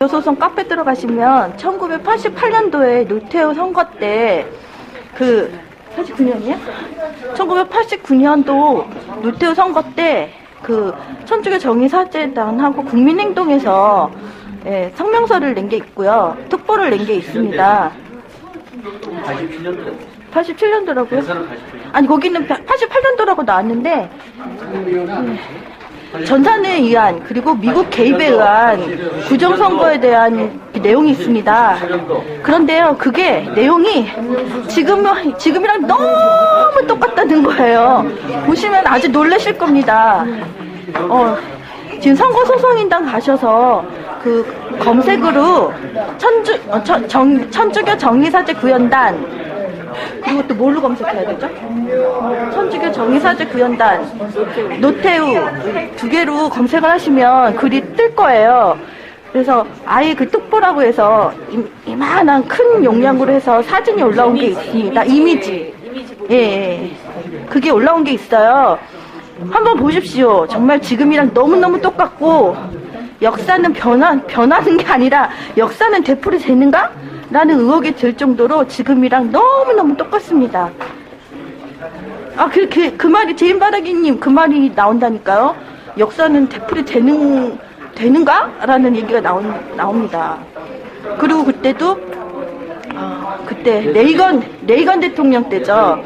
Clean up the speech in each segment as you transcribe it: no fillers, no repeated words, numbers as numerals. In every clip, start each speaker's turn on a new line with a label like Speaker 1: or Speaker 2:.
Speaker 1: 소송 카페 들어가시면 1988년도에 노태우 선거 때 89년이야? 1989년도 노태우 선거 때 천주교 정의사재단하고 국민행동에서 성명서를 낸 게 있고요. 특보를 낸 게 있습니다. 87년도라고요? 아니 거기는 88년도라고 나왔는데 전산에 의한 그리고 미국 개입에 의한 부정선거에 대한 내용이 있습니다. 그런데요, 그게 내용이 지금이랑 너무 똑같다는 거예요. 보시면 아주 놀라실 겁니다. 지금 선거소송인단 가셔서 검색으로 천주교 정의사제 구현단 그리고 또 뭘로 검색해야 되죠? 천주교 정의사제 구현단 노태우 두 개로 검색을 하시면 글이 뜰 거예요. 그래서 아예 특보라고 해서 이만한 큰 용량으로 해서 사진이 올라온 게 있습니다. 이미지. 예. 그게 올라온 게 있어요. 한번 보십시오. 정말 지금이랑 너무너무 똑같고 역사는 변하는 게 아니라 역사는 되풀이 되는가? 라는 의혹이 들 정도로 지금이랑 너무너무 똑같습니다. 그 말이 제임바라기님 그 말이 나온다니까요. 역사는 되풀이 되는가? 라는 얘기가 나옵니다. 그리고 그때도 그때 레이건 대통령 때죠.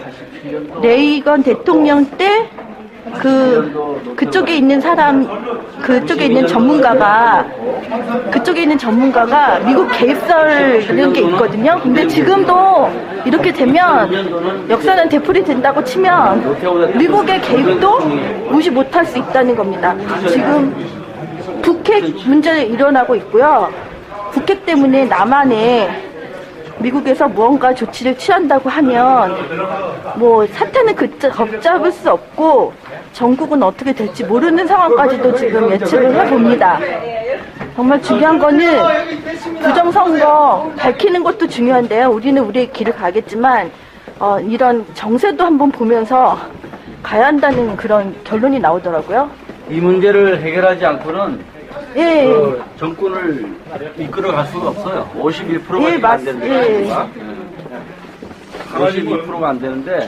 Speaker 1: 레이건 대통령 때 그쪽에 있는 전문가가 미국 개입설 이런 게 있거든요. 근데 지금도 이렇게 되면 역사는 되풀이 된다고 치면 미국의 개입도 무시 못할 수 있다는 겁니다. 지금 북핵 문제 일어나고 있고요. 북핵 때문에 남한에 미국에서 무언가 조치를 취한다고 하면 사태는 걷잡을 수 없고 전국은 어떻게 될지 모르는 상황까지도 지금 예측을 해봅니다. 정말 중요한 거는 부정선거 밝히는 것도 중요한데요. 우리는 우리의 길을 가겠지만 이런 정세도 한번 보면서 가야 한다는 그런 결론이 나오더라고요.
Speaker 2: 이 문제를 해결하지 않고는
Speaker 1: 예.
Speaker 2: 정권을 이끌어갈 수가 없어요. 51%가 안 되는데 52%가 안 되는데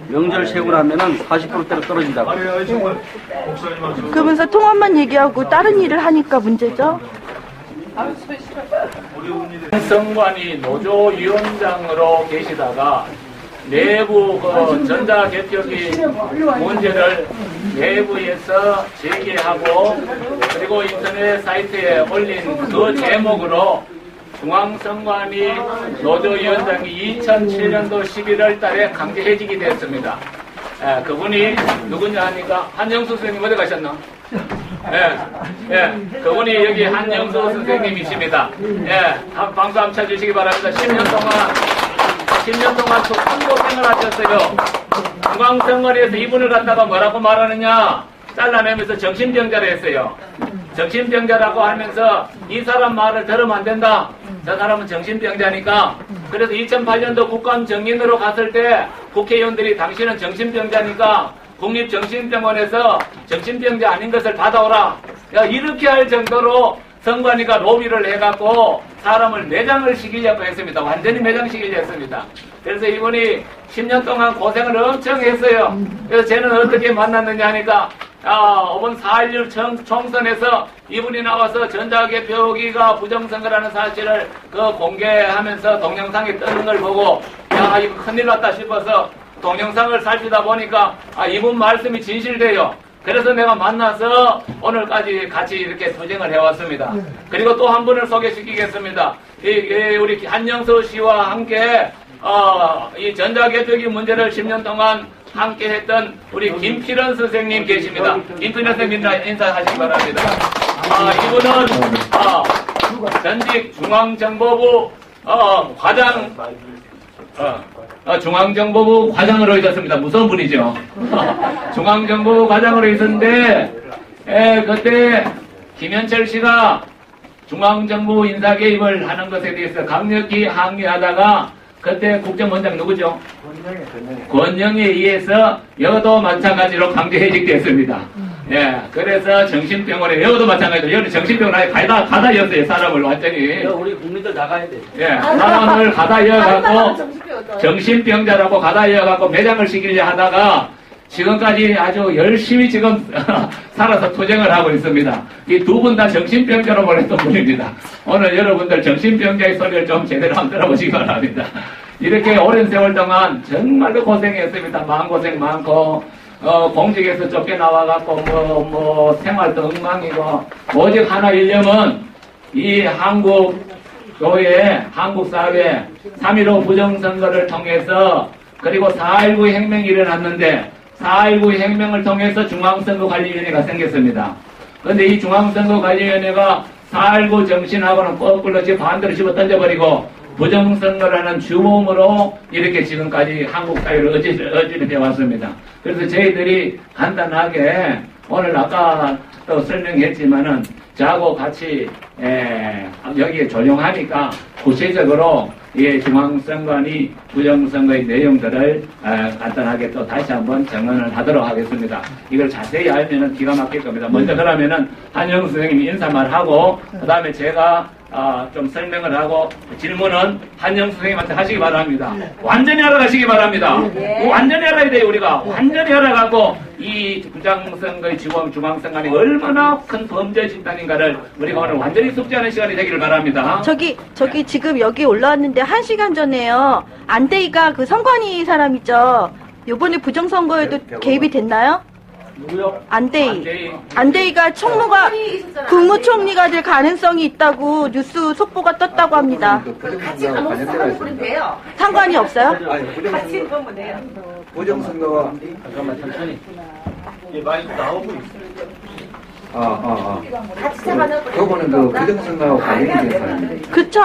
Speaker 2: 명절 세고 나면은 40%대로 떨어진다고.
Speaker 1: 그러면서 통합만 얘기하고 다른 일을 하니까 문제죠.
Speaker 3: 선관위 노조위원장으로 계시다가 내부 전자개표기 문제를 내부에서 제기하고 그리고 인터넷 사이트에 올린 그 제목으로 중앙선관위 노조위원장이 2007년도 11월 달에 강제해직이 됐습니다. 그분이 누구냐 하니까 한영수 선생님 어디 가셨나? 그분이 여기 한영수 선생님이십니다. 방송 한번 쳐주시기 바랍니다. 10년 동안 홍보생을 하셨어요. 중앙선관위에서 이분을 갖다가 뭐라고 말하느냐 잘라내면서 정신병자를 했어요. 정신병자라고 하면서 이 사람 말을 들으면 안 된다. 저 사람은 정신병자니까. 그래서 2008년도 국감정인으로 갔을 때 국회의원들이 당신은 정신병자니까 국립정신병원에서 정신병자 아닌 것을 받아오라. 이렇게 할 정도로 선관위가 로비를 해갖고 사람을 매장을 시키려고 했습니다. 완전히 매장시키려고 했습니다. 그래서 이분이 10년 동안 고생을 엄청 했어요. 그래서 쟤는 어떻게 만났느냐 하니까 이번 4.16 총선에서 이분이 나와서 전자개표기가 부정선거라는 사실을 공개하면서 동영상에 뜨는 걸 보고 야 이거 큰일 났다 싶어서 동영상을 살피다 보니까 이분 말씀이 진실돼요. 그래서 내가 만나서 오늘까지 같이 이렇게 투쟁을 해왔습니다. 그리고 또 한 분을 소개시키겠습니다. 우리 한영수 씨와 함께 이 전자개표기 문제를 10년 동안 함께 했던 우리 김필원 선생님 계십니다. 김필원 선생님 인사하시기 바랍니다. 이분은 전직 중앙정보부 중앙정보부 과장으로 있었습니다. 무서운 분이죠. 중앙정보부 과장으로 있었는데 그때 김현철 씨가 중앙정부 인사 개입을 하는 것에 대해서 강력히 항의하다가 그때 국정원장 누구죠? 권영에 의해서 여도 마찬가지로 강제해직됐습니다. 예, 그래서 정신병원에, 여기도 마찬가지로, 여기 정신병원 아예 가다 이었어요, 사람을 완전히.
Speaker 2: 우리 국민들 나가야 돼.
Speaker 3: 예, 사람을 가다 이어갖고, 정신병자라고 가다 이어갖고 매장을 시키려 하다가, 지금까지 아주 열심히 지금 살아서 투쟁을 하고 있습니다. 이 두 분 다 정신병자로 보냈던 분입니다. 오늘 여러분들 정신병자의 소리를 좀 제대로 한번 들어보시기 바랍니다. 이렇게 오랜 세월 동안 정말로 고생했습니다. 마음고생 많고, 공직에서 쫓겨나와갖고, 생활도 엉망이고, 오직 하나 일념은 이 한국 교회, 한국 사회, 3.15 부정선거를 통해서, 그리고 4.19 혁명이 일어났는데, 4.19 혁명을 통해서 중앙선거관리위원회가 생겼습니다. 그런데 이 중앙선거관리위원회가 4.19 정신하고는 거꾸로 반대로 집어 던져버리고, 부정선거라는 주범으로 이렇게 지금까지 한국 사회를 어지럽혀 왔습니다. 그래서 저희들이 간단하게 오늘 아까 또 설명했지만은 저하고 같이 여기에 조용하니까 구체적으로 중앙선관위 부정선거의 내용들을 간단하게 또 다시 한번 정언을 하도록 하겠습니다. 이걸 자세히 알면은 기가 막힐 겁니다. 먼저 그러면은 한영수 선생님이 인사말 하고 그 다음에 제가 좀 설명을 하고 질문은 한영수 선생님한테 하시기 바랍니다. 완전히 알아가시기 바랍니다. 완전히 알아야 돼요. 우리가 완전히 알아가고 이 부정선거의 주범 중앙선관위 얼마나 큰 범죄 집단인가를 우리가 오늘 완전히 숙지하는 시간이 되기를 바랍니다.
Speaker 1: 저기 지금 여기 올라왔는데 1시간 전에요. 안대희가 그 선관위 사람 있죠. 요번에 부정선거에도 개입이 됐나요?
Speaker 2: 누구요?
Speaker 1: 안대희가 총무가 국무총리가 될 가능성이 있다고 뉴스 속보가 떴다고 합니다.
Speaker 4: 같이 가면 돼요.
Speaker 1: 상관이 없어요?
Speaker 4: 같이 넣으면 돼요.
Speaker 5: 부정선거와
Speaker 2: 잠깐만 천천히. 많이 나오고 있어요.
Speaker 4: 같이 잡아넣고
Speaker 5: 그거는 그 부정선거하고 관련이 된 사람입니다.
Speaker 1: 그쵸?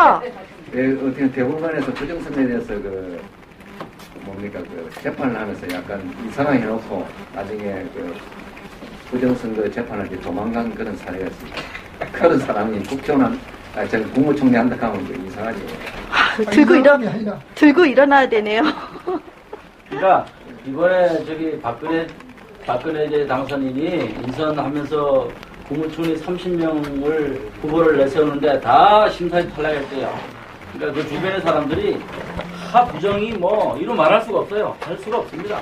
Speaker 5: 어떻게 대법원에서 부정선거에 대해서 재판을 하면서 약간 이상하게 해놓고 나중에 부정선거 재판을 이제 도망간 그런 사례가 있습니다. 그런 사람이 국무총리 한다 하면 이상하지.
Speaker 1: 들고 일어나야 되네요.
Speaker 2: 그러니까 이번에 박근혜 이제 당선인이 인선하면서 국무총리 30명을 후보를 내세우는데 다 심사에 탈락했대요. 그러니까 그 주변의 사람들이 다 부정이 이루 말할 수가 없어요. 할 수가 없습니다.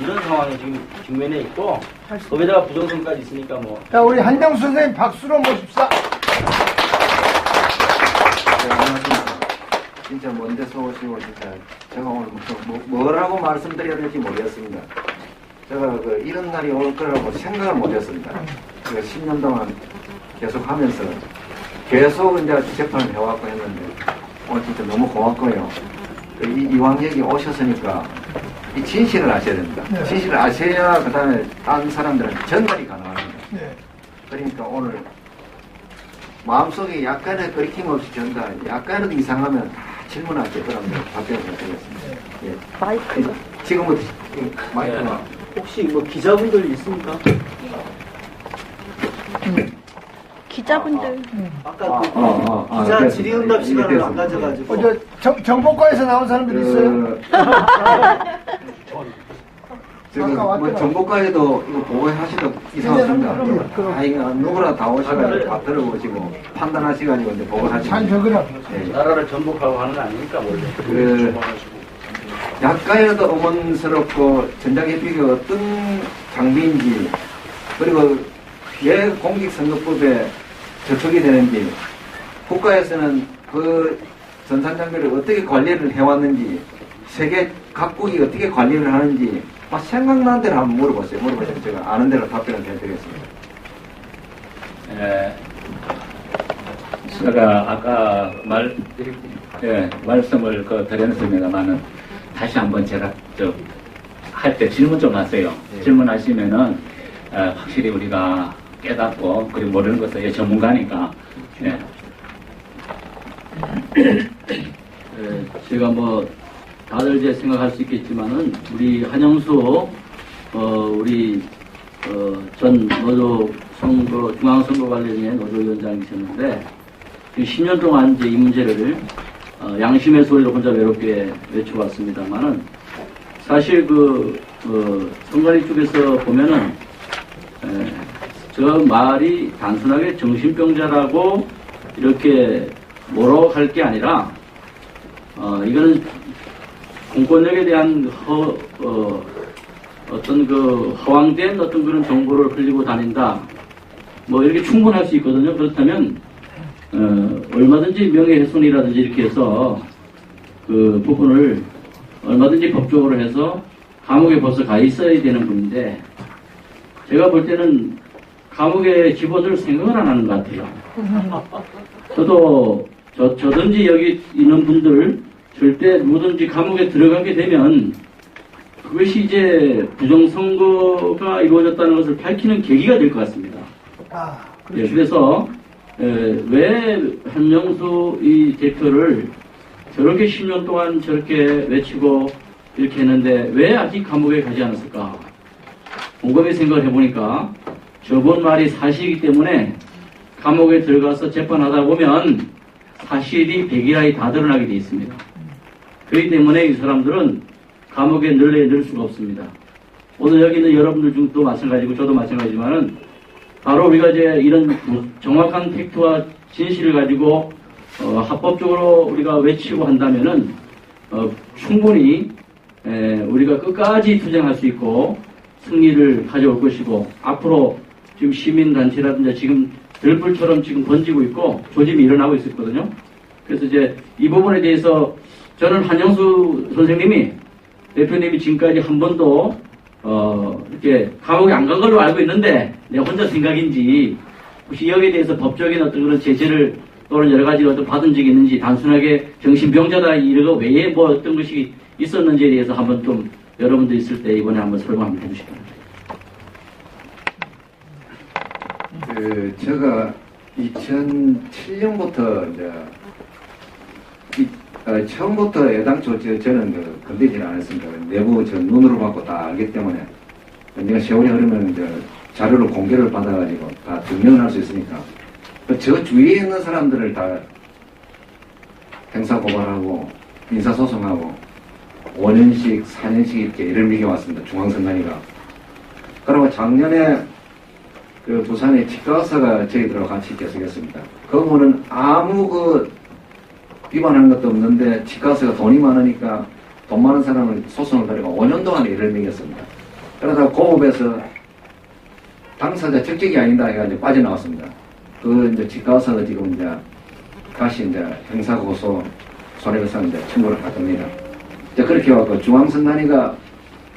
Speaker 2: 이런 상황에 지금 직면해 있고 거기다가 부정선까지 있으니까
Speaker 6: 자, 우리 한영수 선생님 박수로 모십사.
Speaker 5: 네, 안녕하십니까. 진짜 먼 데서 오시고 진짜 제가 오늘 뭐라고 말씀드려야 될지 모르겠습니다. 제가 이런 날이 올 거라고 생각을 못했습니다. 10년 동안 계속 하면서 계속 이제 재판을 해왔고 했는데 오늘 진짜 너무 고맙고요. 이왕 여기 오셨으니까 이 진실을 아셔야 됩니다. 진실을 아셔야 그 다음에 다른 사람들은 전달이 가능합니다. 그러니까 오늘 마음속에 약간의 거리낌 없이 전달, 약간은 이상하면 다 질문할게요. 그럼 답변을 드리겠습니다. 예.
Speaker 1: 마이크가.
Speaker 5: 지금부터 마이크가.
Speaker 2: 혹시 기자분들 있습니까?
Speaker 1: 기자분들.
Speaker 2: 아까
Speaker 5: 기자
Speaker 2: 질의응답 시간을 안 가져가지고
Speaker 6: 정보과에서 나온 사람들이 있어요?
Speaker 5: 지금 정보과에도 이거 보고하시도 이상합니다. 이거 누구나 다 오시고 다 들어보시고 판단하시고 이제 보고하시고.
Speaker 6: 잘 적으라.
Speaker 2: 나라를 전복하고 하는 거 아니니까 원래.
Speaker 5: 약간이라도 어머스럽고 전자기획이 어떤 장비인지 그리고 왜 공직선거법에 저촉이 되는지 국가에서는 그 전산장비를 어떻게 관리를 해왔는지 세계 각국이 어떻게 관리를 하는지 생각나는 대로 한번 물어보세요. 제가 아는 대로 답변을 해드리겠습니다.
Speaker 3: 제가 아까 말씀을 드렸습니다만은 다시 한번 제가 할 때 질문 좀 하세요. 질문하시면은 확실히 우리가 깨닫고 그리고 모르는 것을 전문가니까.
Speaker 2: 제가 다들 이제 생각할 수 있겠지만은 우리 한영수 전 노조 중앙선거관리위원회 노조위원장이셨는데 10년 동안 이제 이 문제를 양심의 소리로 혼자 외롭게 외쳐왔습니다만은 사실 선관위 쪽에서 보면은 저 말이 단순하게 정신병자라고 이렇게 몰아갈 게 아니라 이거는 공권력에 대한 어떤 그 허황된 어떤 그런 정보를 흘리고 다닌다. 뭐 이렇게 충분할 수 있거든요. 그렇다면 얼마든지 명예훼손이라든지 이렇게 해서 그 부분을 얼마든지 법적으로 해서 감옥에 벌써 가 있어야 되는 분인데 제가 볼 때는 감옥에 집어줄 생각을 안 하는 것 같아요. 저도 저든지 여기 있는 분들 절대 누구든지 감옥에 들어가게 되면 그것이 이제 부정선거가 이루어졌다는 것을 밝히는 계기가 될 것 같습니다. 예, 그래서 왜 한명수 이 대표를 저렇게 10년 동안 저렇게 외치고 이렇게 했는데 왜 아직 감옥에 가지 않았을까? 곰곰이 생각을 해보니까 저번 말이 사실이기 때문에 감옥에 들어가서 재판하다 보면 사실이 백일하에 다 드러나게 돼 있습니다. 그렇기 때문에 이 사람들은 감옥에 넣을 수가 없습니다. 오늘 여기 있는 여러분들 중도 마찬가지고 저도 마찬가지지만은 바로 우리가 이제 이런 정확한 팩트와 진실을 가지고 합법적으로 우리가 외치고 한다면은 충분히 우리가 끝까지 투쟁할 수 있고 승리를 가져올 것이고 앞으로 지금 시민단체라든지 지금 들불처럼 지금 번지고 있고 조짐이 일어나고 있었거든요. 그래서 이제 이 부분에 대해서 저는 한영수 선생님이 대표님이 지금까지 한 번도 이렇게 감옥에 안 간 걸로 알고 있는데 내 혼자 생각인지 혹시 여기에 대해서 법적인 어떤 그런 제재를 또는 여러 가지 어떤 받은 적이 있는지 단순하게 정신병자다 이러고 외에 뭐 어떤 것이 있었는지에 대해서 한번 좀 여러분들 있을 때 이번에 한번 설명 한번 해주시기 바랍니다.
Speaker 5: 제가 2007년부터 처음부터 애당초 저는 건드리지는 않았습니다. 내부 눈으로 받고 다 알기 때문에 내가 세월이 흐르면 자료를 공개를 받아가지고 다 증명을 할 수 있으니까 저 주위에 있는 사람들을 다 형사고발하고 민사소송하고 5년씩 4년씩 이렇게 일을 미겨왔습니다. 중앙선관위가. 그리고 작년에 그 부산의 치과의사가 저희들하고 같이 계속했습니다. 그분은 아무 위반하는 것도 없는데 치과의사가 돈이 많으니까 돈 많은 사람을 소송을 가지고 5년 동안 일을 미겼습니다. 그러다가 고법에서 당사자 적격이 아니다 해가지고 빠져나왔습니다. 이제 치과의사가 지금 다시 형사고소 손해배상 청구를 할 겁니다. 그렇게 해갖고 중앙선관위가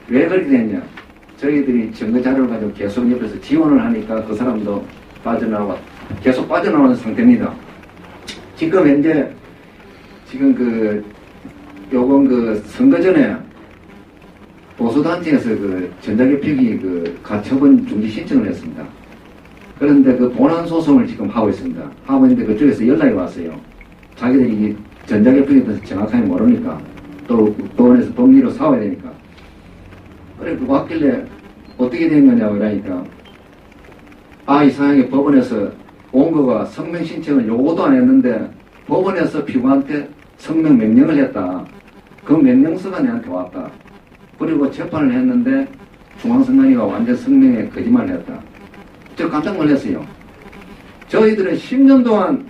Speaker 5: 왜 그렇게 됐냐? 저희들이 증거 자료를 가지고 계속 옆에서 지원을 하니까 그 사람도 계속 빠져나오는 상태입니다. 지금 현재 요번 선거 전에 보수단체에서 전자개표기 가처분 중지 신청을 했습니다. 그런데 본안 소송을 지금 하고 있습니다. 하고 있는데 그쪽에서 연락이 왔어요. 자기들이 전자개표기에 대해서 정확하게 모르니까 또 법원에서 법리로 싸워야 되니까. 그래, 왔길래 어떻게 된 거냐고 그러니까 이상하게 법원에서 온 거가 성명 신청을 요구도 안 했는데 법원에서 피고한테 성명 명령을 했다. 그 명령서가 내한테 왔다. 그리고 재판을 했는데 중앙선관위가 완전 성명에 거짓말을 했다. 저 깜짝 놀랐어요. 저희들은 10년 동안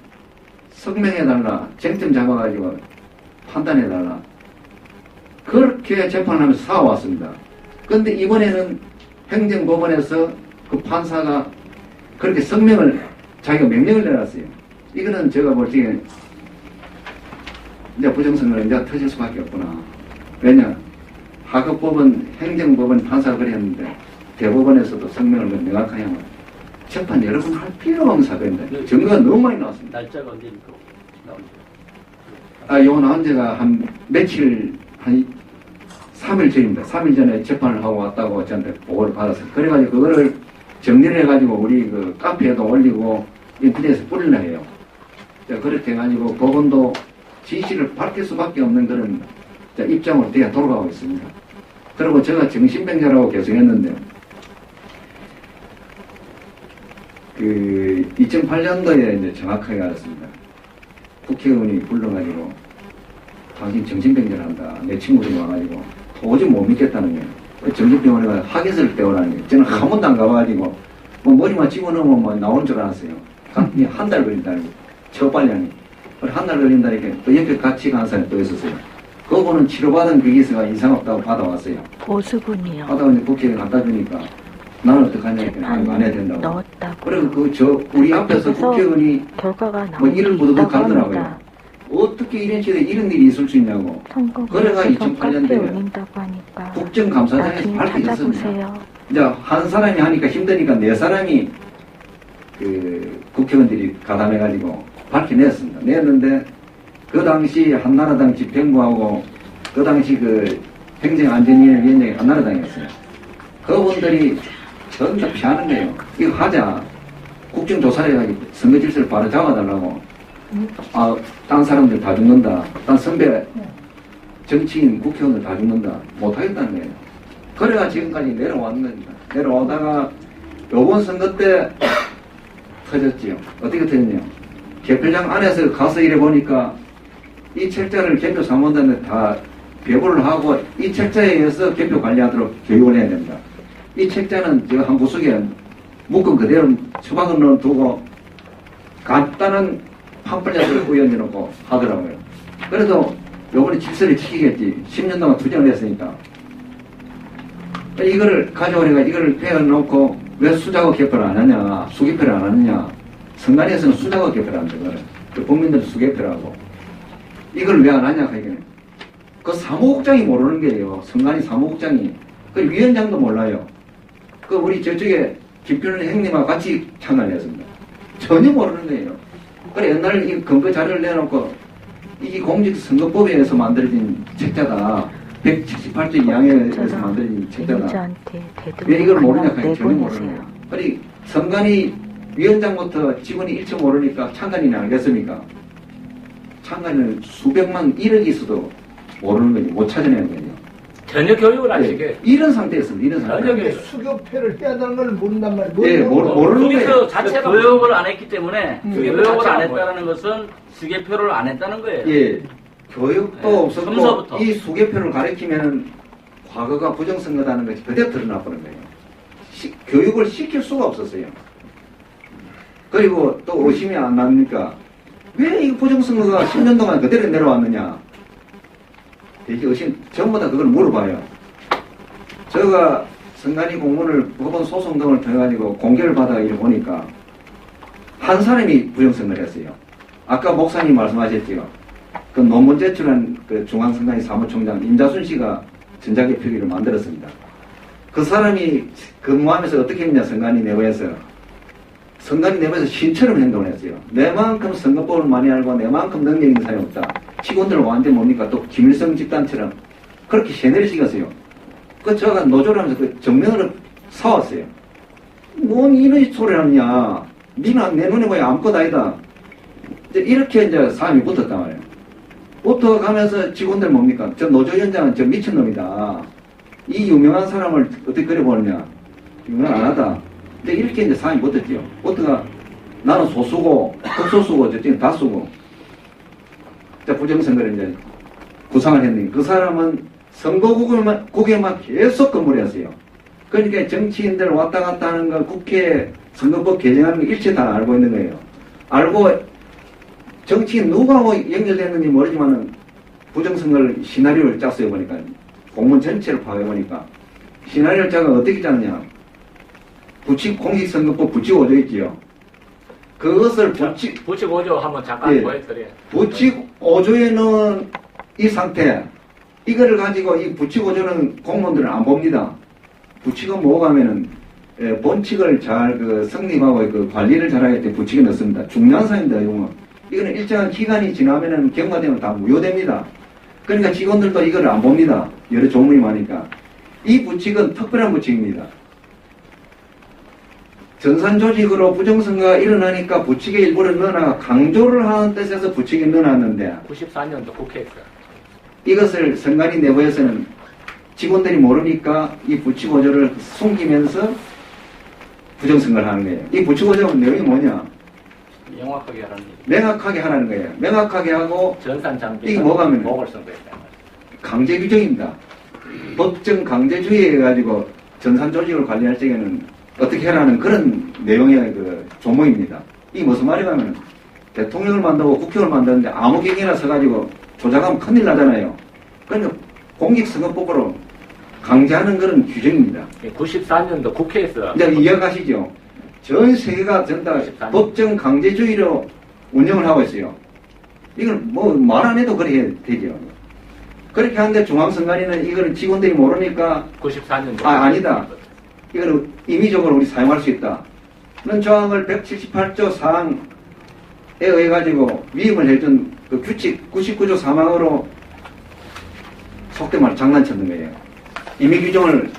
Speaker 5: 성명해달라, 쟁점 잡아가지고 판단해달라. 그렇게 재판하면서 싸워왔습니다. 그런데 이번에는 행정법원에서 그 판사가 그렇게 자기가 명령을 내놨어요. 이거는 제가 볼 적에 이제 부정선거는 이제 터질 수밖에 없구나. 왜냐? 하급법원, 행정법원 판사가 그랬는데 대법원에서도 성명을 명확하게 하면 재판 여러 번 할 필요가 없는 사건인데 증거가 너무 많이 나왔습니다.
Speaker 2: 날짜가 언제입니까?
Speaker 5: 요거 나온 지가 한 3일 전입니다. 3일 전에 재판을 하고 왔다고 저한테 보고를 받았어요. 그래가지고 그거를 정리를 해가지고 우리 카페에도 올리고 인터넷에 뿌리려 해요. 그렇게 해가지고 법원도 지시를 밝힐 수밖에 없는 그런 입장으로 돼야 돌아가고 있습니다. 그리고 제가 정신병자라고 계속 했는데 2008년도에 이제 정확하게 알았습니다. 국회의원이 불러가지고 당신 정신병자란다. 내 친구들이 와가지고 도저히 못 믿겠다는 거예요. 정신병원에 가서 학예서를 떼오라는 거예요. 저는 한 번도 안 가봐가지고 뭐 머리만 집어넣으면 뭐 나오는 줄 알았어요. 한 달 걸린다는 거. 처발량이. 한 달 걸린다니까 또 옆에 같이 간 사람이 또 있었어요. 그거는 치료받은 그 기사가 이상 없다고 받아왔어요.
Speaker 1: 보수군이요.
Speaker 5: 받아왔는데 국회에 갖다 주니까 나는 어떡하냐니까 안 해야 된다고.
Speaker 1: 넣었다고.
Speaker 5: 그리고 우리 앞에서
Speaker 1: 그래서
Speaker 5: 국회의원이
Speaker 1: 결과가
Speaker 5: 뭐
Speaker 1: 나오고
Speaker 5: 이를 부르듯
Speaker 1: 있다고
Speaker 5: 가더라고요.
Speaker 1: 합니다.
Speaker 5: 어떻게 이런 시대에 이런 일이 있을 수 있냐고. 그래가
Speaker 1: 선거에서
Speaker 5: 2008년도에
Speaker 1: 올린다고 하니까
Speaker 5: 국정감사장에서
Speaker 1: 나중에
Speaker 5: 밝혀졌습니다.
Speaker 1: 찾아보세요.
Speaker 5: 이제 한 사람이 하니까 힘드니까 네 사람이 그 국회의원들이 가담해가지고 밝혀냈습니다. 냈는데 그 당시 한나라당 집행부하고 그 당시 그 행정안전위원장이 한나라당이었어요. 그분들이 전부 피하는 거예요. 이거 하자. 국정조사를 해가지고 선거 질서를 바로 잡아달라고. 아, 딴 사람들 다 죽는다. 딴 선배 정치인 국회의원들 다 죽는다. 못하겠다는 거예요. 그래가 지금까지 내려왔는 겁니다. 내려오다가 요번 선거 때 터졌지요. 어떻게 터졌냐. 개표장 안에서 가서 이래 보니까 이 책자를 개표 사무원단에 다 배부를 하고 이 책자에 의해서 개표 관리하도록 교육을 해야 됩니다. 이 책자는 제가 한 구석에 묶은 그대로 처박아 넣어두고 간단한 판플렛을 꾸며놓고 하더라고요. 그래도 요번에 질서를 지키겠지. 10년 동안 투쟁을 했으니까. 이거를 가져오니까 이거를 빼어놓고 왜 수작업 개표를 안 하냐, 수개표를 안 하느냐. 선관위에서는 수작업 개표를 한다. 국민들 수개표라고. 이걸 왜 안 하냐, 하기는. 그 사무국장이 모르는 게요. 선관위 사무국장이. 그 위원장도 몰라요. 그 우리 저쪽에 김필훈 형님하고 같이 참가를 했습니다. 전혀 모르는 거예요. 그래, 옛날에 이 근거 자료를 내놓고 이 공직선거법에 의해서 만들어진 책자다. 178조 2항에 의해서 만들어진 책자다. 왜 이걸 모르냐, 하니 전혀 모르는 거예요. 그래, 선관위 위원장부터 직원이 일체 모르니까 참관인이 알겠습니까? 참관인은 수백만 1억이 있어도 모르는 거지. 못 찾아내는 거예요.
Speaker 3: 전혀 교육을 안 시켜요.
Speaker 5: 네, 이런 상태였습니다. 이런 상태.
Speaker 3: 전혀 교육.
Speaker 6: 수교패를 해야 되는 걸 모른단 말이에요.
Speaker 5: 네, 모르는
Speaker 3: 거기서
Speaker 5: 거예요.
Speaker 3: 자체가
Speaker 2: 교육을 안 했기 때문에 교육을
Speaker 3: 자체가
Speaker 2: 안 했다는 것은 수개표를 안 했다는 거예요.
Speaker 5: 예. 교육도
Speaker 2: 네,
Speaker 5: 없었고
Speaker 2: 순서부터.
Speaker 5: 이 수개표를 가리키면은 과거가 부정선거다는 것이 그대로 드러나버린 거예요. 교육을 시킬 수가 없었어요. 그리고 또 의심이 안 납니까? 왜 이 부정선거가 10년 동안 그대로 내려왔느냐? 되게 의심, 전부 다 그걸 물어봐요. 제가 선관위 공문을 법원 소송 등을 통해가지고 공개를 받아 이래 보니까 한 사람이 부정선거를 했어요. 아까 목사님 말씀하셨지요. 그 논문 제출한 그 중앙선관위 사무총장 임자순 씨가 전자개 표기를 만들었습니다. 그 사람이 근무하면서 어떻게 했냐, 선관위 내부에서. 선관위 내부에서 신처럼 행동을 했어요. 내만큼 선거법을 많이 알고 내만큼 능력 있는 사람이 없다. 직원들은 완전 뭡니까? 또 김일성 집단처럼 그렇게 세뇌를 시켰어요. 그 제가 노조를 하면서 그 정면으로 사왔어요. 뭔 이런 소리를 하느냐. 니는 내 눈에 보여 아무것도 아니다. 이제 이렇게 이제 사람이 붙었단 말이에요. 붙어가면서 직원들 뭡니까? 저 노조위원장은 저 미친놈이다. 이 유명한 사람을 어떻게 그려보느냐. 유명 안 하다. 근데 이렇게 이제 사람이 붙었죠. 붙어가 나는 소수고, 극소수고, 저쪽은 다수고. 자, 부정선거를 이제 구상을 했는데 그 사람은 선거국에만 계속 근무를 했어요. 그러니까 정치인들 왔다 갔다 하는 거 국회 선거법 개정하는 거 일체 다 알고 있는 거예요. 알고 정치인 누구하고 연결됐는지 모르지만은 부정선거를 시나리오를 짰어요. 보니까 공문 전체를 파악해보니까 시나리오를 짜가 어떻게 짰냐. 공직선거법 부칙 5조 있지요. 그것을
Speaker 3: 부칙 5조 한번 잠깐
Speaker 5: 예.
Speaker 3: 보여드려요.
Speaker 5: 부칙 5조에는 이 상태, 이거를 가지고 이 부칙 5조는 공무원들은 안 봅니다. 부칙은 뭐가 하면은, 본칙을 잘 성립하고 그 관리를 잘하기 때문에 부칙에 넣습니다. 중요한 사항입니다, 이거는. 이거는 일정한 기간이 지나면은 경과되면 다 무효됩니다. 그러니까 직원들도 이걸 안 봅니다. 여러 조문이 많으니까. 이 부칙은 특별한 부칙입니다. 전산조직으로 부정선거가 일어나니까 부칙에 일부를 넣어놔 강조를 하는 뜻에서 부칙에 넣어놨는데
Speaker 3: 94년도 국회에서
Speaker 5: 이것을 선관위 내부에서는 직원들이 모르니까 이 부칙 5조를 숨기면서 부정선거를 하는 거예요. 이 부칙 5조는 내용이 뭐냐?
Speaker 3: 명확하게 하라는 얘기.
Speaker 5: 명확하게 하라는 거예요. 명확하게 하고
Speaker 3: 전산 장비
Speaker 5: 이게 뭐가 하면
Speaker 3: 보궐선거했다.
Speaker 5: 강제 규정입니다. 법정 강제주의에 가지고 전산조직을 관리할 적에는 어떻게 해라는 그런 내용의 그 조문입니다. 이게 무슨 말이냐면 대통령을 만들고 국회의원을 만드는데 아무 객이나 서가지고 조작하면 큰일 나잖아요. 그러니까 공직선거법으로 강제하는 그런 규정입니다.
Speaker 3: 94년도 국회에서
Speaker 5: 이제 이해가시죠? 전 세계가 전부 다 법정 강제주의로 운영을 하고 있어요. 이건 뭐 말 안 해도 그렇게 되죠. 그렇게 하는데 중앙선관위는 이거는 직원들이 모르니까
Speaker 3: 94년도
Speaker 5: 아니다. 이거는 임의적으로 우리 사용할 수 있다. 는 조항을 178조 사항에 의해 가지고 위임을 해준 그 규칙 99조 3항으로 속된 말 장난쳤는 거예요. 임의 규정을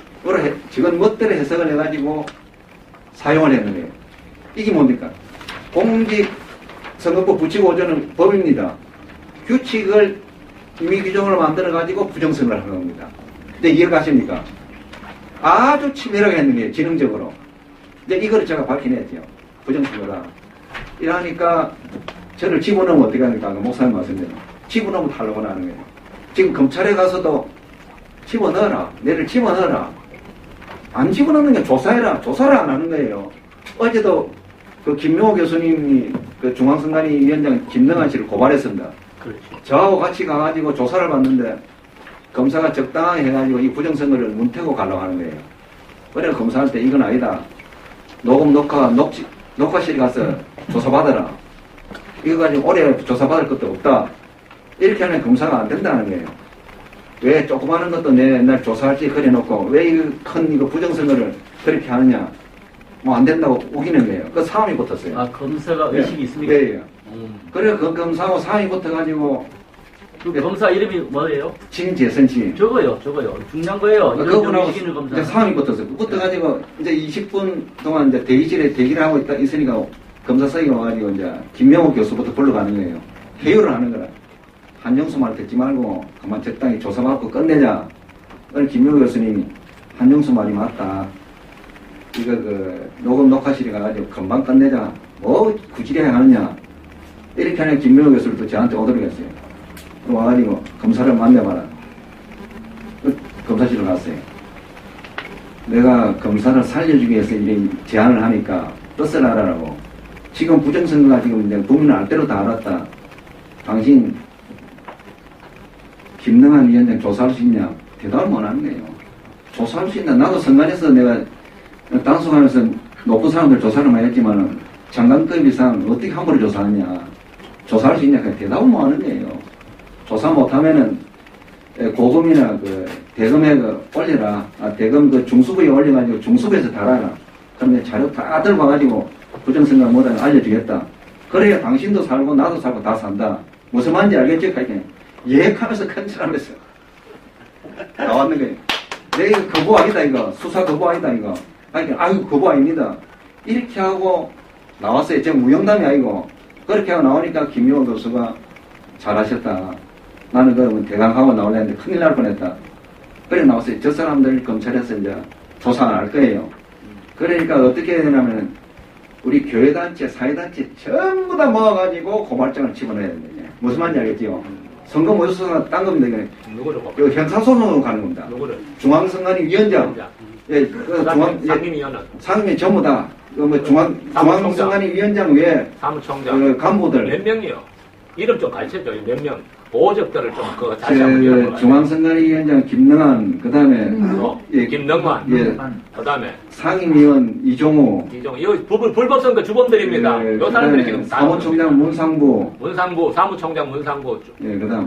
Speaker 5: 지금 멋대로 해석을 해가지고 사용을 했는 거예요. 이게 뭡니까? 공직선거법 부칙 5조는 법입니다. 규칙을 임의 규정을 만들어가지고 부정선거를 하는 겁니다. 근데 이해가십니까? 아주 치밀하게 했는 거예요. 지능적으로. 이제 이거를 제가 밝혀냈죠. 부정선거다. 이러니까 저를 집어넣으면 어떻게 합니까? 목사님 말씀대로. 집어넣으면 탈락을 하는 거예요. 지금 검찰에 가서도 집어넣어라. 내를 집어넣어라. 안 집어넣는 게 조사해라. 조사를 안 하는 거예요. 어제도 그 김명호 교수님이 그 중앙선관위 위원장 김능한 씨를 고발했습니다.
Speaker 3: 그렇죠.
Speaker 5: 저하고 같이 가가지고 조사를 받는데 검사가 적당하게 해가지고 이 부정선거를 문태고 가려고 하는 거예요. 그래 검사할 때 이건 아니다. 녹음 녹화실에 가서 조사받아라. 이거 가지고 오래 조사받을 것도 없다. 이렇게 하면 검사가 안 된다는 거예요. 왜 조그마한 것도 내 옛날 조사할 때 그려놓고 왜 이 큰 이거 부정선거를 그렇게 하느냐. 뭐 안 된다고 우기는 거예요. 그 싸움이 붙었어요.
Speaker 2: 아, 검사가 의식이 있습니까?
Speaker 5: 네. 그래 그 검사하고 싸움이 붙어가지고
Speaker 2: 그 검사 이름이 뭐예요?
Speaker 5: 진재선 씨.
Speaker 2: 저거요. 중요한 거예요. 이런
Speaker 5: 그분하고
Speaker 2: 의식 있는 검사.
Speaker 5: 이제 상황이 붙었어요. 붙어가지고 이제 20분 동안 이제 대기실에 대기를 하고 있으니까 검사석에 와가지고 이제 김명호 교수부터 불러가는 거예요. 회유를 하는 거라. 한영수 말 듣지 말고 그만 적당히 조사받고 끝내자. 그래서 김명호 교수님이 한영수 말이 맞다. 이거 그 녹음 녹화실에 가가지고 금방 끝내자. 뭐 구질해야 하느냐. 이렇게 하는 김명호 교수를 또 저한테 오도록 했어요. 와가지고 검사를 만나봐라. 검사실로 갔어요. 내가 검사를 살려주기 위해서 이런 제안을 하니까 뜻을 알아라고. 지금 부정선거가 지금 이제 국민은 알대로 다 알았다. 당신 김능한 위원장 조사할 수 있냐? 대답을 못 하는 거예요. 조사할 수 있나? 나도 선관에서 내가 단속하면서 높은 사람들 조사를 많이 했지만 장관급 이상 어떻게 함부로 조사하냐? 조사할 수 있냐? 대답을 못 하는 거예요. 조사 못하면은 고금이나 그 대금에 그 올려라. 대금 그 중수부에 올려가지고 중수부에서 달아라. 그러면 자료 다 들고 와가지고 부정선거 뭐든 알려주겠다. 그래야 당신도 살고 나도 살고 다 산다. 무슨 말인지 알겠죠? 그러니까 예약하면서 컨트롤하면서 나왔는 거예요. 내 이거 거부 아니다 이거. 수사 거부 아니다 이거. 아유 거부 아닙니다. 이렇게 하고 나왔어요. 지금 무용담이 아니고 그렇게 하고 나오니까 김용호 교수가 잘하셨다. 나는 그러면 대강하고 나오려는데 큰일 날 뻔했다. 그래 나왔어요. 저 사람들 검찰에서 이제 조사 안 할 거예요. 그러니까 어떻게 되냐면 우리 교회단체, 사회단체 전부 다 모아가지고 고발장을 집어넣어야 된다. 무슨 말인지 알겠지요? 선거 모의소송은 딴 겁니다.
Speaker 3: 누구를
Speaker 5: 이거 형사소송으로 가는 겁니다.
Speaker 3: 누구를?
Speaker 5: 중앙선관위 위원장, 예, 그
Speaker 3: 상임위원은
Speaker 5: 상임위 전부 다, 뭐 중앙선관위 위원장 외에
Speaker 3: 사무총장
Speaker 5: 그 간부들.
Speaker 3: 몇 명이요? 이름 좀 가르쳐줘. 몇 명? 보호적들을 좀 그거 다시 한번 이름을
Speaker 5: 중앙선관위 위원장 김능한, 그 다음에
Speaker 3: 김능환,
Speaker 5: 예,
Speaker 3: 그 다음에
Speaker 5: 상임위원 이종우,
Speaker 3: 이거 불법선거 주범들입니다.
Speaker 5: 예,
Speaker 3: 요 사람들이 지금
Speaker 5: 사무총장 문상부,
Speaker 3: 사무총장 문상부,
Speaker 5: 예, 그 다음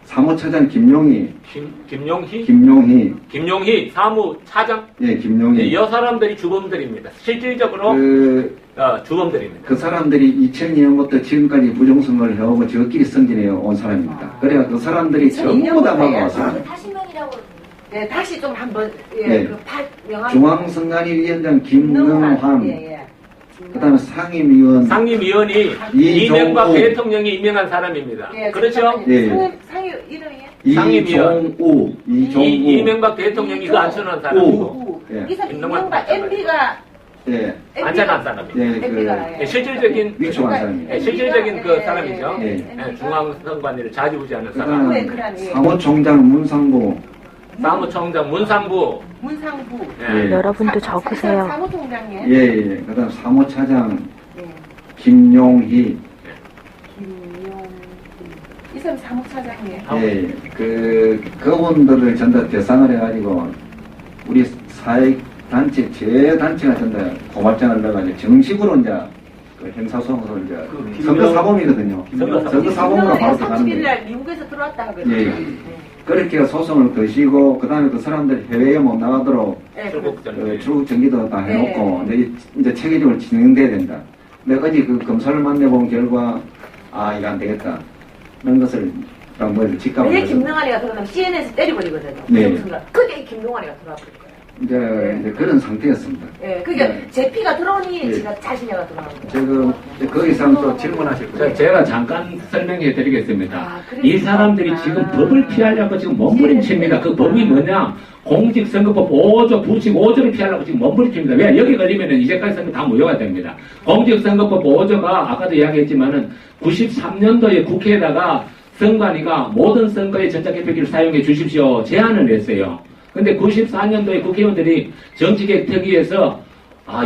Speaker 5: 사무차장 김용희,
Speaker 3: 김용희 사무차장,
Speaker 5: 예, 김용희.
Speaker 3: 이 사람들이 주범들입니다. 실질적으로 주범들입니다.
Speaker 5: 그 사람들이 2002년부터 지금까지 부정선거를 해오고 저끼리 승진해 온 사람입니다. 그래야 그 사람들이 전부 다 막아왔어요.
Speaker 4: 다시 명이라고. 네, 다시 좀 한번
Speaker 5: 네.
Speaker 4: 그 명함.
Speaker 5: 중앙선관위 위원장 김능환,
Speaker 4: 예.
Speaker 5: 그다음에 상임위원
Speaker 3: 상임위원이
Speaker 5: 이종우.
Speaker 3: 이명박 대통령이 임명한 사람입니다.
Speaker 4: 예,
Speaker 3: 그렇죠?
Speaker 5: 예.
Speaker 4: 상위 이름이에요?
Speaker 5: 이종우,
Speaker 3: 이명박 대통령이 이거 안쳐놓은 사람이고
Speaker 5: 예.
Speaker 4: 이 사람
Speaker 3: 김능환
Speaker 4: 이명박 MB가
Speaker 5: 예,
Speaker 3: 안쳐놓은 사람이에요.
Speaker 5: 예, 그
Speaker 4: MB가
Speaker 3: 실질적인
Speaker 5: 위촉한 사람이에요.
Speaker 3: 예, 실질적인 그 사람이죠.
Speaker 5: 예.
Speaker 3: 중앙선관위를 좌지우지하는 사람.
Speaker 5: 그다음
Speaker 4: 네, 그러네.
Speaker 5: 사무총장 문상부,
Speaker 3: 사무총장 문상부.
Speaker 4: 문상부.
Speaker 3: 예.
Speaker 1: 여러분도 적으세요.
Speaker 4: 사무총장님.
Speaker 5: 예, 예. 그 다음 사무차장
Speaker 4: 네.
Speaker 5: 김용희.
Speaker 4: 김용희. 이 사람 사무차장님.
Speaker 5: 예, 예. 그분들을 전부 대상을 해가지고 우리 사회단체, 제단체가 전부 고발장을 넣어가지고 정식으로 이제 그 형사소송을 이제
Speaker 2: 그
Speaker 5: 선거사범이거든요.
Speaker 2: 선거사범.
Speaker 5: 선거사범으로 바로 들어가는
Speaker 4: 31일
Speaker 5: 거예요.
Speaker 4: 날 미국에서 들어왔다 하거든요.
Speaker 5: 예, 예. 그렇게 소송을 거시고 그 다음에 그 사람들 해외에 못 나가도록
Speaker 4: 네,
Speaker 3: 출국
Speaker 5: 그 출국 정지도 다 해놓고 이제 체계적으로 진행돼야 된다. 근데 어제 그 검사를 만나본 결과 이거 안 되겠다. 그런 것을 뭐 직감을
Speaker 4: 왜
Speaker 5: 해서
Speaker 4: 김명환이가 들어가면 CNN에서 때려버리거든요.
Speaker 5: 네.
Speaker 4: 무슨 순간. 그게 김명환이가 들어와 버릴 거예요.
Speaker 5: 이제 그런 상태였습니다.
Speaker 4: 예, 그게
Speaker 5: 네.
Speaker 4: 제 피가 들어오니
Speaker 5: 네.
Speaker 4: 제가 자신이가 들어가는 거예요.
Speaker 5: 지금 그 이상 또 질문하실 거예요.
Speaker 3: 제가 잠깐 설명해 드리겠습니다.
Speaker 4: 아, 그래서
Speaker 3: 이 사람들이 지금 법을 피하려고 지금 몸부림칩니다. 그 법이 뭐냐? 공직선거법 5조, 부칙 5조를 피하려고 지금 몸부림칩니다. 왜? 여기 걸리면은 이제까지 선거 다 무효가 됩니다. 공직선거법 5조가 아까도 이야기했지만은 93년도에 국회에다가 선관위가 모든 선거에 전자개표기를 사용해 주십시오. 제안을 했어요. 근데 94년도에 국회의원들이 정치개혁 특위에서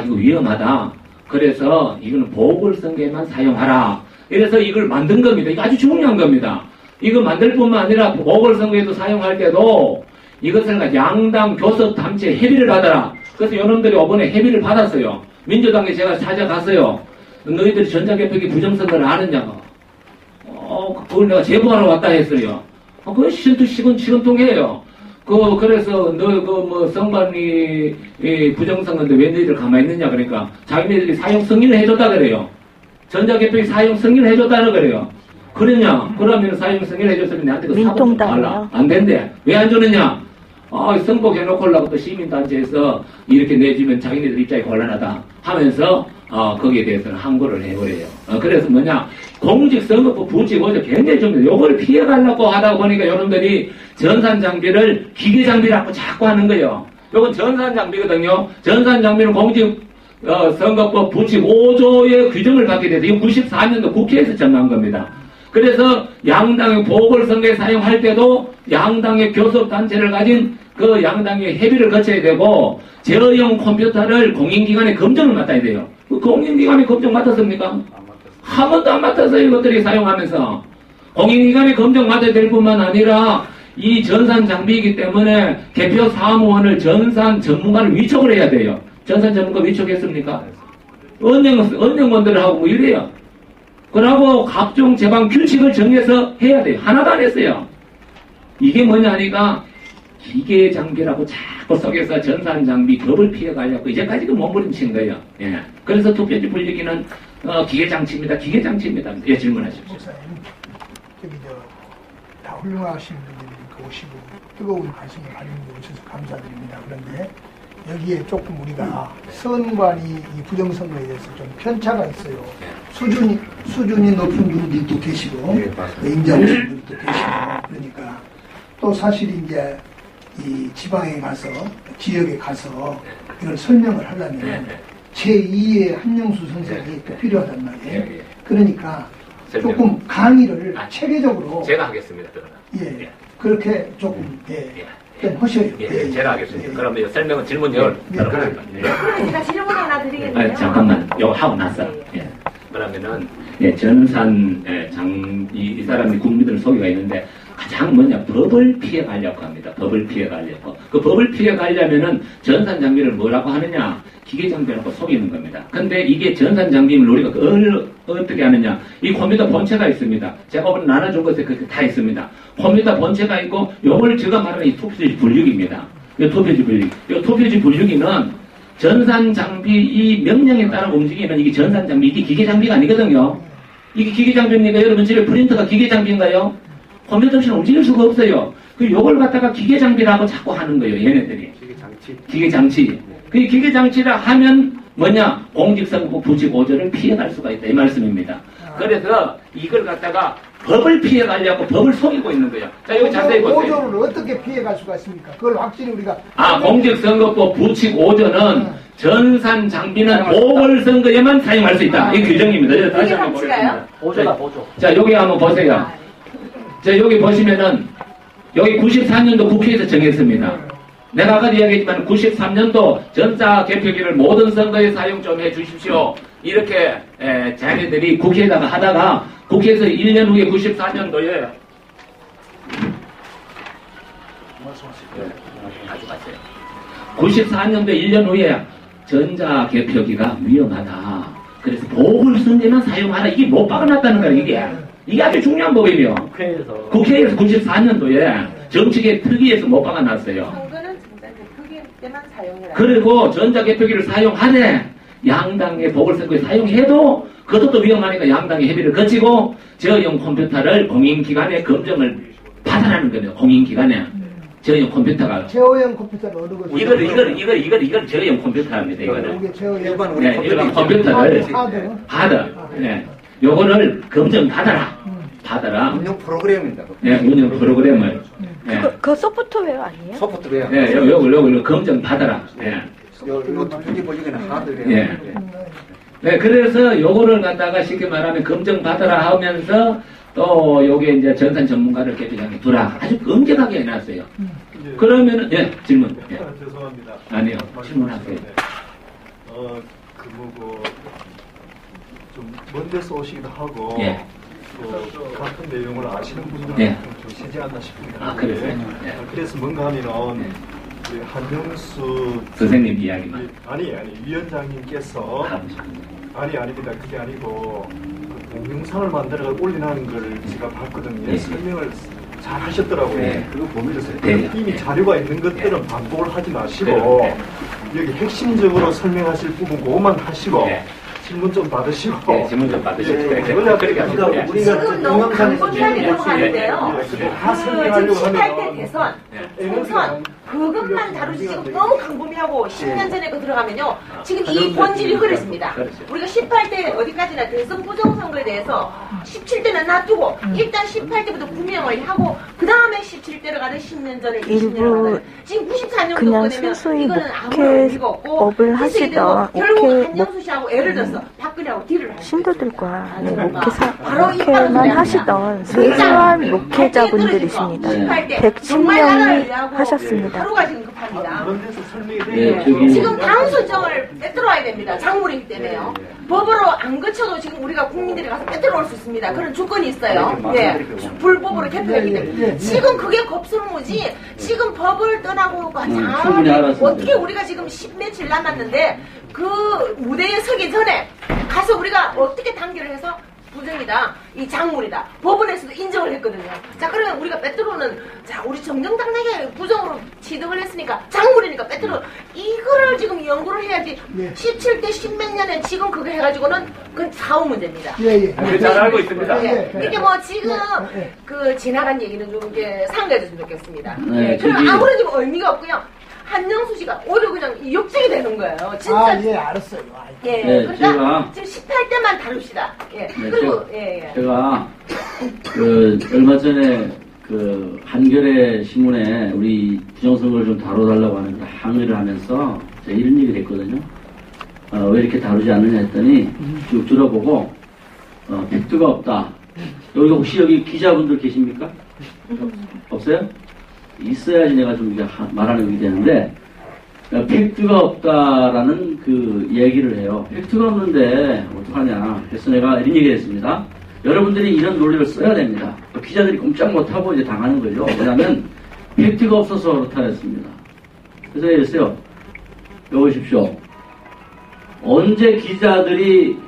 Speaker 3: 이거 위험하다. 그래서 이거는 보궐선거에만 사용하라. 이래서 이걸 만든 겁니다. 이거 아주 중요한 겁니다. 이거 만들 뿐만 아니라 보궐선거에도 사용할 때도 이것을 양당 교섭단체 협의를 받아라. 그래서 여러분들이 이번에 협의를 받았어요. 민주당에 제가 찾아갔어요. 너희들이 전자개표기 부정선거를 아느냐고. 그걸 내가 제보하러 왔다 했어요. 그건 시근통이에요. 그래서 선관위 부정선거인데 왜 너희들 가만히 있느냐 그러니까 자기네들이 사용 승인을 해줬다 그래요. 전자개표기 사용 승인을 해줬다는 그래요. 그러냐? 그러면 사용 승인을 해줬으면 나한테 그 사고 좀 달라. 안 된대. 왜 안 주느냐? 선거해놓고 하려고 또 시민단체에서 이렇게 내주면 자기네들 입장이 곤란하다 하면서 거기에 대해서는 항고를 해버려요. 그래서 뭐냐? 공직선거법 부칙 5조 굉장히 좀 요걸 피해가려고 하다 보니까 여러분들이 전산장비를 기계장비라고 자꾸 하는 거예요. 요건 전산장비거든요. 전산장비는 공직선거법 부칙 5조의 규정을 받게 돼서 이거 94년도 국회에서 정한 겁니다. 그래서 양당의 보궐선거에 사용할 때도 양당의 교섭단체를 가진 그 양당의 협의를 거쳐야 되고 제어용 컴퓨터를 공인기관에 검증을 맡아야 돼요. 그 공인기관에 검증 맡았습니까? 한 번도 안 맡았어요. 이것들이 사용하면서. 공인기관에 검증 맡아야 될 뿐만 아니라 이 전산 장비이기 때문에 개표 사무원을 전산 전문가를 위촉을 해야 돼요. 전산 전문가 위촉했습니까? 언영원들을 하고 뭐 이래요. 그러고 각종 제방 규칙을 정해서 해야 돼요. 하나도 안 했어요. 이게 뭐냐니까 기계 장비라고 자꾸 속에서 전산 장비 법을 피해가려고 이제까지 그 몸부림친 거예요. 예. 그래서 투표지 불리기는 기계 장치입니다. 기계 장치입니다. 예, 질문하십시오.
Speaker 6: 목사님, 다 훌륭하신 분들이 이렇게 오시고 뜨거운 관심을 가지고 오셔서 감사드립니다. 그런데 여기에 조금 우리가 선관위 이 부정선거에 대해서 좀 편차가 있어요. 수준이 높은 분들도 계시고, 인정하신 분들도 계시고, 그러니까 또 사실 이제 이 지방에 가서, 지역에 가서 이걸 설명을 하려면 제2의 한영수 선생이 또 필요하단 말이에요. 그러니까 조금 강의를 체계적으로
Speaker 3: 제가 하겠습니다.
Speaker 6: 예, 그렇게 조금 좀 하셔요.
Speaker 3: 예, 제가 하겠습니다. 그러면 설명은 질문을 들어보겠습니다.
Speaker 4: 그럼 제가 질문 하나 드리겠네요.
Speaker 3: 잠깐만, 요거 하고 났어. 예. 그러면은, 전산, 이 사람이 국민들 속이가 있는데, 가장 뭐냐, 법을 피해가려고 합니다. 법을 피해가려고. 그 법을 피해가려면은 전산 장비를 뭐라고 하느냐, 기계 장비라고 속이는 겁니다. 근데 이게 전산 장비를 우리가 어떻게 하느냐, 이 컴퓨터 본체가 있습니다. 제가 오늘 나눠준 것에 그렇게 다 있습니다. 컴퓨터 본체가 있고, 요걸 제가 말하는 이 투표지 분류기입니다. 이 투표지 분류기. 이 투표지 분류기는 전산 장비 이 명령에 따라 움직이는 이게 전산 장비, 이게 기계 장비가 아니거든요. 이게 기계 장비입니까? 여러분 집에 프린터가 기계 장비인가요? 컴퓨터 없이는 움직일 수가 없어요. 요걸 갖다가 기계 장비라고 자꾸 하는 거예요, 얘네들이. 기계 장치. 그 기계 장치라 하면 뭐냐? 공직선거법 부칙 5조를 피해갈 수가 있다. 이 말씀입니다. 그래서 이걸 갖다가 법을 피해가려고 법을 속이고 있는 거예요. 자, 여기 자세히 보세요.
Speaker 6: 5조를 어떻게 피해갈 수가 있습니까? 그걸 확실히 우리가.
Speaker 3: 공직선거법 부칙 5조는 전산 장비는 보궐선거에만 사용할 수 있다. 이 규정입니다. 다시 한번 보겠습니다.
Speaker 2: 보조다, 보조.
Speaker 3: 자, 여기 한번 보세요. 자, 여기 보시면은 여기 94년도 국회에서 정했습니다. 내가 아까 이야기했지만 93년도 전자개표기를 모든 선거에 사용 좀 해주십시오. 이렇게 자기들이 국회에다가 하다가 국회에서 1년 후에 94년도에 가져갔어요. 94년도 1년 후에 전자개표기가 위험하다. 그래서 보궐선거에만 사용하라. 이게 못 박아놨다는 거야, 이게. 이게 아주 중요한 법이며. 국회에서 94년도에 정치계 특위에서 못 박아놨어요.
Speaker 4: 선거는 전자개표기 때만 사용해라.
Speaker 3: 그리고 전자개표기를 사용하되 양당의 보궐선거에 사용해도 그것도 위험하니까 양당의 협의를 거치고 저용 컴퓨터를 공인기관에 검증을 받아라는 거예요. 공인기관에. 저용 컴퓨터가.
Speaker 6: 제어형 컴퓨터를 어느 것이
Speaker 3: 이걸 저용 컴퓨터입니다, 이거는.
Speaker 6: 이게 제어형
Speaker 5: 우리
Speaker 3: 네, 일반 컴퓨터를. 하드. 네. 요거를 검증 받아라. 받아라.
Speaker 5: 운영 프로그램입니다.
Speaker 3: 네, 운영 프로그램을. 네.
Speaker 1: 그거 소프트웨어 아니에요?
Speaker 5: 소프트웨어.
Speaker 3: 네, 요걸 검증 받아라. 네.
Speaker 5: 이것도 뒤집어지기는 하드웨어.
Speaker 3: 예. 네, 그래서 요거를 갖다가 쉽게 말하면 검증 받아라 하면서 또 요게 이제 전산 전문가를 개표장에 두라. 아주 엄격하게 해놨어요. 그러면은, 예, 질문. 예.
Speaker 7: 죄송합니다.
Speaker 3: 아니요, 질문하세요.
Speaker 7: 좀 먼데서 오시기도 하고,
Speaker 3: 예.
Speaker 7: 또 같은 내용을 아시는 분들은
Speaker 3: 예.
Speaker 7: 좀 세지 않나 싶습니다.
Speaker 3: 아, 그래서요? 예.
Speaker 7: 그래서 뭔가 하면은, 우리 한영수
Speaker 3: 선생님 이야기만.
Speaker 7: 아니 위원장님께서 아닙니다. 그게 아니고 그 동영상을 만들어 올리는 걸 제가 봤거든요.
Speaker 3: 예.
Speaker 7: 설명을 잘 하셨더라고요.
Speaker 3: 네.
Speaker 5: 그거 보면서
Speaker 3: 네.
Speaker 7: 이미 자료가 있는 것들은 반복을 하지 마시고
Speaker 3: 네.
Speaker 7: 여기 핵심적으로 설명하실 부분 그것만 하시고
Speaker 3: 네.
Speaker 7: 질문 좀 받으시고
Speaker 3: 네, 질문 좀 받으시고.
Speaker 7: 예,
Speaker 3: 그러니까
Speaker 7: 그렇게 하시고
Speaker 3: 예.
Speaker 4: 지금 너무 강분하려고 하는데요.
Speaker 7: 다
Speaker 4: 지금
Speaker 7: 설명하려고
Speaker 4: 18대
Speaker 7: 하면
Speaker 4: 대선, 총선 그것만 다루지 지금 너무 강분하고 10년 전에 거 들어가면요. 지금 이 본질이 흐르습니다.
Speaker 3: 그렇죠.
Speaker 4: 우리가 18대 어디까지나 대선 부정선거에 대해서 17대는 놔두고 일단 18대부터 구명을 하고 그 다음에 17대로 가든 10년 전에 20년 가든 지금 94년도
Speaker 1: 그냥
Speaker 4: 꺼내면
Speaker 1: 순수히
Speaker 4: 이거는 아무런 의미가 없고
Speaker 1: 목회업을 하시던
Speaker 4: 결국
Speaker 1: 목회-
Speaker 4: 한영수 씨하고 예를 들어서 박근혜하고 딜을 하시죠.
Speaker 1: 신도들과 네,
Speaker 4: 바로 이
Speaker 1: 목회만
Speaker 4: 바로
Speaker 1: 하시던 소소한 목회자분들이십니다. 110명이 하셨습니다.
Speaker 4: 하루가 지금 급합니다.
Speaker 7: 그런 데서 설명이
Speaker 2: 예,
Speaker 7: 되면
Speaker 2: 저기
Speaker 4: 지금 당 설정을 빼들어와야 됩니다. 작물이기 때문에요. 법으로 안 거쳐도 지금 우리가 국민들이 가서 빼들어올 수 있습니다. 그런 조건이 있어요. 예, 불법으로 개표했기 때문에 지금 그게 겁술무지. 지금 법을 떠나고
Speaker 2: 충분히 알았습니다.
Speaker 4: 어떻게 우리가 지금 10며칠 남았는데 그 무대에 서기 전에 가서 우리가 어떻게 단결을 해서 부정이다, 이 작물이다. 법원에서도 인정을 했거든요. 자, 그러면 우리가 빼들어오는, 자, 우리 정정당당하게 부정으로 취득을 했으니까, 작물이니까 빼들어. 이거를 지금 연구를 해야지.
Speaker 6: 네.
Speaker 4: 17대 10몇 년에 지금 그거 해가지고는 그건 사후 문제입니다.
Speaker 6: 예예.
Speaker 3: 잘 알고 있습니다.
Speaker 4: 예.
Speaker 6: 네.
Speaker 4: 이게 뭐 지금
Speaker 6: 네.
Speaker 4: 그 지나간 얘기는 좀 이렇게 상가해줬으면 좋겠습니다.
Speaker 2: 네,
Speaker 4: 예. 그리고
Speaker 2: 저기-
Speaker 4: 아무런 지금 의미가 없고요. 한영수 씨가 오히려 그냥 역적이 되는 거예요. 진짜.
Speaker 6: 아예 알았어요.
Speaker 4: 예.
Speaker 2: 네,
Speaker 4: 그러니까
Speaker 2: 제가-
Speaker 4: 지금 18대만 다룹시다. 예.
Speaker 2: 네,
Speaker 4: 그리고 예.
Speaker 2: 제가 얼마 전에 그 한겨레 신문에 우리 부정선거를 좀 다뤄달라고 하는 항의를 하면서 제가 이런 얘기를 했거든요. 왜 이렇게 다루지 않느냐 했더니 쭉 들어보고 팩트가 없다. 혹시 여기 기자분들 계십니까? 없어요? 있어야지 내가 좀 이게 말하는 게 되는데 팩트가 없다라는 그 얘기를 해요. 팩트가 없는데 어떡하냐. 그래서 내가 이런 얘기를 했습니다. 여러분들이 이런 논리를 써야 됩니다. 기자들이 꼼짝 못하고 이제 당하는 거죠. 왜냐하면 팩트가 없어서 그렇다 했습니다. 그래서 이랬어요. 여보십시오. 언제 기자들이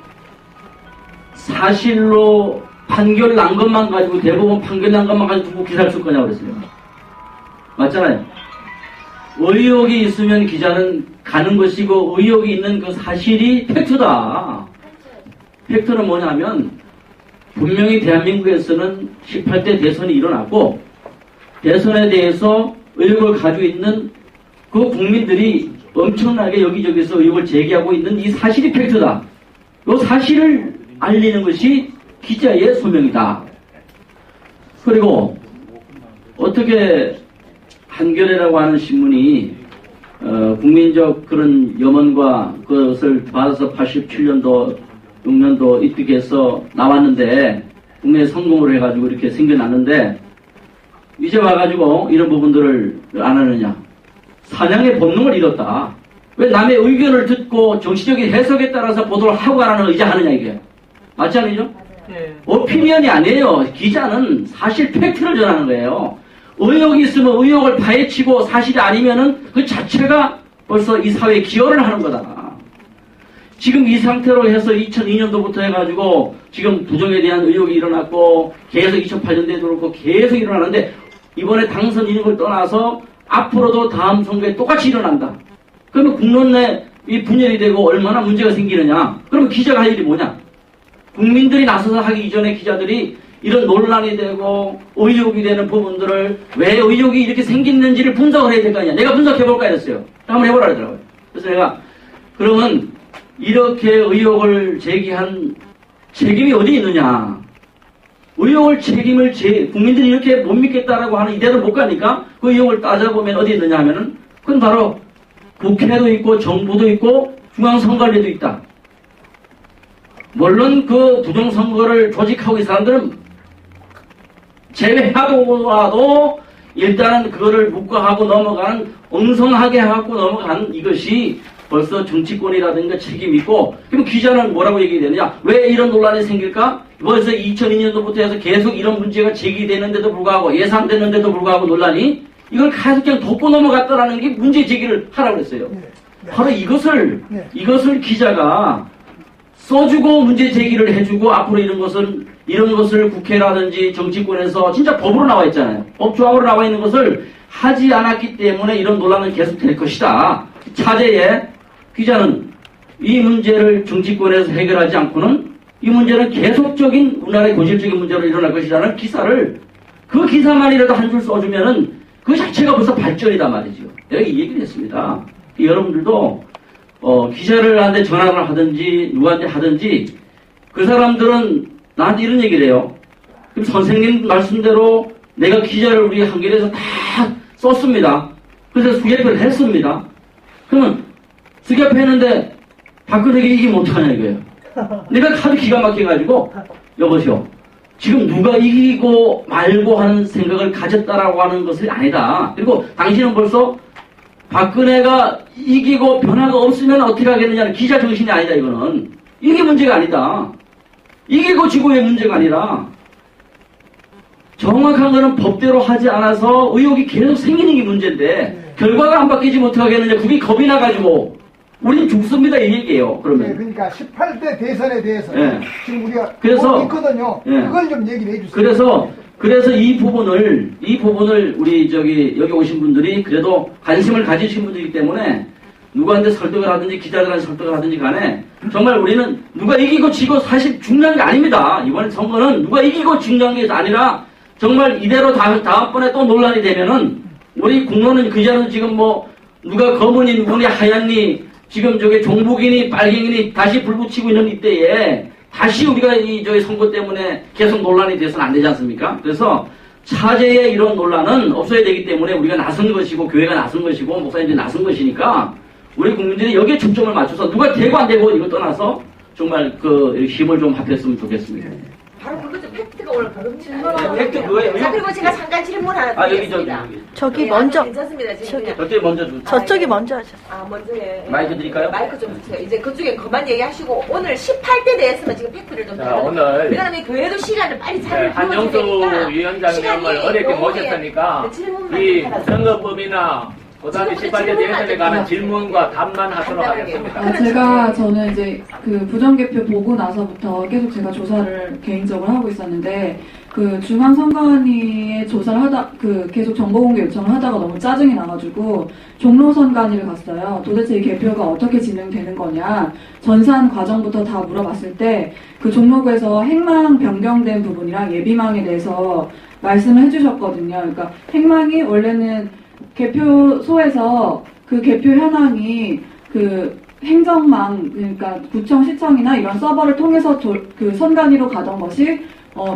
Speaker 2: 사실로 판결 난 것만 가지고 대법원 판결 난 것만 가지고 두고 기사를 쓸 거냐고 그랬어요. 맞잖아요. 의혹이 있으면 기자는 가는 것이고 의혹이 있는 그 사실이 팩트다. 팩트는 뭐냐면 분명히 대한민국에서는 18대 대선이 일어났고 대선에 대해서 의혹을 가지고 있는 그 국민들이 엄청나게 여기저기서 의혹을 제기하고 있는 이 사실이 팩트다. 이 사실을 알리는 것이 기자의 소명이다. 그리고 어떻게 한겨레라고 하는 신문이 국민적 그런 염원과 그것을 받아서 87년도 6년도 입득해서 나왔는데 국내에 성공을 해가지고 이렇게 생겨났는데 이제 와가지고 이런 부분들을 안 하느냐. 사냥의 본능을 잃었다. 왜 남의 의견을 듣고 정치적인 해석에 따라서 보도를 하고 가라는 의자 하느냐 이게. 맞지 않으죠? 오피니언이 아니에요. 기자는 사실 팩트를 전하는 거예요. 의혹이 있으면 의혹을 파헤치고 사실이 아니면은 그 자체가 벌써 이 사회에 기여를 하는 거다. 지금 이 상태로 해서 2002년도부터 해가지고 지금 부정에 대한 의혹이 일어났고 계속 2008년도에도 그렇고 계속 일어나는데 이번에 당선인을 떠나서 앞으로도 다음 선거에 똑같이 일어난다. 그러면 국론 내 이 분열이 되고 얼마나 문제가 생기느냐. 그러면 기자가 할 일이 뭐냐. 국민들이 나서서 하기 이전에 기자들이 이런 논란이 되고 의혹이 되는 부분들을 왜 의혹이 이렇게 생겼는지를 분석을 해야 될 거 아니야. 내가 분석해볼까 했어요. 한번 해보라 하더라고요. 그래서 내가 그러면 이렇게 의혹을 제기한 책임이 어디 있느냐. 의혹을 책임을 국민들이 이렇게 못 믿겠다라고 하는 이대로 못 가니까 그 의혹을 따져보면 어디 있느냐 하면은 그건 바로 국회도 있고 정부도 있고 중앙선관위도 있다. 물론 그 부정선거를 조직하고 있는 사람들은 제외하고라도 일단은 그거를 묵과하고 넘어가는 엉성하게 하고 넘어간 이것이 벌써 정치권이라든가 책임이 있고 그럼 기자는 뭐라고 얘기해야 되느냐. 왜 이런 논란이 생길까? 벌써 2002년도부터 해서 계속 이런 문제가 제기되는데도 불구하고 예상되는데도 불구하고 논란이 이걸 계속 그냥 덮고 넘어갔다라는 게 문제 제기를 하라고 했어요. 바로 이것을 기자가 써주고 문제 제기를 해주고 앞으로 이런 것을 국회라든지 정치권에서 진짜 법으로 나와 있잖아요. 법조항으로 나와 있는 것을 하지 않았기 때문에 이런 논란은 계속될 것이다. 차제에 기자는 이 문제를 정치권에서 해결하지 않고는 이 문제는 계속적인 우리나라의 고질적인 문제로 일어날 것이라는 기사를 그 기사만이라도 한 줄 써주면은 그 자체가 벌써 발전이다 말이죠. 내가 이 얘기를 했습니다. 여러분들도 기자를 한테 전화를 하든지 누구한테 하든지 그 사람들은 나한테 이런 얘기를 해요. 그럼 선생님 말씀대로 내가 기자를 우리 한겨레에서 다 썼습니다. 그래서 수개표를 했습니다. 그러면 수개표 했는데 박근혜가 이기면 어떡하냐 이거예요. 내가 하도 기가 막혀가지고 여보시오. 지금 누가 이기고 말고 하는 생각을 가졌다라고 하는 것이 아니다. 그리고 당신은 벌써 박근혜가 이기고 변화가 없으면 어떻게 하겠느냐는 기자 정신이 아니다 이거는. 이게 문제가 아니다. 이기고 지고의 문제가 아니라 정확한 거는 법대로 하지 않아서 의혹이 계속 생기는 게 문제인데 결과가 안 바뀌지 못하게 하느냐 그게 겁이 나가지고 우리는 죽습니다 이 얘기예요. 그러면.
Speaker 6: 네, 그러니까 18대 대선에 대해서
Speaker 2: 네.
Speaker 6: 지금 우리가
Speaker 2: 그래서
Speaker 6: 있거든요.
Speaker 2: 네.
Speaker 6: 그걸 좀 얘기를 해주세요.
Speaker 2: 그래서 이 부분을 우리 여기 오신 분들이 그래도 관심을 가지신 분들이기 때문에 누구한테 설득을 하든지 기자들한테 설득을 하든지 간에 정말 우리는 누가 이기고 지고 사실 중요한 게 아닙니다. 이번 선거는 누가 이기고 중요한 게 아니라 정말 이대로 다음번에 또 논란이 되면은 우리 국론은 기자는 지금 뭐 누가 검은이 누구니 하얀니 지금 종북이니 빨갱이니 다시 불 붙이고 있는 이때에 다시 우리가 저희 선거 때문에 계속 논란이 돼서는 안 되지 않습니까? 그래서 차제의 이런 논란은 없어야 되기 때문에 우리가 나선 것이고 교회가 나선 것이고 목사님들이 나선 것이니까 우리 국민들이 여기에 초점을 맞춰서 누가 되고 안 되고 이거 떠나서 정말 힘을 좀 합했으면 좋겠습니다.
Speaker 4: 바로 그거죠. 팩트가 오늘 그런 질문.
Speaker 2: 팩트 그거예요.
Speaker 4: 자, 그리고 제가 잠깐 질문 하나 드리겠습니다.
Speaker 1: 저기
Speaker 4: 네,
Speaker 1: 먼저
Speaker 4: 괜찮습니다. 지금 그냥.
Speaker 2: 저쪽에 먼저 좀.
Speaker 1: 저쪽이 먼저 하셨어요.
Speaker 4: 먼저 해.
Speaker 2: 마이크 드릴까요?
Speaker 4: 마이크 좀 주세요. 이제 그쪽에 그만 얘기하시고 오늘 18대 대해서만 지금 팩트를 좀
Speaker 3: 자, 오늘
Speaker 4: 왜냐하면 교회도 시간을 빨리 차를
Speaker 3: 한정수 위원장님을 어렵게 모셨으니까 이 선거법이나 그다음에 18대 대선에 관한 질문과 답만 하도록 하겠습니다.
Speaker 8: 저는 이제 그 부정개표 보고 나서부터 계속 제가 조사를 개인적으로 하고 있었는데 그 중앙선관위에 조사를 계속 정보공개 요청을 하다가 너무 짜증이 나가지고 종로선관위를 갔어요. 도대체 이 개표가 어떻게 진행되는 거냐 전산 과정부터 다 물어봤을 때 그 종로구에서 행망 변경된 부분이랑 예비망에 대해서 말씀을 해주셨거든요. 그러니까 행망이 원래는 개표소에서 그 개표 현황이 그 행정망 그러니까 구청 시청이나 이런 서버를 통해서 그 선관위로 가던 것이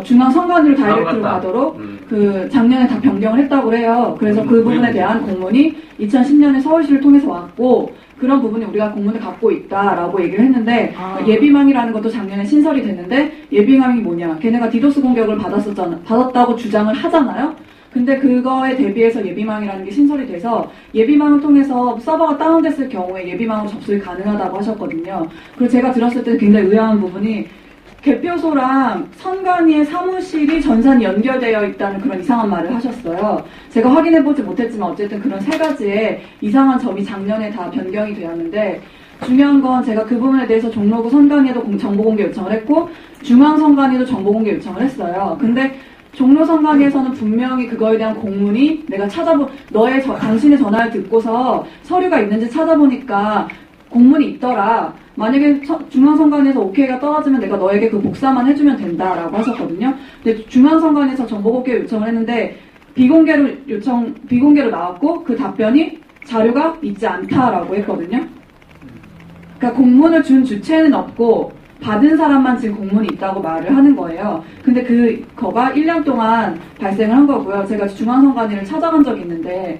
Speaker 8: 중앙 선관위로 다이렉트로 가도록 그 작년에 다 변경을 했다고 해요. 그래서 그 부분에 대한 공문이 2010년에 서울시를 통해서 왔고 그런 부분이 우리가 공문을 갖고 있다라고 얘기를 했는데 예비망이라는 것도 작년에 신설이 됐는데 예비망이 뭐냐? 걔네가 디도스 공격을 받았다고 주장을 하잖아요. 근데 그거에 대비해서 예비망이라는 게 신설이 돼서 예비망을 통해서 서버가 다운됐을 경우에 예비망으로 접속이 가능하다고 하셨거든요. 그리고 제가 들었을 때 굉장히 의아한 부분이 개표소랑 선관위의 사무실이 전산이 연결되어 있다는 그런 이상한 말을 하셨어요. 제가 확인해보지 못했지만 어쨌든 그런 세 가지의 이상한 점이 작년에 다 변경이 되었는데 중요한 건 제가 그 부분에 대해서 종로구 선관위에도 정보공개 요청을 했고 중앙선관위도 정보공개 요청을 했어요. 근데 종로 선관위에서는 분명히 그거에 대한 공문이 내가 당신의 전화를 듣고서 서류가 있는지 찾아보니까 공문이 있더라. 만약에 중앙선관위에서 오케이가 떨어지면 내가 너에게 그 복사만 해주면 된다라고 하셨거든요. 근데 중앙선관위에서 정보공개 요청을 했는데 비공개로 나왔고 그 답변이 자료가 있지 않다라고 했거든요. 그러니까 공문을 준 주체는 없고 받은 사람만 지금 공문이 있다고 말을 하는 거예요. 근데 그거가 1년 동안 발생을 한 거고요. 제가 중앙선관위를 찾아간 적이 있는데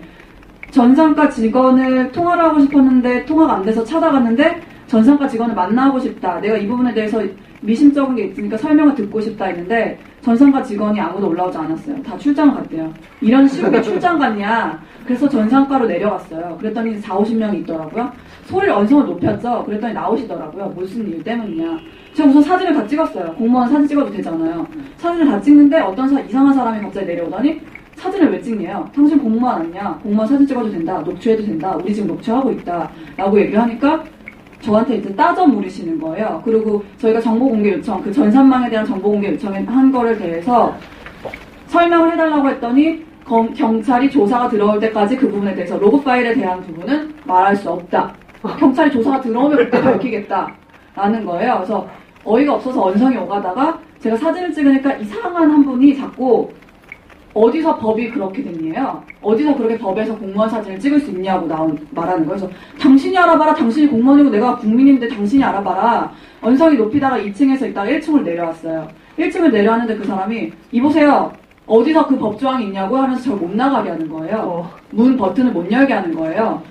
Speaker 8: 전산과 직원을 통화를 하고 싶었는데 통화가 안 돼서 찾아갔는데 전산과 직원을 만나고 싶다. 내가 이 부분에 대해서 미심쩍은 게 있으니까 설명을 듣고 싶다 했는데 전산과 직원이 아무도 올라오지 않았어요. 다 출장을 갔대요. 이런 식으로 출장 갔냐. 그래서 전산과로 내려갔어요. 그랬더니 40-50명이 있더라고요. 소리를 언성을 높였죠. 그랬더니 나오시더라고요. 무슨 일 때문이냐. 제가 우선 사진을 다 찍었어요. 공무원 사진 찍어도 되잖아요. 사진을 다 찍는데 어떤 이상한 사람이 갑자기 내려오더니 사진을 왜 찍냐요? 당신 공무원 아니냐? 공무원 사진 찍어도 된다. 녹취해도 된다. 우리 지금 녹취하고 있다. 라고 얘기를 하니까 저한테 이제 따져 물으시는 거예요. 그리고 저희가 정보공개 요청, 그 전산망에 대한 정보공개 요청한 거를 대해서 설명을 해달라고 했더니 경찰이 조사가 들어올 때까지 그 부분에 대해서 로그 파일에 대한 부분은 말할 수 없다. 경찰이 조사가 들어오면 그때 밝히겠다. 라는 거예요. 그래서 어이가 없어서 언성이 오가다가 제가 사진을 찍으니까 이상한 한 분이 자꾸 어디서 법이 그렇게 됐냐요? 어디서 그렇게 법에서 공무원 사진을 찍을 수 있냐고 말하는 거예요. 그래서 당신이 알아봐라. 당신이 공무원이고 내가 국민인데 당신이 알아봐라. 언성이 높이다가 2층에서 있다가 1층으로 내려왔어요. 1층을 내려왔는데 그 사람이 이보세요. 어디서 그 법조항이 있냐고 하면서 저를 못 나가게 하는 거예요. 문 버튼을 못 열게 하는 거예요.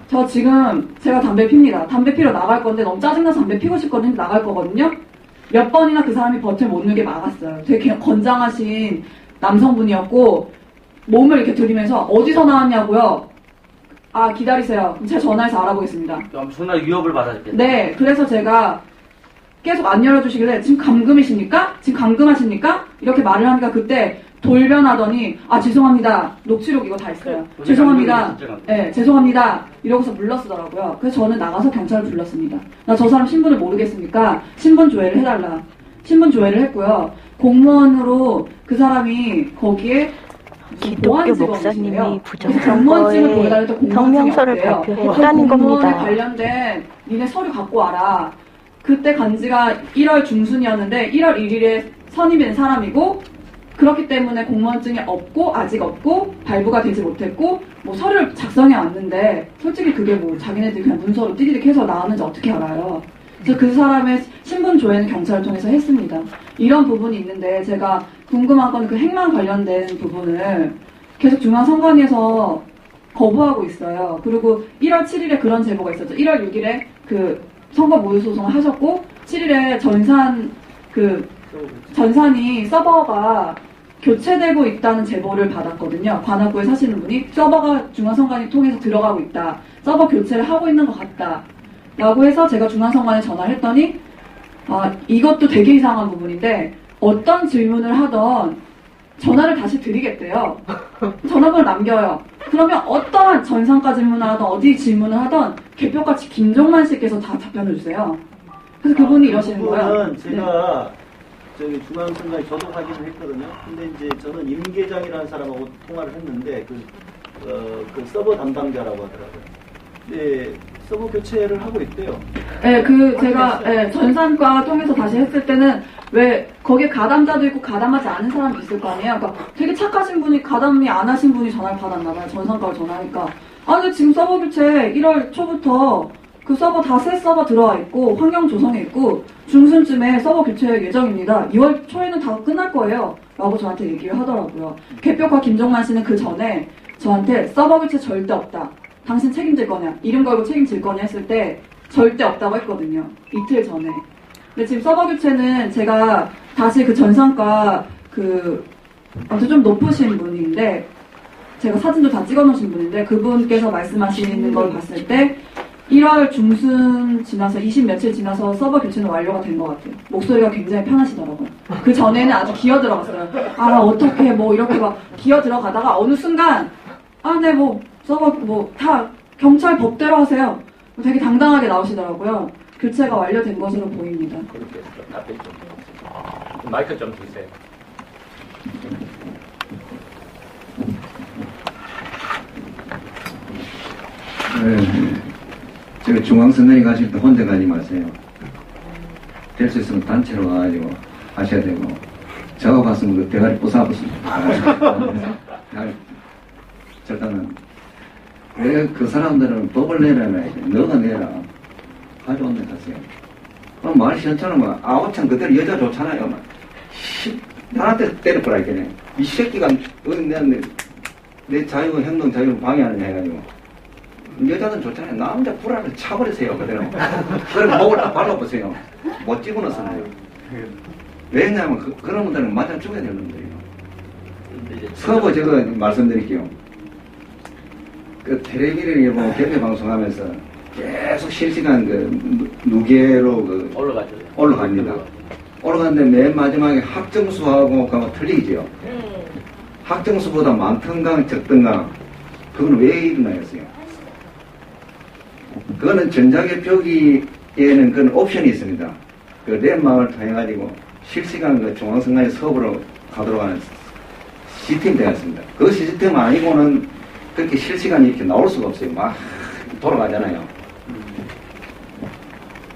Speaker 8: 저 지금 제가 담배 핍니다. 담배 피러 나갈 건데 너무 짜증나서 담배 피고 싶거든요. 나갈 거거든요. 몇 번이나 그 사람이 버튼을 못 누르게 막았어요. 되게 건장하신 남성분이었고 몸을 이렇게 들이면서 어디서 나왔냐고요. 아 기다리세요. 그럼 제가 전화해서 알아보겠습니다.
Speaker 2: 엄청난 위협을 받았겠네.
Speaker 8: 네, 그래서 제가 계속 안 열어주시길래 지금 감금이십니까? 지금 감금하십니까? 이렇게 말을 하니까 그때 돌변하더니 아 죄송합니다. 녹취록 이거 다 있어요. 죄송합니다. 네, 죄송합니다. 이러고서 물러쓰더라고요. 그래서 저는 나가서 경찰을 불렀습니다. 나 저 사람 신분을 모르겠습니까? 신분 조회를 해달라. 신분 조회를 했고요. 공무원으로 그 사람이 거기에
Speaker 1: 기독교 목사님이
Speaker 8: 공무원증을 보여달라고
Speaker 1: 부정선거에 성명서를 발표했다는
Speaker 8: 공무원에
Speaker 1: 겁니다.
Speaker 8: 관련된 니네 서류 갖고 와라. 그때 간지가 1월 중순이었는데 1월 1일에 선임이 된 사람이고 그렇기 때문에 공무원증이 없고 아직 없고 발부가 되지 못했고 뭐 서류를 작성해 왔는데 솔직히 그게 뭐 자기네들이 그냥 문서로 띠디릭 해서 나왔는지 어떻게 알아요. 그래서 그 사람의 신분 조회는 경찰을 통해서 했습니다. 이런 부분이 있는데 제가 궁금한 건 그 핵만 관련된 부분을 계속 중앙선관위에서 거부하고 있어요. 그리고 1월 7일에 그런 제보가 있었죠. 1월 6일에 그 선거 모의 소송을 하셨고 7일에 전산이 서버가 교체되고 있다는 제보를 받았거든요. 관악구에 사시는 분이 서버가 중앙선관위 통해서 들어가고 있다. 서버 교체를 하고 있는 것 같다. 라고 해서 제가 중앙선관위에 전화를 했더니 이것도 되게 이상한 부분인데 어떤 질문을 하던 전화를 다시 드리겠대요. 전화번호를 남겨요. 그러면 어떠한 전산과 질문을 하던 어디 질문을 하던 개표같이 김종만 씨께서 다 답변을 주세요. 그래서 그분이 이러시는 거예요.
Speaker 9: 제가 저기 중앙선관위 저도 확인을 했거든요. 근데 이제 저는 임 계장이라는 사람하고 통화를 했는데 그 서버 담당자라고 하더라고요. 네, 서버 교체를 하고 있대요.
Speaker 8: 네, 제가 전산과 통해서 다시 했을 때는 왜 거기에 가담자도 있고 가담하지 않은 사람도 있을 거 아니에요. 그러니까 되게 착하신 분이 가담이 안 하신 분이 전화를 받았나 봐요. 전산과를 전화하니까 근데 지금 서버 교체 1월 초부터 그 서버 다 새 서버 들어와 있고 환경 조성에 있고 중순쯤에 서버 교체 예정입니다. 2월 초에는 다 끝날 거예요. 라고 저한테 얘기를 하더라고요. 개표과 김종만 씨는 그 전에 저한테 서버 교체 절대 없다. 당신 책임질 거냐? 이름 걸고 책임질 거냐 했을 때 절대 없다고 했거든요. 이틀 전에. 근데 지금 서버 교체는 제가 다시 그 전산과 아주 좀 높으신 분인데 제가 사진도 다 찍어놓으신 분인데 그분께서 말씀하시는 걸 봤을 때 1월 중순 지나서 20 며칠 지나서 서버 교체는 완료가 된 것 같아요. 목소리가 굉장히 편하시더라고요. 그 전에는 아주 기어 들어갔어요. 아 어떻게 뭐 이렇게 막 기어 들어가다가 어느 순간 네 뭐 서버 뭐 다 경찰 법대로 하세요. 되게 당당하게 나오시더라고요. 교체가 완료된 것으로 보입니다.
Speaker 3: 그렇게 좀 답변 좀 마이크 좀 주세요.
Speaker 5: 제가 중앙선관위 가실 때 혼자 가지 마세요. 될 수 있으면 단체로 가가지고 하셔야 되고, 제가 봤으면 그 대가리 부숴봤습니다. 절단은 왜 그 사람들은 법을 내려놔야 돼. 너가 내라. 가져온다 하세요. 그럼 말이 시원찮은 거야. 아우창 그대로 여자 좋잖아요. 막. 나한테 때려보라 이렇게. 이 새끼가 어디 내 자유, 행동 자유를 방해하느냐 해가지고. 여자는 좋잖아요. 남자 불알을 차버리세요. 그대로. 그럼 목을 딱 발라보세요. 못 집어넣었어요. 왜냐하면 그런 분들은 맞아 죽어야 되는 분들이에요. 서버 제가 말씀드릴게요. 그 텔레비를 보고 개표 방송하면서 계속 실시간 그 누계로 올라갑니다. 올라갔는데 맨 마지막에 학정수하고 그거 틀리죠. 학정수보다 많던가 적던가 그건 왜 일어나였어요? 그거는 전자개표기에는 그런 옵션이 있습니다. 그 랜망을 통해가지고 실시간 그 중앙선관위 서버로 가도록 하는 시스템이 되어 있습니다. 그 시스템 아니고는 그렇게 실시간이 이렇게 나올 수가 없어요. 막 돌아가잖아요.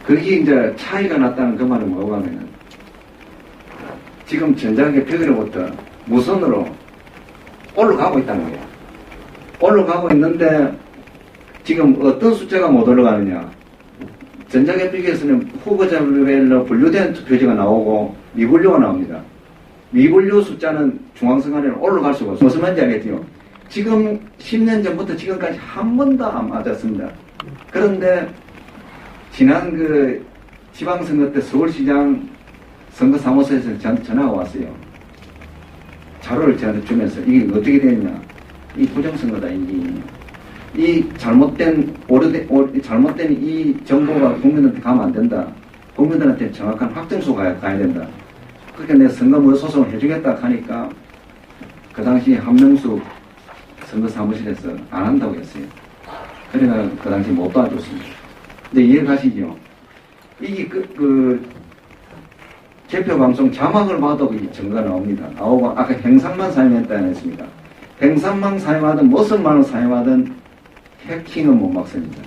Speaker 5: 그게 이제 차이가 났다는 그 말은 뭐고 하면은 지금 전자개표기로부터 무선으로 올라가고 있다는 거예요. 올라가고 있는데 지금 어떤 숫자가 못 올라가느냐. 전자개표기에서는 후보자별로 분류된 투표지가 나오고 미분류가 나옵니다. 미분류 숫자는 중앙선관위로 올라갈 수가 없어요. 무슨 말인지 알겠죠? 지금 10년 전부터 지금까지 한 번도 안 맞았습니다. 그런데 지난 그 지방선거 때 서울시장 선거사무소에서 저한테 전화가 왔어요. 자료를 저한테 주면서 이게 어떻게 됐냐. 이 부정선거다. 이 잘못된 이 정보가 국민한테 가면 안 된다. 국민들한테 정확한 확정수가 가야 된다. 그러니까 내가 선거무효 소송을 해주겠다 하니까 그 당시 한명숙 선거사무실에서 안 한다고 했어요. 그래서 그 당시 못 도와줬습니다. 근데 이해 가시죠? 이게 개표방송 자막을 봐도 이 증거가 나옵니다. 나오고 아까 행상만 사용했다고 했습니다. 행상만 사용하든 무슨 말을 사용하든 해킹은 못 막습니다.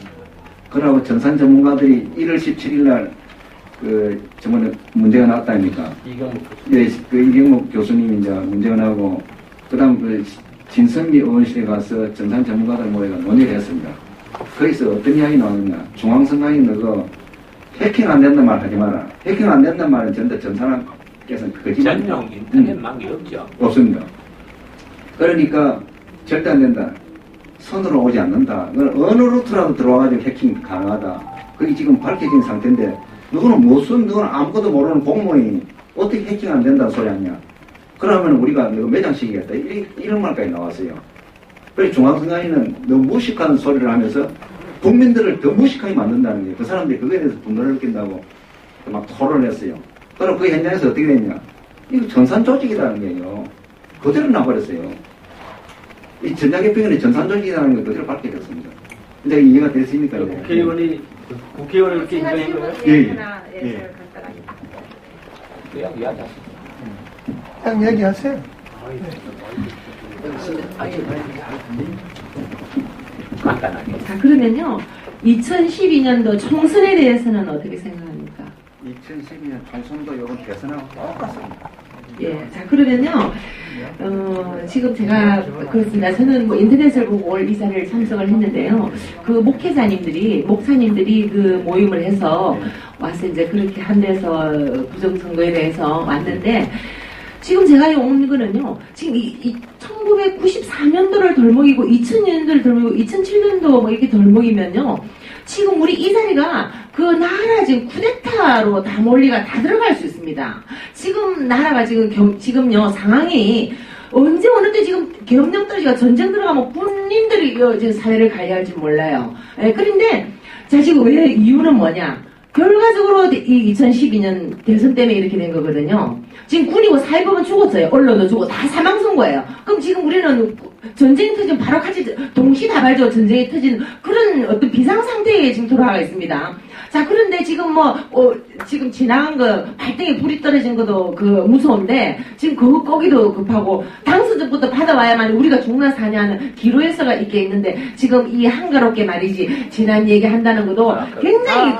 Speaker 5: 그러고 전산 전문가들이 1월 17일 날 저번에 문제가 났다 아닙니까? 이경목 교수님이 이제 문제가 나고, 그 다음 진선미 의원실에 가서 전산 전문가들 모여가 논의를 했습니다. 거기서 어떤 이야기 나오느냐. 중앙선관위 너가 해킹 안 된다는 말 하지 마라. 해킹 안 된다는 말은 전부 전 사람께서는 거짓말.
Speaker 3: 전용 인터넷망이 없죠.
Speaker 5: 없습니다. 그러니까 절대 안 된다. 선으로 오지 않는다. 어느 루트라도 들어와가지고 해킹 가능하다. 그게 지금 밝혀진 상태인데, 누구는 아무것도 모르는 공무원이 어떻게 해킹 안 된다는 소리 하냐. 그러면 우리가 이거 매장시키겠다. 이런 말까지 나왔어요. 그래서 중앙선관위는 너무 무식한 소리를 하면서 국민들을 더 무식하게 만든다는 거예요. 그 사람들이 그거에 대해서 분노를 느낀다고 막 토론을 했어요. 그럼 그 현장에서 어떻게 됐냐. 이거 전산 조직이라는 거예요. 그대로 나버렸어요. 이 전자개표기는 전산 조직이라는 걸 그대로 밝혀졌습니다. 이제 이해가 됐으니까.
Speaker 2: 국회의원이 이렇게 인정한 거예요?
Speaker 5: 예.
Speaker 3: 그냥 이야기하시죠.
Speaker 6: 그냥 얘기하세요.
Speaker 3: 간단하게.
Speaker 4: 자, 그러면요. 2012년도 총선에 대해서는 어떻게 생각합니까?
Speaker 5: 2012년 총선도 이번 대선하고 똑같습니다.
Speaker 4: 예. 자, 그러면요. 지금 제가 그렇습니다. 저는 뭐 인터넷을 보고 올 이 자리를 참석을 했는데요. 그 목사님들이 그 모임을 해서 와서 이제 그렇게 한데서 부정선거에 대해서 왔는데, 지금 제가 온 거는요, 지금 1994년도를 덜먹이고 2000년도를 덜먹이고 2007년도 뭐 이렇게 덜먹이면요, 지금 우리 이 자리가 그 나라 지금 쿠데타로 다 몰리가 다 들어갈 수 있습니다. 지금 나라가 지금요 상황이 언제 어느 때 지금 계엄령 떨어지가 전쟁 들어가면 군인들이 지금 사회를 관리할지 몰라요. 예, 그런데 자 지금 왜 이유는 뭐냐? 결과적으로 이 2012년 대선 때문에 이렇게 된 거거든요. 지금 군이고 사회법은 죽었어요. 언론도 죽고 다 사망 선고예요. 그럼 지금 우리는 전쟁이 터지면 바로 같이 동시다발적으로 전쟁이 터지는 그런 어떤 비상 상태에 지금 돌아가 있습니다. 자 그런데 지금 지금 지나간 거 발등에 불이 떨어진 것도 무서운데 지금 그거 꺼기도 급하고 당선자부터 받아와야만 우리가 죽나 사냐는 기로에서가 있게 있는데 지금 이 한가롭게 말이지 지난 얘기 한다는 것도 굉장히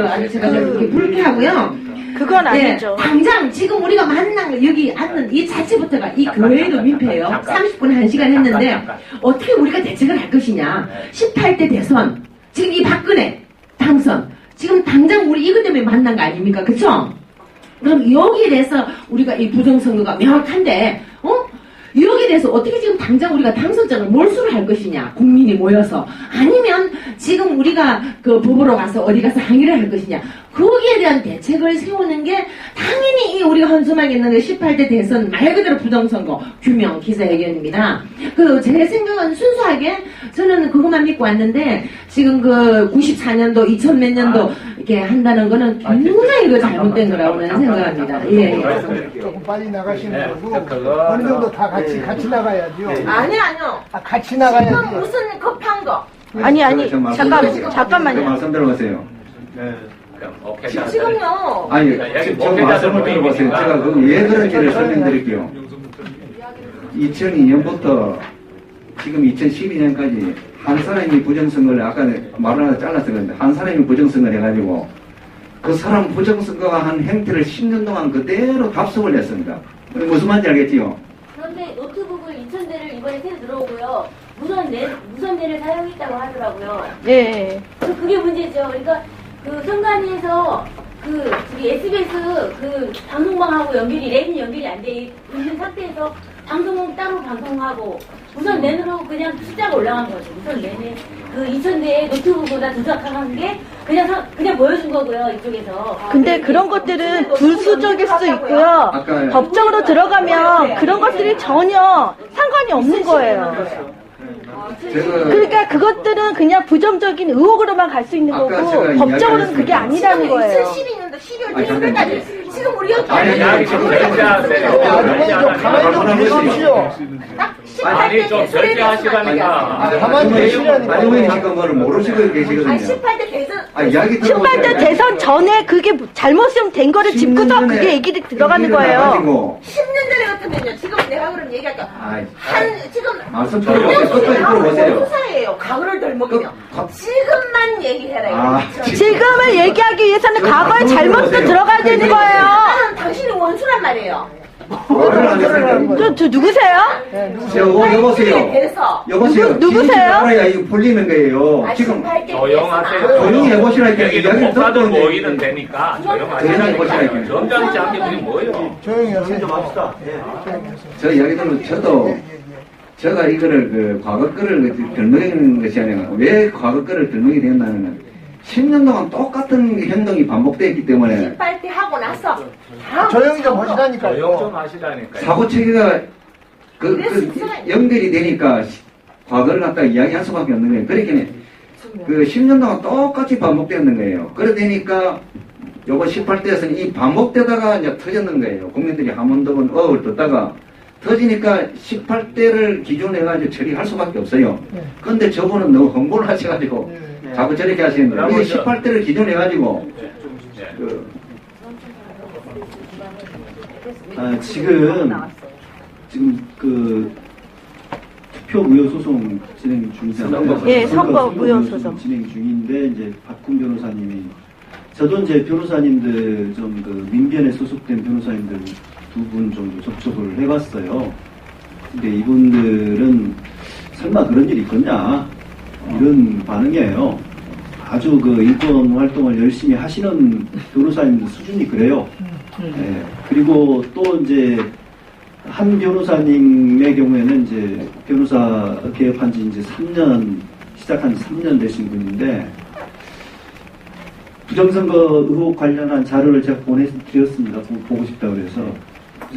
Speaker 4: 아주 제가 좀 이렇게 불쾌하고요.
Speaker 1: 그건 아니죠.
Speaker 4: 당장 지금 우리가 만난 거 여기 앉는 이 자체부터가 이 교회도 민폐예요. 30분 1시간 했는데 어떻게 우리가 대책을 할 것이냐. 18대 대선 지금 이 박근혜 당선 지금 당장 우리 이것 때문에 만난 거 아닙니까? 그쵸? 그럼 여기에 대해서 우리가 이 부정선거가 명확한데 여기에 대해서 어떻게 지금 당장 우리가 당선장을 몰수를 할 것이냐 국민이 모여서 아니면 지금 우리가 그 법으로 가서 어디 가서 항의를 할 것이냐 거기에 대한 대책을 세우는 게 당연히 이 우리가 헌수막에 있는 18대 대선 말 그대로 부정선거 규명 기자회견입니다. 제 생각은 순수하게 저는 그것만 믿고 왔는데 지금 94년도 2000 몇 년도 이렇게 한다는 거는 굉장히 잘못된 거라고 저는 생각합니다. 예.
Speaker 6: 조금 빨리 나가시는 거고 어느 정도 다 같이 나가야죠.
Speaker 4: 아니요.
Speaker 6: 같이 나가야지.
Speaker 4: 지금 무슨 급한 거?
Speaker 1: 아니
Speaker 5: 저
Speaker 1: 잠깐만요.
Speaker 5: 말씀 들어보세요.
Speaker 7: 네.
Speaker 4: 지금요.
Speaker 5: 아니, 저 말씀을 들어보세요. 제가 왜 그런지를 설명드릴게요. 2002년부터 지금 2012년까지 한 사람이 부정선거를 아까 말을 하나 잘라서 그런데 한 사람이 부정선거를 해가지고 그 사람 부정선거가 한 행태를 10년 동안 그대로 답습을 했습니다. 무슨 말인지 알겠지요?
Speaker 10: 그런데 노트북을 2,000대를 이번에 새로 들어오고요. 무선대를 사용했다고 하더라고요.
Speaker 1: 예.
Speaker 10: 그게 문제죠. 그러니까 선관위에서 우리 SBS 방송망하고 랜이 연결이 안 돼 있는 상태에서 방송은 따로 방송하고 우선 랜으로 그냥 숫자가 올라간 거죠. 우선 랜에 2,000대의 노트북보다 조작한 게 그냥 보여준 거고요. 이쪽에서.
Speaker 1: 근데 그런 것들은 불수적일 수 있고요. 법적으로 들어가면 그런 것들이 전혀 상관이 없는 거예요. 그러니까 그것들은 그냥 부정적인 의혹으로만 갈 수 있는 거고 법적으로는 그게 아니라는 거예요.
Speaker 4: 2012년도 12월 1일까지 지금 우리 여기
Speaker 3: 아니 좀 절제하세요.
Speaker 6: 가만히 좀 계십시오.
Speaker 3: 아니 좀 절제하시라니까.
Speaker 6: 가만히 계시라니까.
Speaker 5: 아니 왜 지금 그걸 모르시고 계시거든요.
Speaker 4: 18대 대선.
Speaker 5: 이야기 들어보세요.
Speaker 1: 18대 대선 전에 그게 잘못좀 된 거를 짚고서 그게 얘기를 들어가는 거예요.
Speaker 4: 10년 전에 같으면요. 지금 내가 그럼 얘기할까? 지금
Speaker 5: 말씀 들어보세요.
Speaker 4: 수사예요. 가을을 덜 먹으면 지금만 얘기해라.
Speaker 1: 지금을 얘기하기 위해서는 과거의 잘못도 들어가야 되는 거예요.
Speaker 4: 나는 당신이 원수란 말이에요.
Speaker 1: 저 누구세요?
Speaker 5: 여보세요.
Speaker 1: 누구세요?
Speaker 5: 알아야 이거 풀리는 거예요. 지금
Speaker 3: 조용하세요.
Speaker 5: 조용히 해보시라니까.
Speaker 3: 여기는
Speaker 5: 이야기를
Speaker 3: 목사들
Speaker 5: 듣고
Speaker 3: 모이는 데니까 조용하시라니까. 점잖지 않게 우리 뭐예요?
Speaker 6: 조용히 하세요.
Speaker 9: 좀 합시다.
Speaker 5: 저 이야기들은 저도 제가 이거를 과거 거를 덜먹이는 것이 아니라 왜 과거 거를 덜먹이 되었냐면 10년 동안 똑같은 행동이 반복되었기 때문에
Speaker 4: 18대 하고 나서
Speaker 6: 조용히 좀 하시라니까요.
Speaker 3: 조용 좀 하시라니까요.
Speaker 5: 사고 체계가 연결이 되니까 과거를 갖다가 이야기할 수밖에 없는 거예요. 그렇게 10년 동안 똑같이 반복되었는 거예요. 그래 되니까 요거 18대에서는 이 반복되다가 이제 터졌는 거예요. 국민들이 한 번 더 번 어을 듣다가 터지니까 18대를 기준으로 해가지고 처리할 수밖에 없어요. 그런데 저분은 너무 흥분을 하셔가지고 자꾸 저렇게 하시는 거예요. 이게 18대를 기준으로 해가지고
Speaker 9: 지금 투표 무효 소송 진행 중이잖아요.
Speaker 1: 예, 선거 무효 소송
Speaker 9: 진행 중인데 이제 박훈 변호사님이 저도 이제 변호사님들 민변에 소속된 변호사님들 2분 정도 접촉을 해봤어요. 근데 이분들은 설마 그런 일이 있겠냐 이런 반응이에요. 아주 인권 활동을 열심히 하시는 변호사님들 수준이 그래요. 네. 그리고 또 이제 한 변호사님의 경우에는 이제 변호사 개업한 지 이제 3년 시작한 지 3년 되신 분인데 부정선거 의혹 관련한 자료를 제가 보내드렸습니다. 보고 싶다고 해서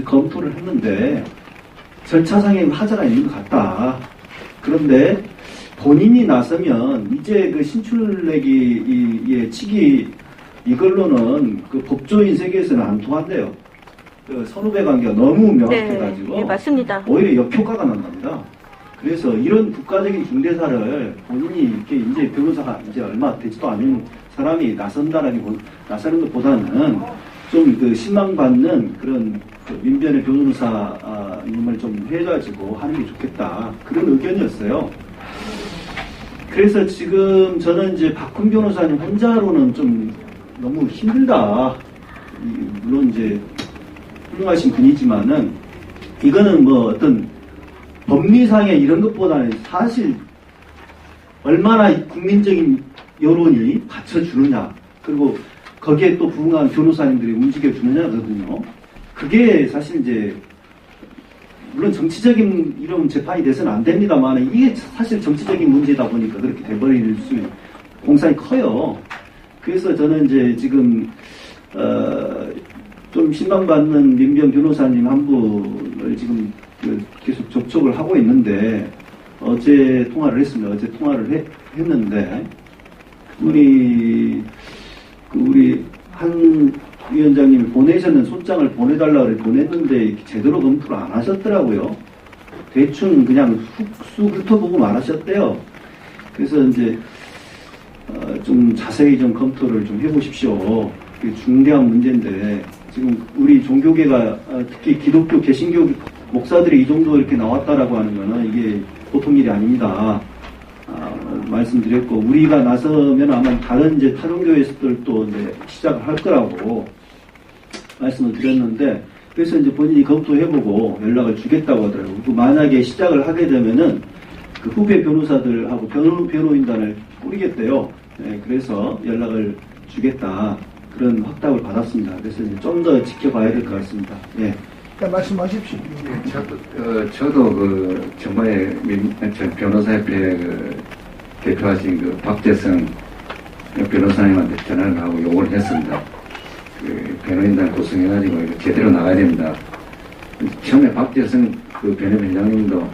Speaker 9: 검토를 했는데 절차상의 하자가 있는 것 같다. 그런데 본인이 나서면 이제 그 신출내기 치기 이걸로는 그 법조인 세계에서는 안 통한대요. 그 선후배 관계가 너무 명확해가지고
Speaker 1: 네, 맞습니다.
Speaker 9: 오히려 역효과가 난답니다. 그래서 이런 국가적인 중대사를 본인이 이렇게 이제 변호사가 이제 얼마 되지도 않은 사람이 나서는 것보다는 좀 그 신망받는 그런 그 민변의 변호사님을 좀 해가지고 하는 게 좋겠다. 그런 의견이었어요. 그래서 지금 저는 이제 박훈 변호사님 혼자로는 좀 너무 힘들다. 물론 이제 훌륭하신 분이지만은 이거는 뭐 어떤 법리상의 이런 것보다는 사실 얼마나 국민적인 여론이 받쳐주느냐, 그리고 거기에 또 부응한 변호사님들이 움직여주느냐거든요. 그게 사실 이제 물론 정치적인 이런 재판이 돼서는 안 됩니다만 이게 사실 정치적인 문제다 보니까 그렇게 돼버릴 수 공산이 커요. 그래서 저는 이제 지금 좀 신망받는 민변 변호사님 한 분을 지금 계속 접촉을 하고 있는데 어제 통화를 했습니다. 어제 통화를 했는데 우리 한 위원장님이 보내셨는 소장을 보내달라고 보냈는데 제대로 검토를 안 하셨더라고요. 대충 그냥 쑥 훑어보고 말하셨대요. 그래서 이제 좀 자세히 좀 검토를 좀 해보십시오. 그게 중대한 문제인데 지금 우리 종교계가 특히 기독교 개신교 목사들이 이 정도 이렇게 나왔다라고 하는 거는 이게 보통 일이 아닙니다. 말씀드렸고 우리가 나서면 아마 다른 이제 타종교회들도 이제 시작을 할 거라고 말씀을 드렸는데 그래서 이제 본인이 검토해보고 연락을 주겠다고 하더라고요. 그 만약에 시작을 하게 되면은 그 후배 변호사들하고 변호인단을 꾸리겠대요. 네, 그래서 연락을 주겠다 그런 확답을 받았습니다. 그래서 이제 좀 더 지켜봐야 될 것 같습니다. 예.
Speaker 6: 말씀하십시오.
Speaker 5: 저도 그 정말 변호사협회 대표하신 그 박재성 변호사님한테 전화를 하고 요구를 했습니다. 그 변호인단 구성해가지고 이거 제대로 나가야 됩니다. 처음에 박재성 그 변호인장님도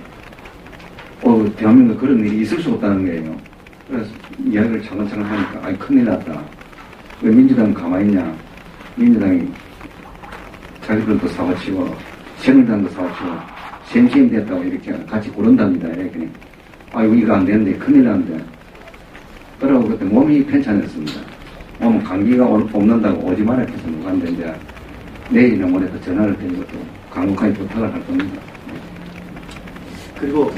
Speaker 5: 대한민국에 그런 일이 있을 수 없다는 거예요. 그래서 이야기를 차근차근 하니까 아이 큰일 났다. 왜 민주당은 가만히 있냐. 민주당이 자기들도 사고치고 새누리당도 사고치고 셈셈 됐다고 이렇게 같이 고른답니다. 이렇게. 아이고 이거 안 되는데 큰일 났는데 그러고 그때 몸이 편찮았습니다. 몸은 감기가 없는다고 오지 마라 해서 누가는데 이제 내일이나 모레도 전화를 드리고 또 강력하게 부탁을 할 겁니다.
Speaker 9: 그리고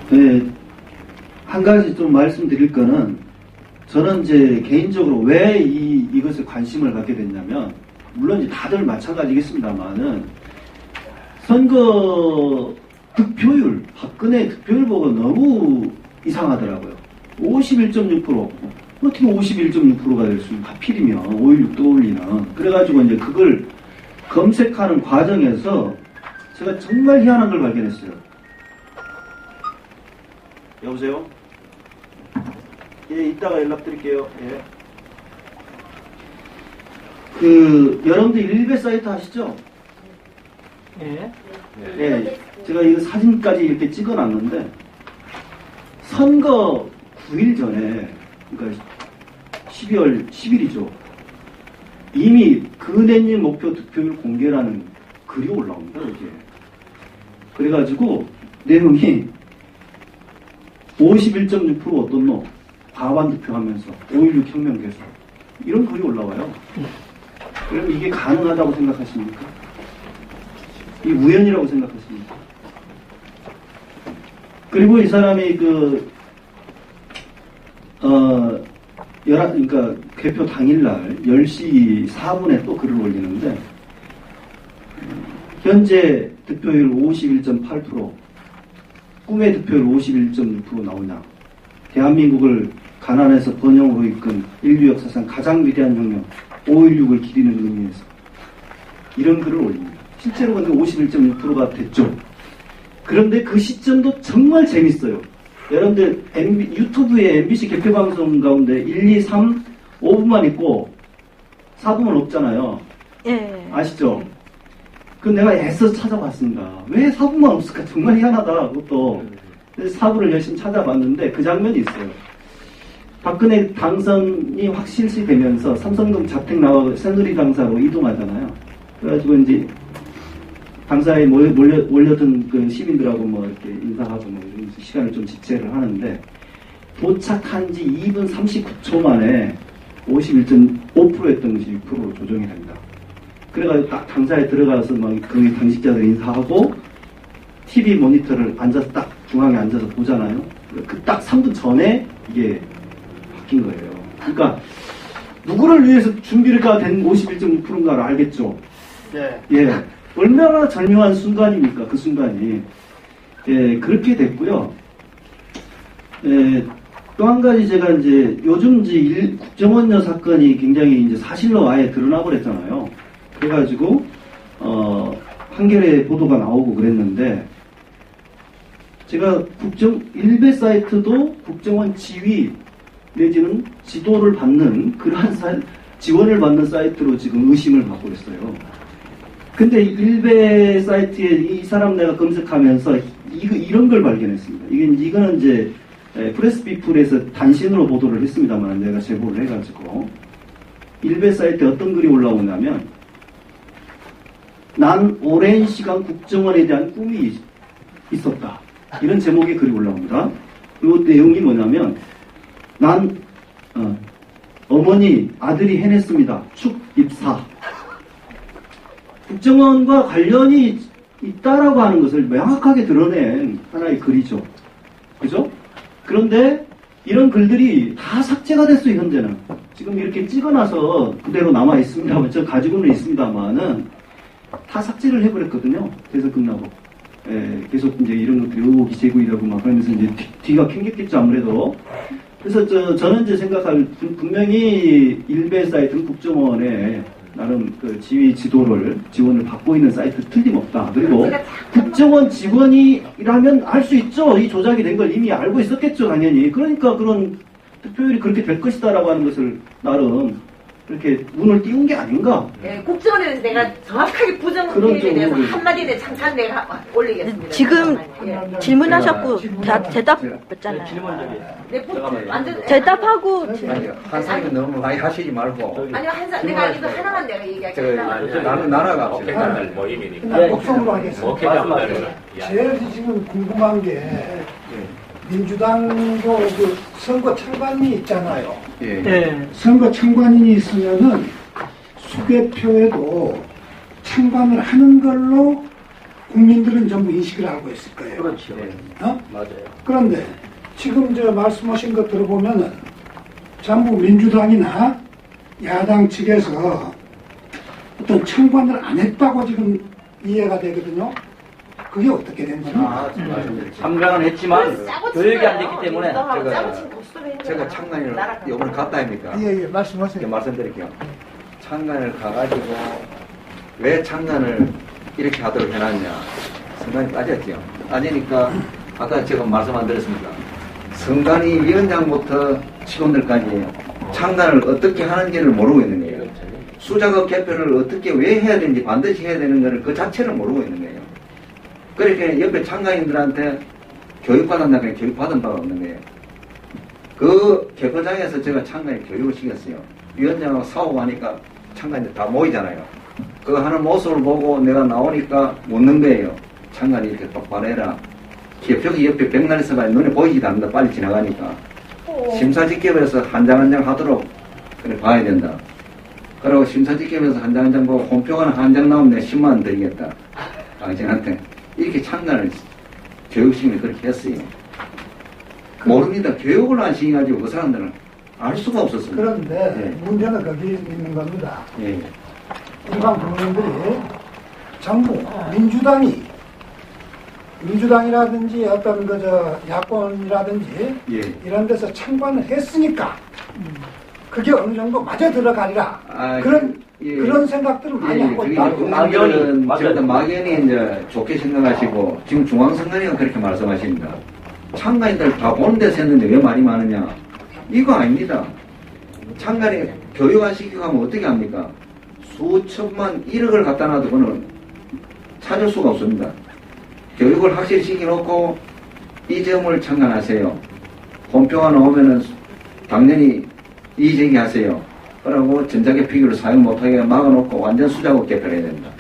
Speaker 9: 네, 한 가지 좀 말씀드릴 거는 저는 이제 개인적으로 왜 이것에 관심을 갖게 됐냐면 물론 이제 다들 마찬가지겠습니다만은 선거 득표율, 박근혜 득표율 보고 너무 이상하더라고요. 51.6%. 어떻게 51.6%가 될 수 있는 하필이면 5.16 떠올리는. 그래가지고 이제 그걸 검색하는 과정에서 제가 정말 희한한 걸 발견했어요. 여보세요? 예, 이따가 연락드릴게요. 예. 여러분들 일베 사이트 아시죠?
Speaker 6: 예.
Speaker 9: 예. 제가 이거 사진까지 이렇게 찍어놨는데, 선거 9일 전에, 그러니까 12월 10일이죠. 이미 근혜님 목표 득표율 공개라는 글이 올라옵니다, 여기에. 그래가지고, 내용이 51.6% 어떤 놈, 과반 득표하면서 5.16 혁명 개선. 이런 글이 올라와요. 그럼 이게 가능하다고 생각하십니까? 이 우연이라고 생각하십니까? 그리고 이 사람이 그러니까 개표 당일날 10시 4분에 또 글을 올리는데, 현재 득표율 51.8%, 꿈의 득표율 51.6% 나오냐. 대한민국을 가난에서 번영으로 이끈 인류 역사상 가장 위대한 혁명, 5.16을 기리는 의미에서. 이런 글을 올립니다. 실제로 근데 51.6%가 됐죠. 그런데 그 시점도 정말 재밌어요. 여러분들 유튜브에 MBC 개표방송 가운데 1, 2, 3, 5분만 있고 4분은 없잖아요.
Speaker 1: 예.
Speaker 9: 아시죠? 그 내가 애써 찾아봤습니다. 왜 사부만 없을까? 정말 희한하다. 그것도. 그래서 사부를 열심히 찾아봤는데 그 장면이 있어요. 박근혜 당선이 확실시 되면서 삼성동 자택 나와 새누리당사로 이동하잖아요. 그래가지고 이제 당사에 몰려든 그 시민들하고 뭐 이렇게 인사하고 뭐 이런 시간을 좀 지체를 하는데 도착한 지 2분 39초 만에 51.5%였던 것이 6%로 조정이 됩니다. 그래가지고 딱 당사에 들어가서 막 그 당직자들 인사하고 TV 모니터를 앉아서 딱 중앙에 앉아서 보잖아요. 그 딱 3분 전에 이게 바뀐 거예요. 그러니까 누구를 위해서 준비가 된 51.6%인가를 알겠죠.
Speaker 6: 네.
Speaker 9: 예, 얼마나 절묘한 순간입니까? 그 순간이. 예, 그렇게 됐고요. 예, 또 한 가지 제가 이제 요즘 이제 국정원녀 사건이 굉장히 이제 사실로 아예 드러나 버렸잖아요. 그래가지고 한겨레 보도가 나오고 그랬는데 제가 일베 사이트도 국정원 지휘 내지는 지도를 받는 그러한 지원을 받는 사이트로 지금 의심을 받고 있어요. 근데 일베 사이트에 이 사람 내가 검색하면서 이런 걸 발견했습니다. 이거는 이제 프레스피플에서 단신으로 보도를 했습니다만 내가 제보를 해가지고 일베 사이트에 어떤 글이 올라오냐면 난 오랜 시간 국정원에 대한 꿈이 있었다. 이런 제목의 글이 올라옵니다. 이 내용이 뭐냐면 난 어머니 아들이 해냈습니다. 축 입사. 국정원과 관련이 있다라고 하는 것을 명확하게 드러낸 하나의 글이죠. 그죠? 그런데 이런 글들이 다 삭제가 됐어요. 현재는. 지금 이렇게 찍어놔서 그대로 남아 있습니다만 저 가지고는 있습니다만은 다 삭제를 해버렸거든요. 대선 끝나고. 예, 계속 이제 이런 것들이 의혹이 제기되고 막 그러면서 이제 뒤가 캥겼겠죠, 아무래도. 그래서 저는 이제 생각할, 분명히 일베 사이트는 국정원에 나름 그 지원을 받고 있는 사이트 틀림없다. 그리고 국정원 직원이라면 알 수 있죠. 이 조작이 된 걸 이미 알고 있었겠죠, 당연히. 그러니까 그런 득표율이 그렇게 될 것이다라고 하는 것을 나름 이렇게 눈을 띄운 게 아닌가.
Speaker 4: 네, 국정원에 대해서 내가 정확하게 부정행위에 대해서 한마디에 대해 잠깐 내가 올리겠습니다.
Speaker 1: 지금
Speaker 4: 예.
Speaker 1: 질문하셨고 대답했잖아요.
Speaker 4: 네, 완전
Speaker 1: 대답하고
Speaker 5: 한 사람이 너무 많이 하시지 말고.
Speaker 4: 아니요, 내가 이거 하나만 내가 얘기할게요.
Speaker 5: 나는 나라가
Speaker 6: 복성으로 하겠습니다. 제일 지금 궁금한 게 민주당도 그 선거 참관인이 있잖아요.
Speaker 5: 예.
Speaker 6: 선거 참관인이 있으면은 수개표에도 참관을 하는 걸로 국민들은 전부 인식을 하고 있을 거예요.
Speaker 2: 그렇죠. 맞아요.
Speaker 6: 그런데 지금 저 말씀하신 것 들어보면은 전부 민주당이나 야당 측에서 어떤 참관을 안 했다고 지금 이해가 되거든요. 그게 어떻게 된 겁니까?
Speaker 2: 참관은 했지만 교육이 안 됐기 때문에
Speaker 5: 제가 창간을 이번에 갔다 합니까?
Speaker 6: 예, 말씀하세요.
Speaker 5: 말씀드릴게요. 창간을 가가지고 왜 창간을 이렇게 하도록 해놨냐 선관위 따졌죠. 따지니까 아까 제가 말씀 안 드렸습니까? 선관위 위원장부터 직원들까지 창간을 어떻게 하는지를 모르고 있는 거예요. 수작업 개표를 어떻게 왜 해야 되는지 반드시 해야 되는 거를 그 자체를 모르고 있는 거예요. 그렇게 옆에 참가인들한테 교육받았다면 교육받은 바가 없는 거예요. 그 개표장에서 제가 참가인 교육을 시켰어요. 위원장하고 싸우고 하니까 참가인들 다 모이잖아요. 그거 하는 모습을 보고 내가 나오니까 묻는 거예요. 참가인이 이렇게 똑바로 해라. 개표기 옆에 백날 있어봐야 눈에 보이지도 않는다. 빨리 지나가니까. 심사직결에서 한 장 한 장 하도록 그래 봐야 된다. 그리고 심사직결에서 한 장 한 장 보고 홈표가 한 장 나오면 내가 10만 원 드리겠다. 당신한테. 이렇게 참관을 교육시키면 그렇게 했어요. 모릅니다. 교육을 안 시켜가지고 그 사람들은 알 수가 없었습니다.
Speaker 6: 그런데
Speaker 5: 예.
Speaker 6: 문제는 거기 있는 겁니다.
Speaker 5: 예.
Speaker 6: 일반 국민들이 전부 민주당이라든지 어떤 야권이라든지
Speaker 5: 예.
Speaker 6: 이런 데서 참관을 했으니까 그게 어느 정도 맞아 들어가리라 그런 생각들을 많이 하고 있다고.
Speaker 5: 막연히 이제 좋게 생각하시고 지금 중앙선관위가 그렇게 말씀하십니다. 참가인들 다 보는 데서 했는데 왜 말이 많으냐? 이거 아닙니다. 참가인 교육 안 시키고 하면 어떻게 합니까? 수천만 1억을 갖다 놔도 그는 찾을 수가 없습니다. 교육을 확실히 시켜놓고 이 점을 창간하세요. 본표가 나오면은 당연히 이의제기하세요. 그러고 전자개표기를 사용 못하게 막아놓고 완전 수작업 개편해야 됩니다.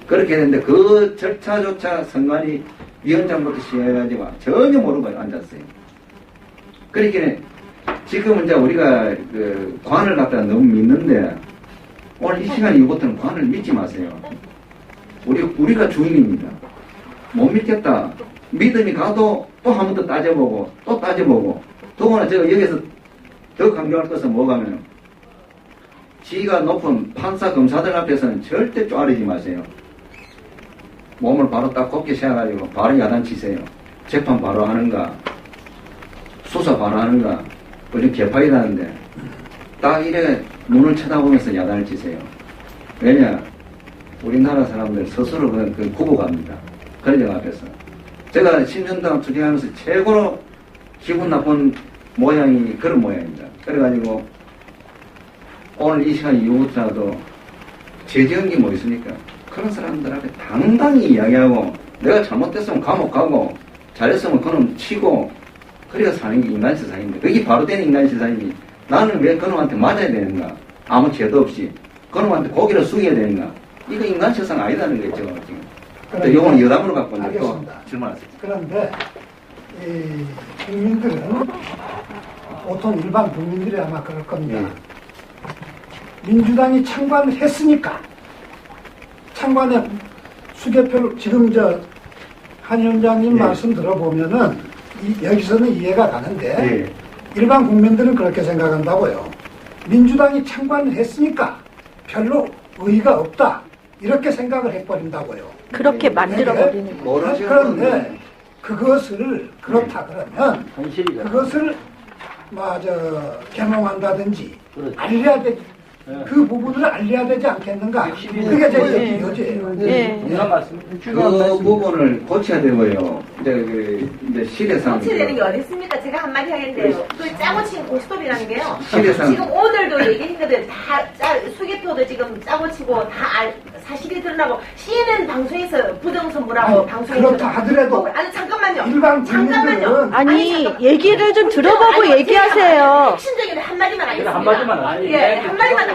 Speaker 5: 그렇게 했는데 그 절차조차 선관위 위원장부터 시작해가지고 전혀 모르고 앉았어요. 그렇게 지금 이제 우리가 그 관을 갖다 너무 믿는데 오늘 이 시간 이후부터는 관을 믿지 마세요. 우리가 주인입니다. 못 믿겠다. 믿음이 가도 또 한 번 더 따져보고 또 따져보고 더구나 제가 여기서 더 강조할 것은 뭐가면 지위가 높은 판사 검사들 앞에서는 절대 쪼아리지 마세요. 몸을 바로 딱 곱게 세워가지고 바로 야단치세요. 재판 바로 하는가 수사 바로 하는가 우리 개파이라는데 딱 이래 눈을 쳐다보면서 야단을 치세요. 왜냐 우리나라 사람들 스스로 그 구부갑니다. 권력 앞에서. 제가 신천당 투쟁하면서 최고로 기분 나쁜 모양이 그런 모양입니다. 그래가지고 오늘 이 시간 이후부터라도 제지은 게 뭐 있습니까? 그런 사람들한테 당당히 이야기하고 내가 잘못됐으면 감옥 가고 잘했으면 그놈 치고 그래야 사는 게 인간 세상인데 그게 바로 되는 인간 세상이니 나는 왜 그놈한테 맞아야 되는가? 아무 죄도 없이 그놈한테 고개를 숙여야 되는가? 이거 인간 세상 아니다는 거죠 지금. 근데 이건 여담으로 갖고 이제 또 질문하세요.
Speaker 6: 그런데 이 국민들은 보통 일반 국민들이 아마 그럴 겁니다. 민주당이 창관을 했으니까 창관에 수개표를 지금 한 위원장님 말씀 들어보면은 여기서는 이해가 가는데 일반 국민들은 그렇게 생각한다고요. 민주당이 창관을 했으니까 별로 의의가 없다 이렇게 생각을 해버린다고요.
Speaker 1: 그렇게 만들어버리는 거예요.
Speaker 6: 그런데 그것을 그렇다 그러면
Speaker 2: 현실이죠.
Speaker 6: 그것을 개몽한다든지 알려야 되지. 그 부분을 알려야 되지 않겠는가? 그게 제 여지예요.
Speaker 5: 그 부분을 고쳐야 되고요. 이제 시대상
Speaker 4: 고쳐야 되는 게 어디 있습니까? 제가 한마디 하겠는데요. 그 짜고 친 고스톱이라는 게요.
Speaker 5: 시대상
Speaker 4: 지금 오늘도 얘기했거든. 수개표도 지금 짜고 치고 다 사실이 드러나고 CNN 방송에서 부정선거라고 방송에서
Speaker 6: 그렇다 하더라도
Speaker 4: 아니 잠깐만요.
Speaker 6: 일반
Speaker 4: 잠깐만요.
Speaker 6: 국민들은
Speaker 1: 아니 얘기를 좀 들어보고 얘기하세요.
Speaker 4: 핵심적인 한마디만 하겠습니다.
Speaker 2: 한마디만
Speaker 4: 한마디만 하겠습니다.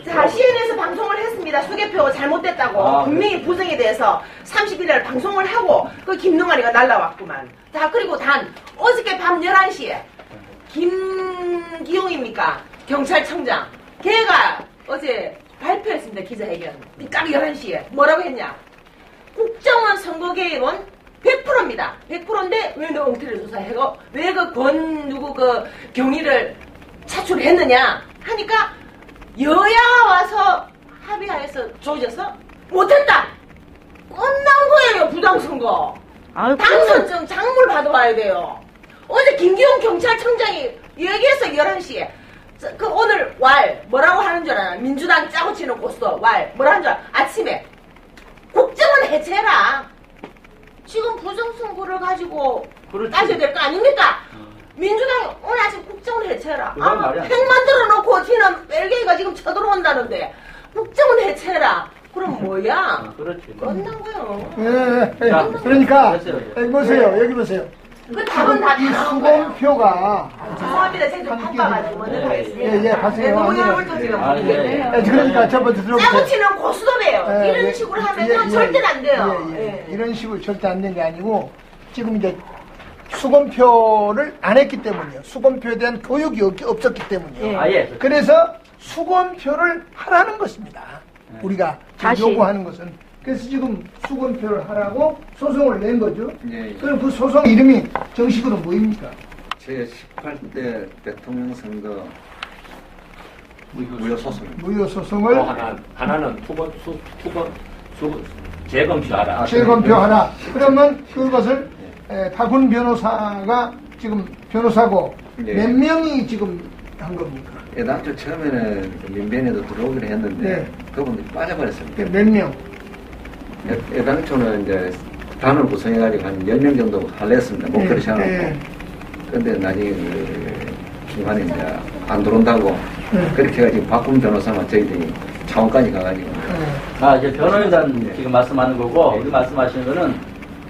Speaker 4: 자, CNN에서 방송을 했습니다. 수개표 잘못됐다고 분명히 부정에 대해서 30일날 방송을 하고 그 김능환이가 날라왔구만. 자, 그리고 어저께 밤 11시에 김기용입니까? 경찰청장 걔가 어제 발표했습니다. 기자회견. 딱 11시에 뭐라고 했냐? 국정원 선거 개입은 100%입니다. 100%인데 왜 너 엉터리 조사해고 왜 그 경위를 차출했느냐 하니까 여야가 와서 합의하여서 조져서 못했다. 끝난 거예요. 부당선거. 당선증 장물 받아와야 돼요. 어제 김기용 경찰청장이 얘기해서 11시에 그 오늘 뭐라고 하는 줄 알아요? 민주당 짜고 치는 고스톱 뭐라 하는 줄 알아요? 아침에 국정원 해체해라. 지금 부정선거를 가지고 따져야 될 거 아닙니까? 민주당이 오늘 아침 국정원 해체해라. 핵 만들어 놓고 지는 벨기에가 지금 쳐들어온다는데 국정원 해체해라. 그럼 뭐야? 끝난 거요.
Speaker 6: 그러니까 여기 보세요. 여기 보세요.
Speaker 4: 그 답은 다
Speaker 6: 이 수검표가
Speaker 4: 죄송합니다. 제가 좀 바빠가지고 먼저 가겠습니다.
Speaker 6: 가세요.
Speaker 4: 너무 열불도 지금
Speaker 6: 그러니까 첫 번째 들어보세요.
Speaker 4: 짜고 치는 고스톱이에요. 이런 식으로 하면 절대 안 돼요.
Speaker 6: 이런 식으로 절대 안 된 게 아니고 지금 이제 수검표를 안 했기 때문이에요. 수검표에 대한 교육이 없었기 때문이에요. 그래서 수검표를 하라는 것입니다. 우리가 요구하는 것은. 그래서 지금 수검표를 하라고 소송을 낸 거죠. 그럼 그 소송 이름이 정식으로 뭐입니까?
Speaker 5: 제18대 대통령 선거 무효소송입니다.
Speaker 6: 무효소송을
Speaker 3: 하나는 재검표하라.
Speaker 6: 재검표하라. 그러면 그것을 박훈 변호사가 지금 변호사고 몇 명이 지금 한 겁니까?
Speaker 5: 애당초 처음에는 민변에도 들어오기로 했는데 그분들이 빠져버렸습니다.
Speaker 6: 몇 명?
Speaker 5: 애당초는 이제 단을 구성해가지고 한 10명 정도 하려 했습니다. 목표를 세워놓고. 근데 나중에 중간에 이제 안 들어온다고 그렇게 해가지고 박훈 변호사만 저희들이 차원까지 가가지고.
Speaker 2: 이제 변호인단 지금 말씀하는 거고, 이 말씀하시는 거는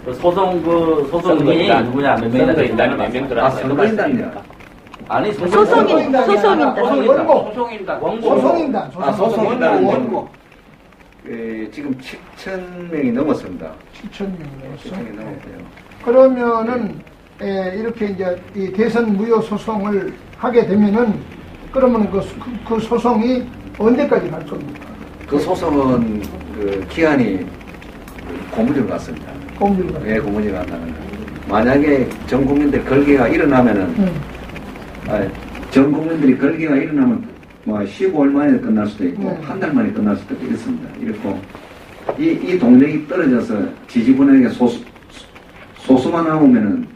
Speaker 2: 그 소송인이 누구냐, 몇 명이나
Speaker 3: 선거인단이 몇 명 들어왔어요?
Speaker 5: 선거인단이요.
Speaker 2: 아니,
Speaker 1: 소송인단.
Speaker 6: 원고.
Speaker 2: 소송인단.
Speaker 6: 소송인단.
Speaker 5: 소송인단
Speaker 6: 원고.
Speaker 5: 지금 7,000명이 넘었습니다.
Speaker 6: 7,000명이 넘었어.
Speaker 5: 7,000명이 넘었고요.
Speaker 6: 그러면은 이렇게 이제 이 대선 무효 소송을 하게 되면은 그러면 그 소송이 언제까지 갈 겁니까?
Speaker 5: 그 소송은 그 기한이 고무줄 같습니다.
Speaker 6: 공주가.
Speaker 5: 왜 고무줄 같다는 거. 만약에 전 국민들 걸기가 일어나면은 전 국민들이 걸기가 일어나면 뭐 15일 만에 끝날 수도 있고 한 달 만에 끝날 수도 있습니다. 이렇고 이 동력이 떨어져서 지지분에게 소수만 나오면은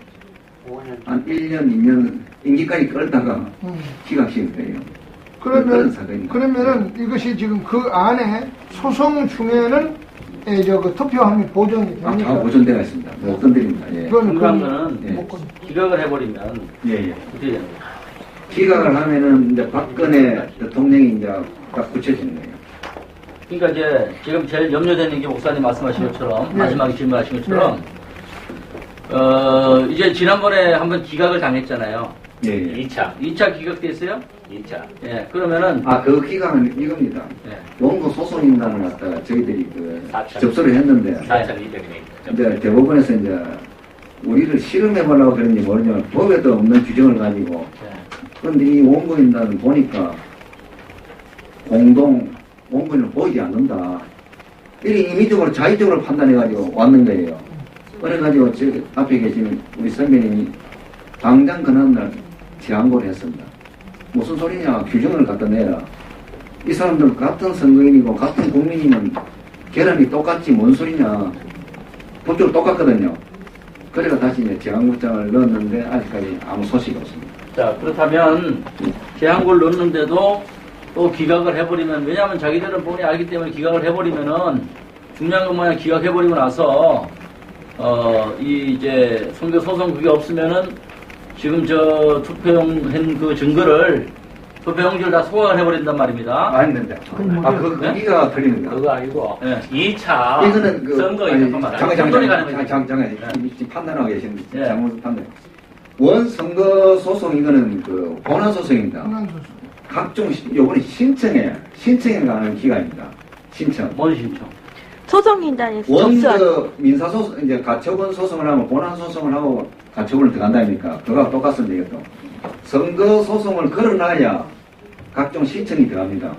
Speaker 5: 한 1년, 2년 임기까지 끌다가 기각시킬 거예요.
Speaker 6: 그러면은 이것이 지금 그 안에 소송 중에는 그 투표함이 보존이 됩니까?
Speaker 5: 다 보존되어 있습니다. 못 건드립니다. 예.
Speaker 2: 중요한 거는 기각을 해버리면 어떻게 됩니까?
Speaker 5: 기각을 하면은 이제 박근혜 대통령이 이제 딱 붙여지는 거예요.
Speaker 2: 그러니까 이제 지금 제일 염려되는 게 목사님 말씀하신 것처럼 마지막에 질문하신 것처럼 이제 지난번에 한번 기각을 당했잖아요.
Speaker 5: 예.
Speaker 2: 2차 기각됐어요?
Speaker 3: 2차.
Speaker 2: 예. 그러면은
Speaker 5: 그 기각은 이겁니다. 원고 소송인단을 갖다가 저희들이 접수를 했는데
Speaker 3: 4,200명.
Speaker 5: 이제 대법원에서 이제 우리를 실험해보려고 그런지 모르지만 법에도 없는 규정을 가지고 그런데 이 원고인단을 보니까 공동 원고인을 보이지 않는다. 이렇게 임의적으로 자의적으로 판단해가지고 왔는 거예요. 그래가지고 저기 앞에 계시는 우리 선배님이 당장 그날날 재항고를 했습니다. 무슨 소리냐, 규정을 갖다 내라. 이 사람들 같은 선거인이고 같은 국민이면 계란이 똑같지 뭔 소리냐. 법적으로 똑같거든요. 그래가 다시 이제 재항고장을 넣었는데 아직까지 아무 소식이 없습니다.
Speaker 2: 자, 그렇다면 재항고를 넣었는데도 또 기각을 해버리면, 왜냐하면 자기들은 뻔히 알기 때문에 기각을 해버리면은 중요한 건 뭐냐, 기각해버리고 나서 이제 선거 소송 그게 없으면은 지금 저 투표용한 그 증거를 투표용지를 다 소각을 해버린단 말입니다.
Speaker 5: 아닙니다. 거기가 틀립니다.
Speaker 3: 그거 아니고
Speaker 2: 네.
Speaker 3: 2차
Speaker 5: 이거는
Speaker 3: 선거
Speaker 5: 잠깐 판단하고 계시는데 잘못 판단. 원선거 소송 이거는 그 본안 소송입니다. 각종 요번에 신청에 관한 기간입니다. 신청.
Speaker 2: 뭔 신청?
Speaker 1: 소송인단에서
Speaker 5: 원그 민사소송 이제 가처분 소송을 하면 본안 소송을 하고 가처분을 들어간다니까 그거하고 똑같습니다. 이것도 선거 소송을 걸어놔야 각종 신청이 들어갑니다.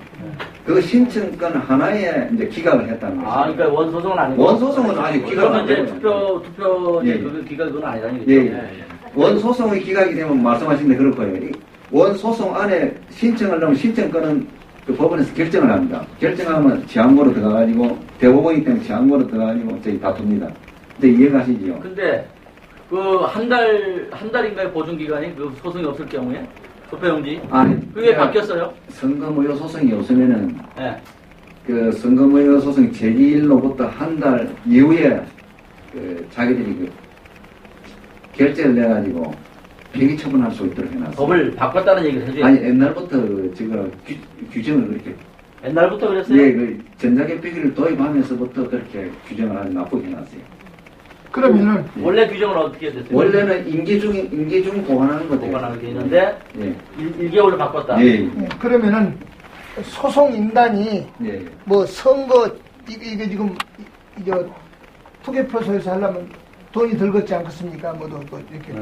Speaker 5: 그 신청권 하나에 이제 기각을 했다는 거죠.
Speaker 2: 그러니까 원소송은 아니고.
Speaker 5: 원소송은 아직 기각을 안
Speaker 2: 이제
Speaker 5: 되고.
Speaker 2: 투표 그 기각은 아니라는 거죠.
Speaker 5: 원소송이 기각이 되면 말씀하신 데 그럴 거예요. 원소송 안에 신청을 넣으면 신청권은 그 법원에서 결정을 합니다. 결정하면 재항고로 들어가가지고 대법원이기 때문에 재항고로 들어가가지고 저희 다툽니다. 근데 이해가시죠?
Speaker 2: 근데 그 한 달인가요 보존 기간이 그 소송이 없을 경우에 투표용지? 그게 바뀌었어요?
Speaker 5: 선거무효 소송이 없으면은 그 선거무효 소송 제기일로부터 한 달 이후에 그 자기들이 그 결재를 내가지고 폐기 처분할 수 있도록 해놨어요.
Speaker 2: 법을 바꿨다는 얘기를 해줘요.
Speaker 5: 아니 옛날부터 지금 규정을 그렇게.
Speaker 2: 옛날부터 그랬어요?
Speaker 5: 예, 그 전자개표기를 도입하면서부터 그렇게 규정을 아주 나쁘게 해놨어요.
Speaker 6: 그러면은
Speaker 2: 원래 규정은 어떻게 됐어요?
Speaker 5: 원래는 임기 중 보관하는 거
Speaker 2: 보관하는 게 있는데 1개월로 바꿨다.
Speaker 6: 그러면은 소송인단이 뭐 선거 이게 지금 이제 투개표소에서 하려면 돈이 들겠지 않겠습니까? 이렇게.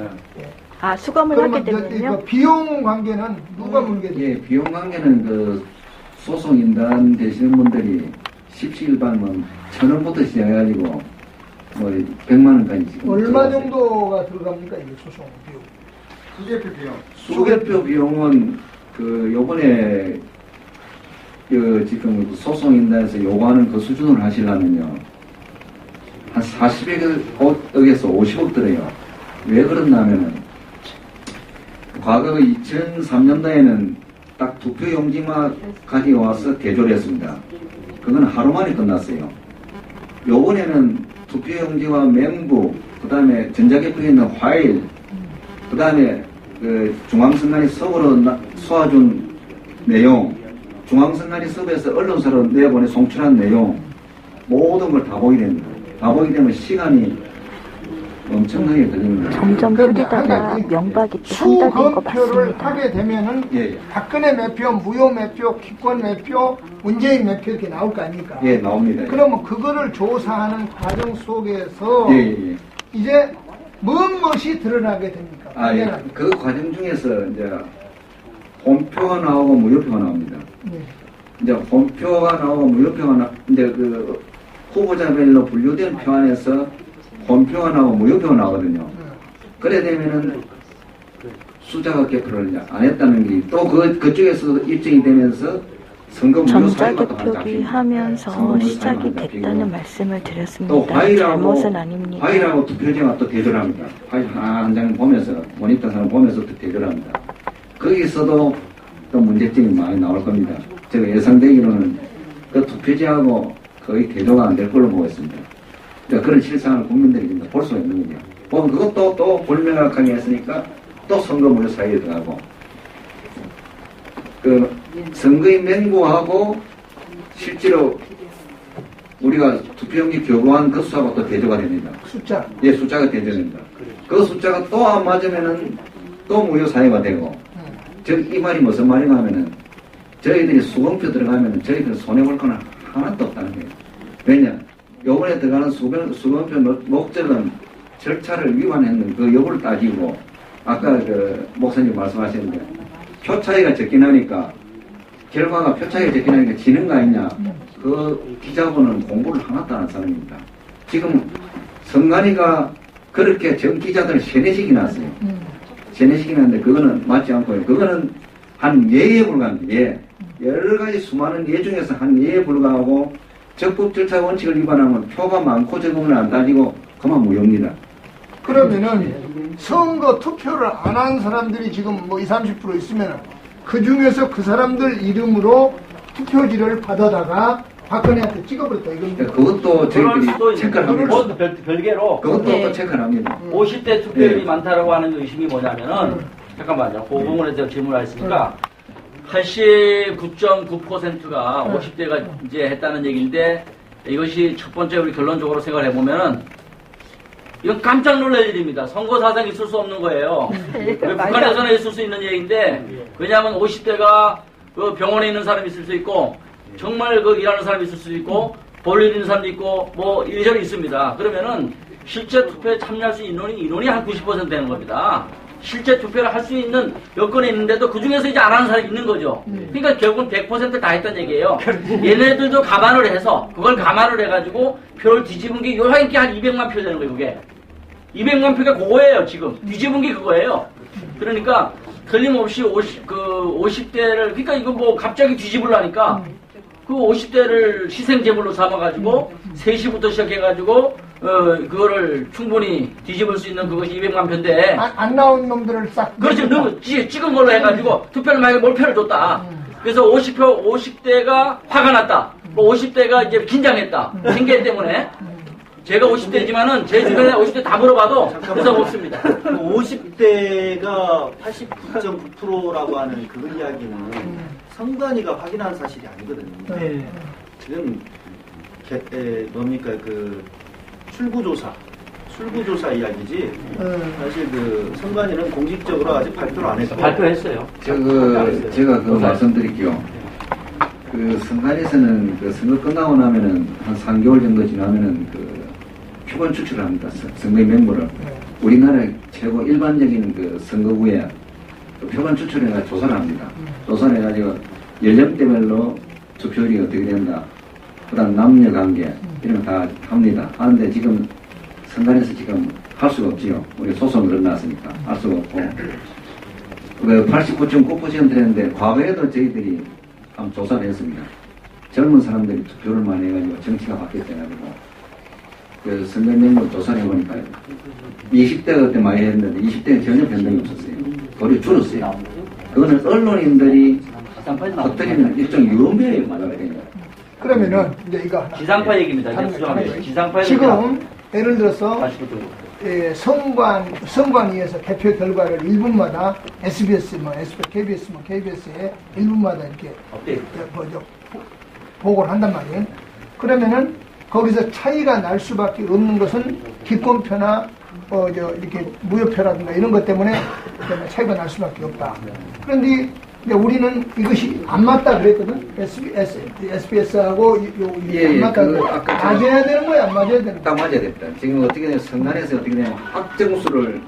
Speaker 1: 수감을 하게 되면요.
Speaker 6: 비용 관계는 누가 물게 돼요?
Speaker 5: 비용 관계는 그 소송인단 되시는 분들이 십시일반 1,000원부터 시작해가지고 뭐 100만 원까지 지금.
Speaker 6: 얼마 정도가 들어갑니까 이게 소송 비용?
Speaker 5: 수개표 비용. 수개표 비용은 그 요번에 그 지금 소송인단에서 요구하는 그 수준을 하시려면요 한 40억에서 50억 들어요. 왜 그렇냐면은 과거 2003년도에는 딱 투표용지만 가져와서 개조를 했습니다. 그건 하루 만에 끝났어요. 요번에는 투표용지와 멘부, 그 다음에 전자개표에 있는 파일, 그 다음에 그 중앙선관위 서버로 쏘아준 내용, 중앙선관위 서버에서 언론사로 내보내 송출한 내용 모든 걸 다 보게 됩니다. 다 보게 되면 시간이 엄청나게 걸립니다.
Speaker 1: 점점 풀리다가 명박이 한 달 된 거
Speaker 6: 수검표를
Speaker 1: 맞습니다.
Speaker 6: 하게 되면은
Speaker 5: 예,
Speaker 6: 박근혜 매표, 무효 매표, 기권 매표, 문재인 매표 이렇게 나올 거 아닙니까?
Speaker 5: 예, 나옵니다.
Speaker 6: 그러면 그거를 조사하는 과정 속에서
Speaker 5: 예, 예, 예.
Speaker 6: 이제 무엇이 드러나게 됩니까?
Speaker 5: 아, 예. 그 과정 중에서 이제 본표가 나오고 무효표가 나옵니다.
Speaker 6: 네.
Speaker 5: 이제 본표가 나오고 무효표가 이제 그 후보자별로 분류된 표 안에서 본표가 나오고 무효표가 나오거든요. 그래 되면은 숫자가 개표를 이제 안 했다는 게 또 그쪽에서 입증이 되면서 선거 무효
Speaker 1: 점자
Speaker 5: 사유가 또
Speaker 1: 개표기
Speaker 5: 잡힙니다. 선거
Speaker 1: 하면서
Speaker 5: 무효
Speaker 1: 시작이
Speaker 5: 사유가 잡히고.
Speaker 1: 됐다는 말씀을
Speaker 5: 또
Speaker 1: 드렸습니다.
Speaker 5: 파일하고
Speaker 1: 잘못은 아닙니다.
Speaker 5: 파일하고 투표지가 또 대결합니다. 파일 하나 한 장 보면서 모니터상을 보면서 또 대결합니다. 거기서도 또 문제점이 많이 나올 겁니다. 제가 예상되기로는 그 투표지하고 거의 대조가 안 될 걸로 보고 있습니다. 그러니까 그런 실상을 국민들이 볼 수가 있는 거죠. 보면 그것도 또 불명확하게 했으니까 또 선거 무효 사유에 들어가고 그 선거인 맹구하고 실제로 우리가 투표용지 교부한 그 수하고 또 대조가 됩니다.
Speaker 6: 숫자.
Speaker 5: 예, 숫자가 대조됩니다. 그 숫자가 또 안 맞으면은 또 무효 사유가 되고 즉 이 말이 무슨 말인가 하면은 저희들이 수검표 들어가면은 저희들은 손해볼 건 하나도 없다는 거예요. 왜냐? 요번에 들어가는 수검표 목적은 절차를 위반했는 그 여부를 따지고 아까 그 목사님 말씀하셨는데 표 차이가 적긴 하니까 결과가 표 차이가 적긴 하니까 지는 거 아니냐. 그 기자분은 공부를 하나도 안 한 사람입니다. 지금 선관위가 그렇게 전 기자들 세뇌식이 났어요. 세뇌식이 났는데 그거는 맞지 않고요. 그거는 한 예에 불과합니다. 예. 여러 가지 수많은 예 중에서 한 예에 불과하고 적법 절차 원칙을 위반하면 표가 많고 적음을 안 따지고 그만 무효입니다.
Speaker 6: 그러면은 선거 투표를 안 한 사람들이 지금 뭐 20, 30% 있으면 그 중에서 그 사람들 이름으로 투표지를 받아다가 박근혜한테 찍어버렸다 이겁니다.
Speaker 5: 그것도 저희들이 체크를 합니다.
Speaker 2: 그것도 별개로
Speaker 5: 그것도
Speaker 1: 네.
Speaker 5: 또 체크를 합니다.
Speaker 2: 50대 투표율이
Speaker 5: 네.
Speaker 2: 많다라고 하는 의심이 뭐냐면은 잠깐만요. 그 부분에 대해서 질문을 하셨으니까 89.9%가 50대가 이제 했다는 얘기인데 이것이 첫 번째 우리 결론적으로 생각을 해보면은 이건 깜짝 놀랄 일입니다. 선거 사상 있을 수 없는 거예요. 북한에서는 있을 수 있는 얘기인데 왜냐하면 50대가 그 병원에 있는 사람이 있을 수 있고 정말 그 일하는 사람이 있을 수 있고 볼일 있는 사람도 있고 뭐 이리저리 있습니다. 그러면은 실제 투표에 참여할 수 있는 인원이 한 90% 되는 겁니다. 실제 투표를 할 수 있는 여건이 있는데도 그 중에서 이제 안 하는 사람이 있는 거죠. 그러니까 결국은 100% 다 했다는 얘기예요. 얘네들도 감안을 해서 그걸 감안을 해가지고 표를 뒤집은 게 요한께 한 200만 표 되는 거예요. 그게 200만 표가 그거예요. 지금 뒤집은 게 그거예요. 그러니까 틀림없이 50대를 그러니까 이거 뭐 갑자기 뒤집으려니까 그 50대를 희생제물로 삼아가지고 3시부터 시작해가지고 그거를 충분히 뒤집을 수 있는 그것이 200만 표인데
Speaker 6: 안 나온 놈들을 싹.
Speaker 2: 그렇죠. 너무 찍은 걸로 해가지고 투표를 만약에 몰표를 줬다. 그래서 50대가 화가 났다. 뭐 50대가 이제 긴장했다. 생계 때문에. 제가 50대지만은 제 주변에 50대 다 물어봐도 그래서 없습니다.
Speaker 9: 50대가 89.9%라고 하는 그 이야기는 선관위가 확인한 사실이 아니거든요.
Speaker 6: 네.
Speaker 9: 지금 뭡니까 그 출구조사 이야기지. 사실 그 선관위는 공식적으로 아직 발표를 안 했고
Speaker 2: 발표했어요.
Speaker 5: 제가 그 말씀드릴게요. 그 선관위에서는 그 선거 끝나고 나면은 한 3개월 정도 지나면은 그 표본 추출을 합니다. 선거의 멤버를. 우리나라의 최고 일반적인 그 선거구에 그 표본 추출해가 조사를 합니다. 조사를 해가지고 연령대별로 투표율이 어떻게 된다. 그 다음 남녀 관계 이런 거 다 합니다. 하는데 지금 선관위에서 지금 할 수가 없지요. 우리 소송을 넣어놨으니까 할 수가 없고. 그 89.9% 했는데 과거에도 저희들이 한번 조사를 했습니다. 젊은 사람들이 투표를 많이 해가지고 정치가 바뀌었잖아요. 그 선거 멤버 조사를 해보니까 20대가 그때 많이 했는데 20대는 전혀 변동이 없었어요. 거의 줄었어요. 그거는 언론인들이 겉들이는 일종 유언비어에 말하거든요.
Speaker 6: 그러면은 이제 이거 하나.
Speaker 2: 지상파 얘기입니다.
Speaker 6: 다른
Speaker 2: 이제
Speaker 6: 거,
Speaker 2: 수정하면
Speaker 6: 다른 거.
Speaker 2: 지상파
Speaker 6: 지금 예를 들어서
Speaker 2: 89.9%.
Speaker 6: 선관위에서 개표 결과를 1분마다 SBS, KBS에 1분마다 이렇게 보고를 한단 말이에요. 그러면은 거기서 차이가 날 수밖에 없는 것은 기권표나 이렇게 무효표라든가 이런 것 때문에 차이가 날 수밖에 없다. 그런데 이제 우리는 이것이 안 맞다 그랬거든. SBS하고 안 맞다. 맞아야 되는 거야, 안 맞아야 되는 거야?
Speaker 5: 딱 맞아야 됩니다. 지금 어떻게 되면 선관에서 어떻게 되면 확정수를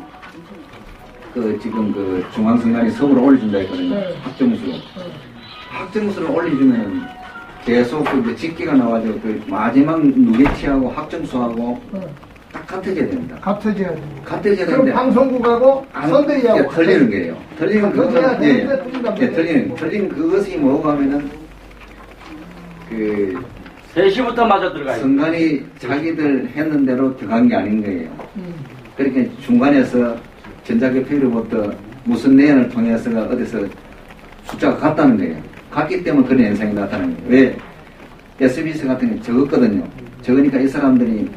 Speaker 5: 지금 중앙선관위 서울에 올려준다 했거든요. 확정수. 확정수를 올려주면 계속 이제 집계가 나와가지고 마지막 누계치하고 확정수하고 딱 같아져야 됩니다.
Speaker 6: 같아져야 됩니다.
Speaker 5: 같아져야
Speaker 6: 그럼
Speaker 5: 되는데
Speaker 6: 방송국하고 선대위하고
Speaker 5: 틀리는 거예요. 틀리는
Speaker 6: 그것은
Speaker 5: 틀린 그것이 뭐고 하면은
Speaker 2: 3시부터 마저 들어가요.
Speaker 5: 선관위 자기들 했는 대로 들어간 게 아닌 거예요. 그렇게 중간에서 전자개표로부터 무슨 내연을 통해서가 어디서 숫자가 같다는 거예요. 같기 때문에 그런 현상이 나타나는 거예요. 왜? SBS 같은 게 적었거든요. 적으니까 이 사람들이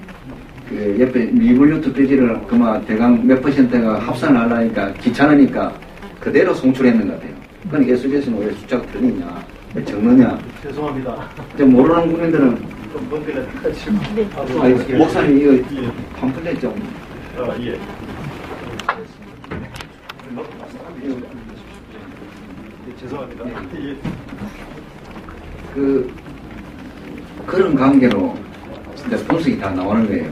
Speaker 5: 옆에 리블루트 페이지를 대강 몇 %가 합산을 하려니까 귀찮으니까 그대로 송출했는 것 같아요. 그러니까 SBS는 왜 숫자가 틀리냐, 왜 적느냐.
Speaker 9: 죄송합니다.
Speaker 5: 모르는 국민들은
Speaker 9: 좀 번개를 타시고.
Speaker 5: 목사님 이거 팜플렛 좀.
Speaker 9: 예. 죄송합니다. 예.
Speaker 5: 그런 관계로 진짜 분석이 다 나오는 거예요.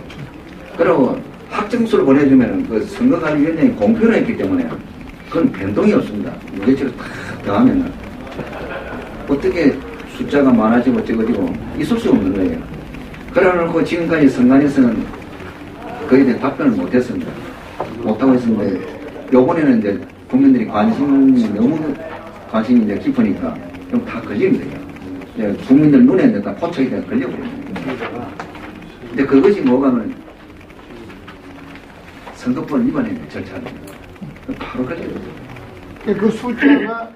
Speaker 5: 그리고 확정수를 보내주면 선거관리위원장이 공표를 했기 때문에 그건 변동이 없습니다. 무게치를 탁 더하면은 어떻게 숫자가 많아지고 적어지고 있을 수 없는 거예요. 그래놓고 지금까지 선관위에서는 거기에 대해 답변을 못했습니다. 못하고 있었는데 요번에는 이제 국민들이 너무 관심이 이제 깊으니까 좀 다 걸리는 거예요. 국민들 눈에 이제 다 포착이 돼 걸려버려요. 근데 그것이 뭐가 하면 선거법 위반의 절차는 바로 걸려요.
Speaker 6: 그 숫자가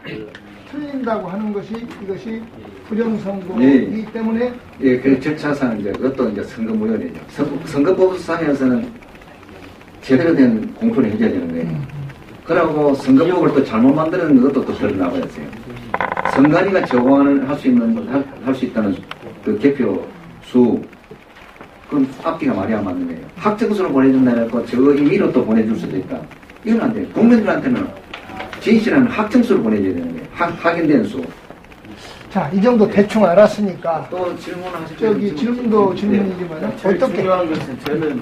Speaker 6: 틀린다고 하는 것이 이것이 부정선거이기 때문에
Speaker 5: 그 절차상 이제 그것도 이제 선거무효되죠. 선거법상에서는 제대로 된 공표를 해줘야 되는 거예요. 그러고 선거법을 또 잘못 만드는 것도 또 드러나버렸어요. 선관위가 적용을 할 수 있다는 그 개표 수, 그건 앞뒤가 말이 안 맞는 거예요. 확정수로 보내준다 해서 저 임의로 또 보내줄 수도 있다. 이건 안 돼요. 국민들한테는 진실한 확정수를 보내줘야 되는 거예요. 확인된 수.
Speaker 6: 자, 이 정도 대충 알았으니까
Speaker 5: 또 질문하실
Speaker 6: 질문이지만
Speaker 11: 제일
Speaker 6: 어떻게
Speaker 11: 중요한 것은 저는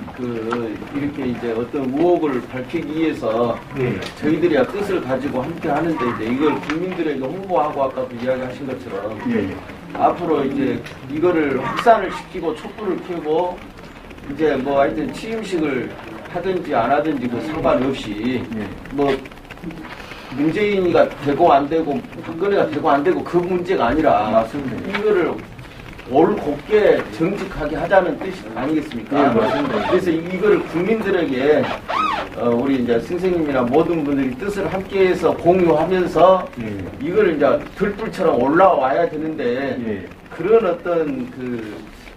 Speaker 11: 이렇게 이제 어떤 의혹을 밝히기 위해서 저희들이야 뜻을 가지고 함께 하는데 이제 이걸 국민들에게 홍보하고 아까도 이야기하신 것처럼 앞으로 이제 이거를 확산을 시키고 촛불을 켜고 이제 뭐 하여튼 취임식을 하든지 안 하든지 그 상관없이 뭐 문재인이가 되고 안 되고 박근혜가 되고 안 되고 그 문제가 아니라 맞습니다. 이거를 올곧게 정직하게 하자는 뜻 아니겠습니까? 맞습니다. 그래서 이거를 국민들에게 우리 이제 선생님이나 모든 분들이 뜻을 함께해서 공유하면서 이걸 이제 들불처럼 올라와야 되는데 그런 어떤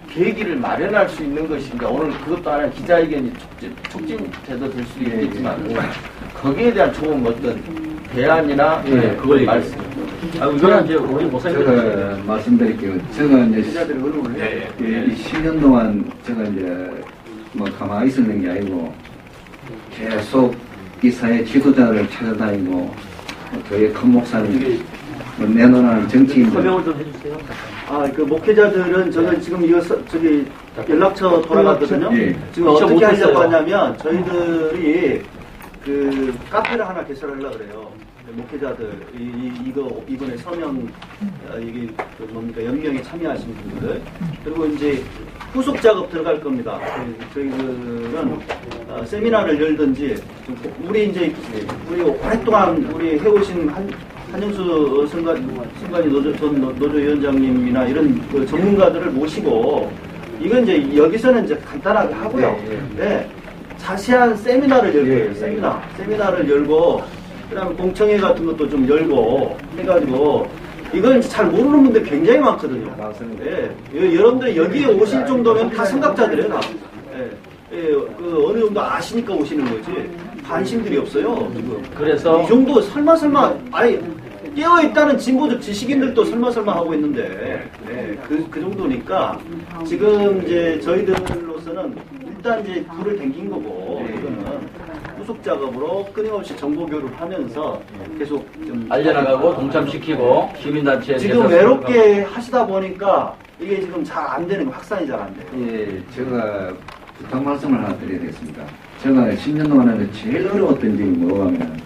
Speaker 11: 계기를 마련할 수 있는 것이 이제 오늘 그것도 하나의 기자회견이 촉진제도 될 수 있겠지만 거기에 대한 좋은 어떤 대안이나
Speaker 2: 그걸
Speaker 11: 말씀.
Speaker 2: 이거는 이제 우리 목사님
Speaker 5: 제가 말씀드릴게요. 제가 이제 10년 동안 제가 이제 뭐 가만히 있었는 게 아니고 계속 이 사회 지도자를 찾아다니고 교회 큰 목사님, 내놓는 정치인들.
Speaker 2: 설명을 좀 해주세요.
Speaker 9: 그 목회자들은 저는 지금 이거 저기 연락처 돌아갔거든요. 지금 어떻게 하려고 하냐면 저희들이 그 카페를 하나 개설하려고 그래요. 목회자들 이번에 서명 이게 뭡니까 연명에 참여하신 분들 그리고 이제 후속 작업 들어갈 겁니다. 저희들은 세미나를 열든지 우리 오랫동안 우리 해오신 한영수 선관위 노조위원장님이나 이런 그 전문가들을 모시고 이건 이제 여기서는 이제 간단하게 하고요. 네. 자세한 세미나를 열 거예요. 세미나를 열고 그다음에 공청회 같은 것도 좀 열고 해가지고 이건 잘 모르는 분들 굉장히 많거든요. 맞습니다. 예. 여러분들 여기에 오실 정도면 다 생각자들이에요. 다. 예. 그 어느 정도 아시니까 오시는 거지 관심들이 없어요. 지금.
Speaker 2: 그래서
Speaker 9: 이 정도 설마 아니 깨어있다는 진보적 지식인들도 설마 하고 있는데 그 정도니까 지금 이제 저희들로서는 일단 이제 불을 댕긴 거고 이거는 후속 작업으로 끊임없이 정보 교류를 하면서 계속 좀
Speaker 2: 알려나가고 동참시키고 시민단체에
Speaker 9: 지금 외롭게 하시다 보니까 이게 지금 잘 안 되는 거 확산이 잘 안 돼요.
Speaker 5: 예, 제가 부탁 말씀을 하나 드려야 되겠습니다. 제가 10년 동안 하면서 제일 어려웠던 점이 뭐냐면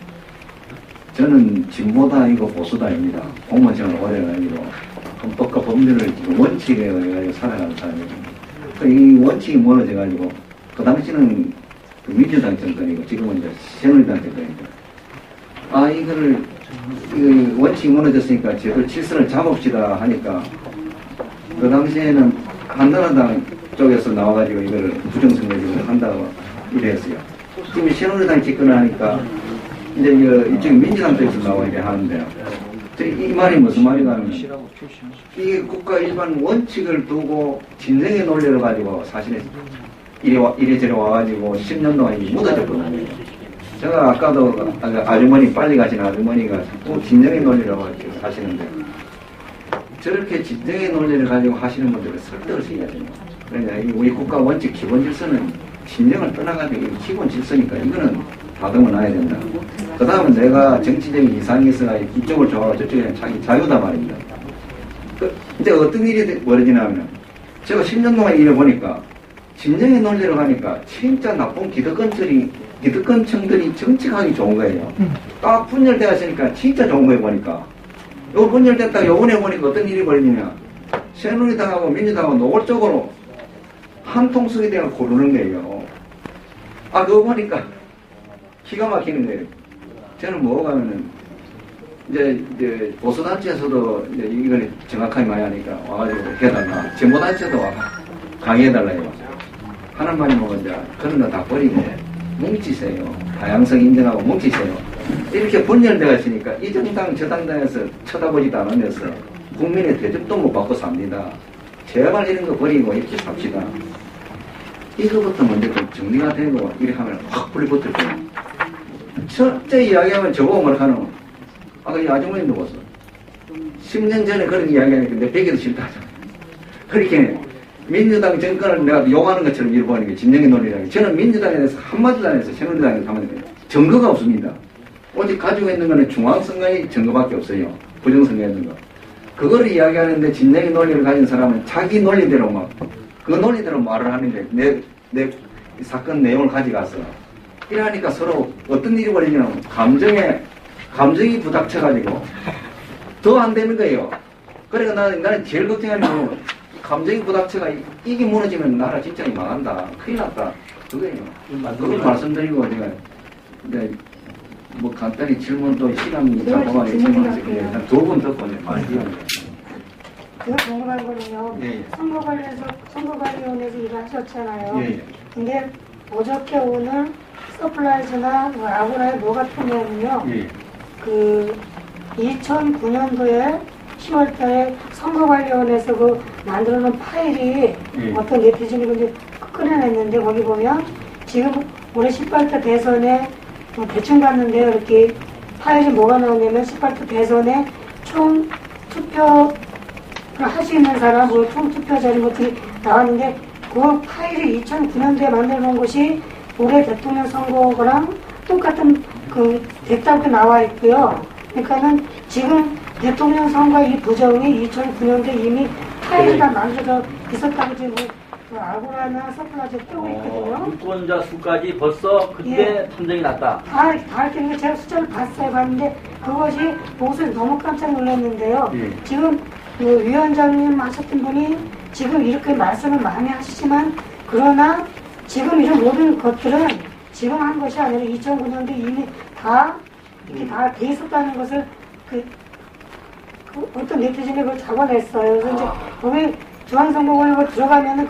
Speaker 5: 저는 진보다 아니고 보수다 아닙니다. 공무원 생활 오래 해가지고 헌법과 법률을 원칙에 의해 살아가는 사람입니다. 이 원칙이 무너져가지고 그 당시는 그 민주당 정권이고 지금은 이제 새누리당 정권이죠. 이거를 원칙이 무너졌으니까 제대로 질서를 잡읍시다 하니까 그 당시에는 한나라당 쪽에서 나와가지고 이걸 부정선거를 한다고 이랬어요. 지금 새누리당이 집권을 하니까 이제 이쪽 민주당 쪽에서 나와 이래 하는데요. 이 말이 무슨 말이냐 하면 이게 국가 일반 원칙을 두고 진정의 논리를 가지고 사실은 이래저래 와가지고 10년 동안 묻어졌거든요. 제가 아까도 아주머니 빨리 가신 아주머니가 자꾸 진정의 논리라고 하시는데 저렇게 진정의 논리를 가지고 하시는 분들은 설득을 해야 돼요. 그러니까 우리 국가 원칙 기본 질서는 진정을 떠나가지고 기본 질서니까 이거는 다듬어 놔야 된다. 그 다음은 내가 정치적인 이상이 있어가 이쪽을 좋아하고 저쪽에 자기 자유다 말입니다. 이제 어떤 일이 벌어지냐면 제가 10년 동안 일해보니까 진정의 논리를 하니까 진짜 나쁜 기득권층들이 정치하기 좋은 거예요. 딱 분열되었으니까 진짜 좋은 거예요 보니까. 요 분열됐다가 요번에 보니까 어떤 일이 벌어지냐. 새누리당하고 민주당하고 노골적으로 한 통속에 대한 고르는 거예요. 그거 보니까 기가 막히는 거예요. 저는 뭐가 하면은, 이제 보수단체에서도 이제 이걸 정확하게 많이 하니까 와가지고 해달라. 진보단체도 강의해달라요. 하는 말이 뭐 이제 그런 거 다 버리고 뭉치세요. 다양성 인정하고 뭉치세요. 이렇게 분열되어 있으니까 이 정당 저 당당에서 쳐다보지도 않으면서 국민의 대접도 못 받고 삽니다. 제발 이런 거 버리고 이렇게 삽시다. 이거부터 먼저 좀 정리가 되고 이렇게 하면 확 불이 붙을 거예요. 첫째 이야기하면 저보고 뭐라 하노? 이 아주머니 누구었어? 10년 전에 그런 이야기하니까 내 베개도 싫다 하잖아. 그렇게 민주당 정권을 내가 욕하는 것처럼 일보하는 게 진정의 논리라는 게 저는 민주당에 대해서 한마디도 안 해서 새누리당에 대해서 한마디도 안 해요. 증거가 없습니다. 오직 가지고 있는 거는 중앙선거의 증거밖에 없어요. 부정선거 있는 거. 그거를 이야기하는데 진정의 논리를 가진 사람은 자기 논리대로 그 논리대로 말을 하는데 내 사건 내용을 가져가서 이러니까 서로 어떤 일이 벌어지냐면 감정이 부닥쳐가지고 더 안 되는 거예요. 그러니까 나는 제일 걱정하는 건 감정이 부닥쳐가 이게 무너지면 나라 진짜 망한다. 큰일 났다. 그거예요. 그걸 말씀드리고 제가 이제 뭐 간단히 질문도 시간이 잡아가지고 질문하시는데 두 분 듣고 이제 말씀드립니다.
Speaker 12: 제가 궁금한 거는요. 선거관리위원회에서 일을 하셨잖아요.
Speaker 5: 예.
Speaker 12: 근데 어저께 오늘 서플라이즈나 아고라에 뭐가 뜨냐면요.
Speaker 5: 예.
Speaker 12: 그 2009년도에 10월달에 선거관리위원회에서 그 만들어놓은 파일이 어떤 네티즌이 이제 꺼내냈는데 거기 보면 지금 올해 18대 대선에 대충 봤는데 이렇게 파일이 뭐가 나오냐면 18대 대선에 총 투표를 할 수 있는 사람, 총 투표자 이런 것들이 나왔는데 그 파일이 2009년도에 만들어 놓은 것이 올해 대통령 선거랑 똑같은 됐다고 나와 있고요. 그러니까는 지금 대통령 선거 이 부정이 2009년도에 이미 파일이 다 만들어져 있었다고 지금 아고라나 서플라이즈에 뜨고 있거든요.
Speaker 2: 유권자 수까지 벌써 그때 탐정이 났다.
Speaker 12: 다 이렇게 제가 숫자를 봤는데 그것이 보고서 너무 깜짝 놀랐는데요. 지금 위원장님 하셨던 분이 지금 이렇게 말씀을 많이 하시지만 그러나 지금 이런 모든 것들은 지금 한 것이 아니라 2009년도에 이미 다 이렇게 다 돼 있었다는 것을 어떤 네티즌이 그걸 잡아냈어요. 그래서 이제 거기 중앙선거관리로 들어가면은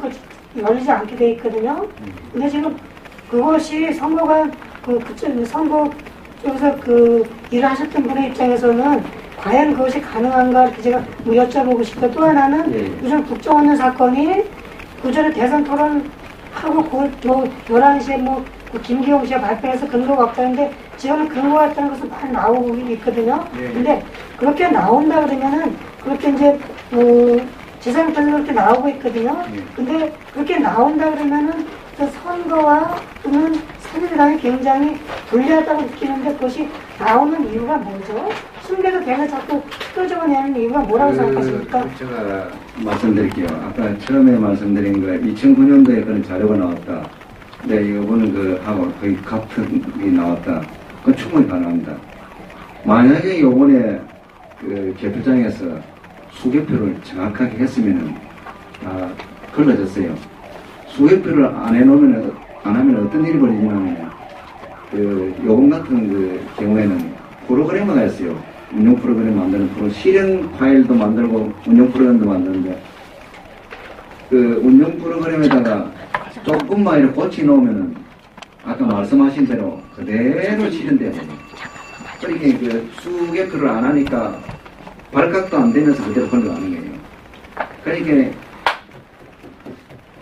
Speaker 12: 열리지 않게 돼 있거든요. 근데 지금 그것이 선거 쪽에서 일을 하셨던 분의 입장에서는 과연 그것이 가능한가 이렇게 제가 여쭤보고 싶고 또 하나는 요즘 국정원전 사건이 그전에 대선 토론 하고 그 11시에 그 김기용 씨가 발표해서 근거가 없다는데 지금은 근거가 있다는 것은 많이 나오고 있거든요. 근데 그렇게 나온다 그러면은 그렇게 이제 재산권이 그렇게 나오고 있거든요. 근데 그렇게 나온다 그러면은 그 선거와 또는 새누리당이 굉장히 불리하다고 느끼는데 그것이 나오는 이유가 뭐죠? 숨겨도 되는 자꾸 끄집어내는 이유가 뭐라고 생각하십니까?
Speaker 5: 제가 말씀드릴게요. 아까 처음에 말씀드린 거 2009년도에 그런 자료가 나왔다. 근데 이거는 그하고 거의 같은 게 나왔다. 그건 충분히 가능합니다. 만약에 요번에 그 개표장에서 수개표를 정확하게 했으면은 걸러졌어요. 수개표를 안 하면 어떤 일이 벌어지냐면 요번 같은 그 경우에는 프로그래머가 있어요. 운영 프로그램 만드는 실행 파일도 만들고 운영 프로그램도 만드는데 그 운영 프로그램에다가 조금만 이렇게 고치 놓으면은 아까 말씀하신 대로 그대로 실현돼야 돼요. 그러니까 그 수개표를 안 하니까 발각도 안 되면서 그대로 걸려가는 거예요. 그러니까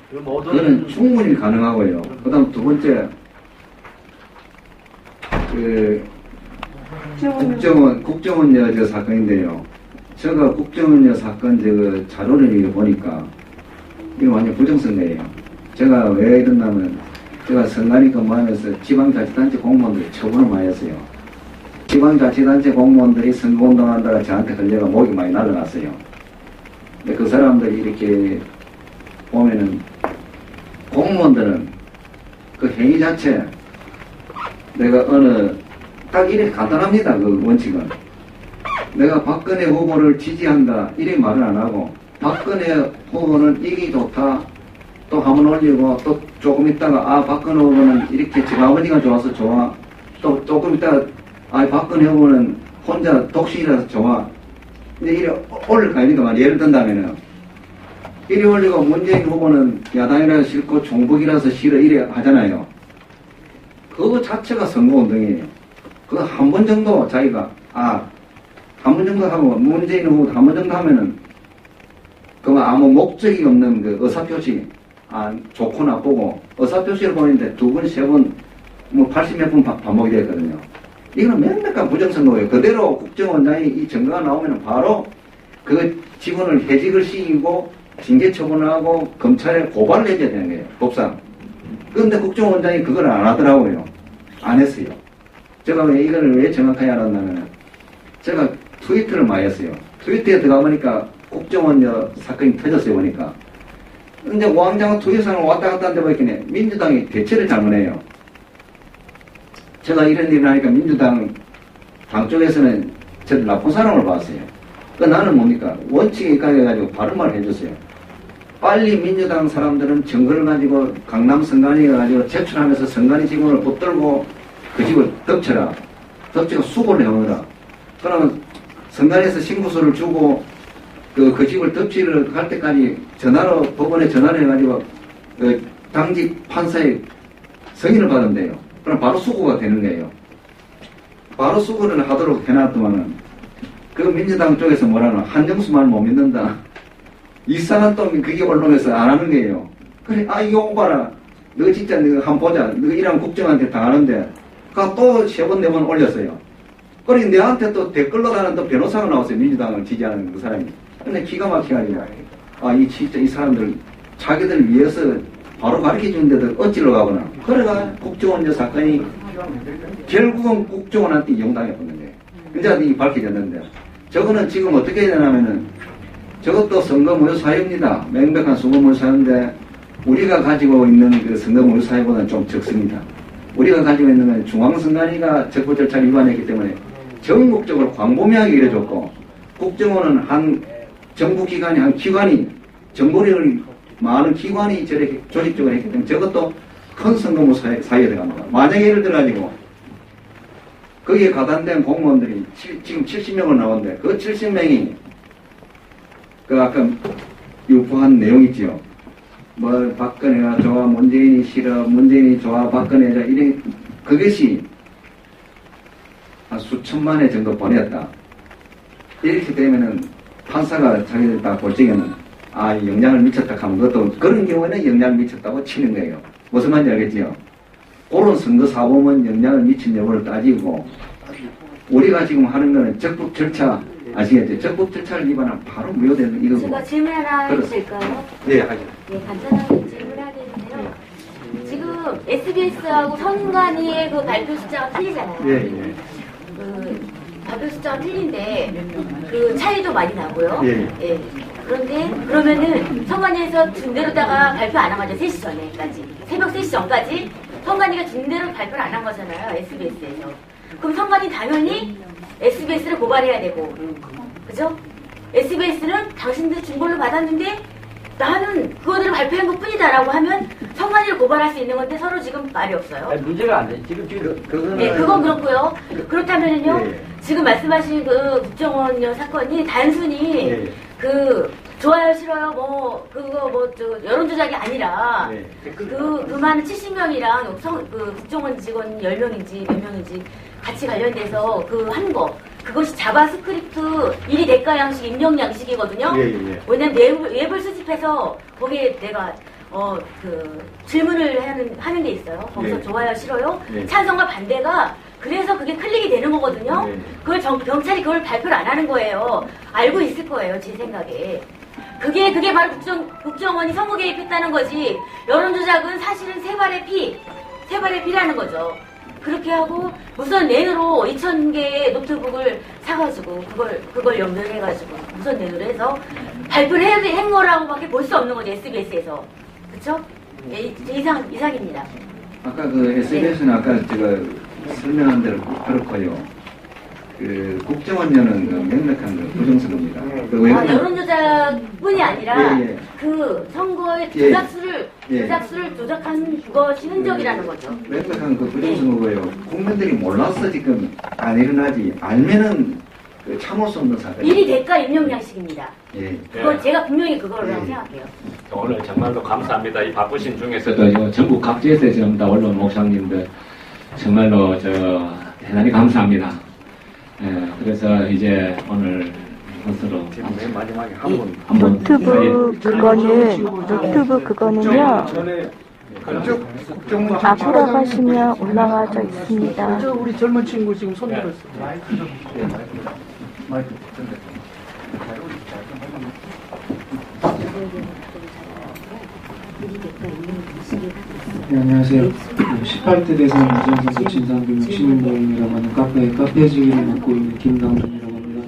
Speaker 5: 그거는 충분히 가능하고요. 그 다음 두 번째, 국정원여 저 사건인데요. 제가 국정원여 사건 자료를 보니까 이거 완전 부정선거예요. 제가 왜 이랬냐면 제가 선관위 근무하면서 지방자치단체 공무원들이 처분을 많이 했어요. 지방자치단체 공무원들이 선거운동한다가 저한테 걸려가 목이 많이 날라갔어요. 근데 그 사람들이 이렇게 보면은 공무원들은 그 행위 자체 내가 딱 이렇게 간단합니다. 그 원칙은 내가 박근혜 후보를 지지한다 이렇게 말을 안 하고 박근혜 후보는 이기 좋다 또 한번 올리고 또 조금 있다가 박근혜 후보는 이렇게 제 아버지가 좋아서 좋아 또 조금 있다가 박근혜 후보는 혼자 독실이라서 좋아 근데 이래 올릴까니까 말이야. 예를 든다면은 이래 올리고 문재인 후보는 야당이라서 싫고 종북이라서 싫어 이래 하잖아요. 그거 자체가 선거운동이에요. 그거 한 번 정도 자기가 한 번 정도 하고 문재인 후보 한 번 정도 하면은 그거 아무 목적이 없는 그 의사표시 좋고 나쁘고 의사표시를 보는데 두 번, 세 번, 80몇 번 반복이 되거든요. 이거는 명백한 부정선거예요. 그대로 국정원장이 이 증거가 나오면 바로 그 직원을 해직을 시키고 징계 처분을 하고 검찰에 고발을 해줘야 되는 거예요. 법상. 그런데 국정원장이 그걸 안 하더라고요. 안 했어요. 제가 이걸 왜 정확하게 알았냐면 제가 트위터를 많이 했어요. 트위터에 들어가 보니까 국정원여 사건이 터졌어요. 보니까. 근데 왕장은 트위터상을 왔다 갔다 하는데 보니까 민주당이 대처를 잘못해요. 제가 이런 일을 하니까 민주당 쪽에서는 저를 나쁜 사람을 봤어요. 나는 뭡니까? 원칙에 입각해가지고 바른 말을 해줬어요. 빨리 민주당 사람들은 증거를 가지고 강남 선관위에 가지고 제출하면서 선관위 직원을 붙들고 그 집을 덮쳐라. 덮치고 수고를 해오느라. 그러면 선관위에서 신고서를 주고 그 집을 덮치러 갈 때까지 전화로 법원에 전화를 해가지고 당직 판사의 승인을 받으면 돼요. 그럼 바로 수고가 되는 거예요. 바로 수고를 하도록 해놨더만은 그 민주당 쪽에서 뭐라나 한정수 말 못 믿는다. 이상한 또 그게 언론에서 안 하는 거예요. 그래 이거 봐라. 너 진짜 너 한번 보자. 너 이런 국정한테 당하는데 그 또 세 번, 네 번 올렸어요. 그래 내한테 또 댓글로 다는 또 변호사가 나왔어요. 민주당을 지지하는 그 사람이. 근데 기가 막혀가지고 진짜 이 사람들 자기들 위해서 바로 가르쳐주는데도 어찌로 가거나. 그래가 국정원저 사건이 결국은 국정원한테 이용당했거든요. 이제 이 밝혀졌는데 저거는 지금 어떻게 해야 되냐면은 저것도 선거무효 사유입니다. 명백한 선거무효 사유인데 우리가 가지고 있는 그 선거무효 사유보다는 좀 적습니다. 우리가 가지고 있는 건 중앙선관위가 적법 절차를 위반했기 때문에 전국적으로 광범위하게 이뤄졌고 국정원은 한 정부기관이 한 기관이 정보력이 많은 기관이 저렇게 조직적으로 했기 때문에 저것도 큰 선거무효 사유에 들어갑니다. 만약에 예를 들어가지고 거기에 가담된 공무원들이 지금 70명을 나오는데 그 70명이 그 아까 유포한 내용 있지요. 뭐 박근혜가 좋아, 문재인이 싫어, 문재인이 좋아, 박근혜 좋아 이래 그것이 한 수천만회 정도 보냈다. 이렇게 되면은 판사가 자기들 딱 볼 적에는 영향을 미쳤다 하면 그것도 그런 경우에는 영향을 미쳤다고 치는 거예요. 무슨 말인지 알겠지요? 그런 선거 사범은 영향을 미친 여부를 따지고 우리가 지금 하는 거는 적법 절차 아시겠죠? 적법 절차를 위반하면 바로 무효되는 이거고.
Speaker 10: 제가 질문 하나 해도 될까요?
Speaker 5: 네, 하죠.
Speaker 10: 네, 간단하게 질문하겠는데요. 지금 SBS하고 선관위의 그 발표 숫자가 틀리잖아요.
Speaker 5: 예.
Speaker 10: 그 발표 숫자가 틀린데 그 차이도 많이 나고요.
Speaker 5: 예.
Speaker 10: 그런데 그러면은 선관위에서 준 대로다가 발표 안 한 거죠. 3시 전에까지. 새벽 3시 전까지 선관위가 준 대로 발표를 안 한 거잖아요. SBS에서. 그럼 선관위 당연히 SBS를 고발해야 되고, 그죠? SBS는 당신들 준 걸로 받았는데 나는 그거대로 발표한 것 뿐이다라고 하면 선관위를 고발할 수 있는 건데 서로 지금 말이 없어요.
Speaker 2: 아니, 문제가 안 돼. 지금 그거는.
Speaker 10: 네, 그건 그렇고요. 그렇다면은요, 지금 말씀하신 그 국정원 사건이 단순히 그 좋아요 싫어요 여론 조작이 아니라 그 많은 70명이랑 그 국정원 직원 10명인지 몇 명인지 같이 관련돼서 그 한 거 그것이 자바스크립트 일이 대가 양식 입력 양식이거든요. 왜냐면 웹을 수집해서 거기에 내가 그 질문을 하는 게 있어요. 거기서 좋아요 싫어요 찬성과 반대가 그래서 그게 클릭이 되는 거거든요. 그걸 경찰이 그걸 발표를 안 하는 거예요. 알고 있을 거예요, 제 생각에. 그게 바로 국정원이 선거 개입했다는 거지. 여론조작은 사실은 세발의 피라는 거죠. 그렇게 하고 무선 랜으로 2,000개의 노트북을 사가지고 그걸 연결해가지고 무선 랜으로 해서 발표를 한 거라고밖에 볼 수 없는 거죠, SBS에서. 그쵸? 예, 이상입니다.
Speaker 5: 아까 그 SBS는 아까 제가 설명한 대로 그렇고요. 그 국정원료는 그 명백한 그 부정선거입니다.
Speaker 10: 여론조작뿐이 아니라 그 선거의 조작수를 조작한 그것이 흔적이라는 거죠.
Speaker 5: 명백한 그 부정선거고요. 국민들이 몰라서 지금 안 일어나지 알면은 그 참을 수 없는 사건.
Speaker 10: 일이 대가 입력 양식입니다. 그건 제가 분명히 그거라고 생각해요.
Speaker 3: 오늘 정말로 감사합니다. 이 바쁘신 중에서도 전국 각지에서 지금 다 언론 목사님들 정말로 대단히 감사합니다. 그래서 이제 오늘 이것으로
Speaker 5: 맨 마지막에 한번
Speaker 1: 노트북 그거는요. 앞으로 가시면 올라가져 있습니다.
Speaker 6: 저 우리 젊은 친구 지금 손 들었어요.
Speaker 13: 네, 안녕하세요. 18대 대선 이정선수 진상규명 시민모임이라고 하는 카페지기를 맡고 있는 김강준이라고 합니다.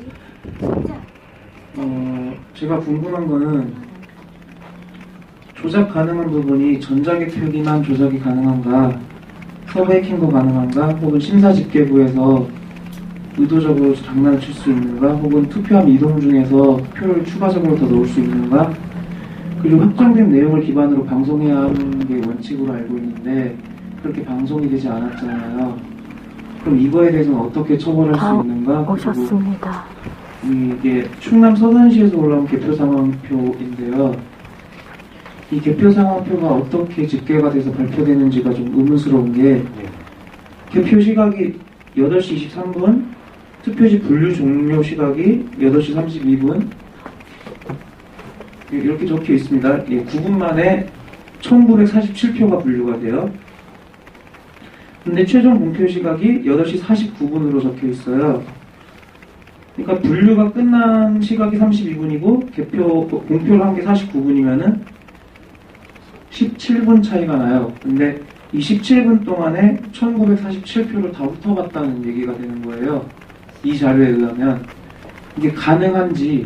Speaker 13: 제가 궁금한 거는 조작 가능한 부분이 전자개표기만 조작이 가능한가, 서버 해킹도 가능한가, 혹은 심사집계부에서 의도적으로 장난을 칠 수 있는가, 혹은 투표함 이동 중에서 표를 추가적으로 더 넣을 수 있는가, 그리고 확정된 내용을 기반으로 방송해야 하는 게 원칙으로 알고 있는데 그렇게 방송이 되지 않았잖아요. 그럼 이거에 대해서는 어떻게 처벌할 수 있는가?
Speaker 1: 오셨습니다.
Speaker 13: 이게 충남 서산시에서 올라온 개표 상황표인데요. 이 개표 상황표가 어떻게 집계가 돼서 발표되는지가 좀 의문스러운 게 개표 시각이 8시 23분, 투표지 분류 종료 시각이 8시 32분, 이렇게 적혀 있습니다. 9분 만에 1947표가 분류가 돼요. 근데 최종 공표 시각이 8시 49분으로 적혀 있어요. 그러니까 분류가 끝난 시각이 32분이고 공표를 한 게 49분이면은 17분 차이가 나요. 근데 이 17분 동안에 1947표를 다 훑어봤다는 얘기가 되는 거예요. 이 자료에 의하면. 이게 가능한지.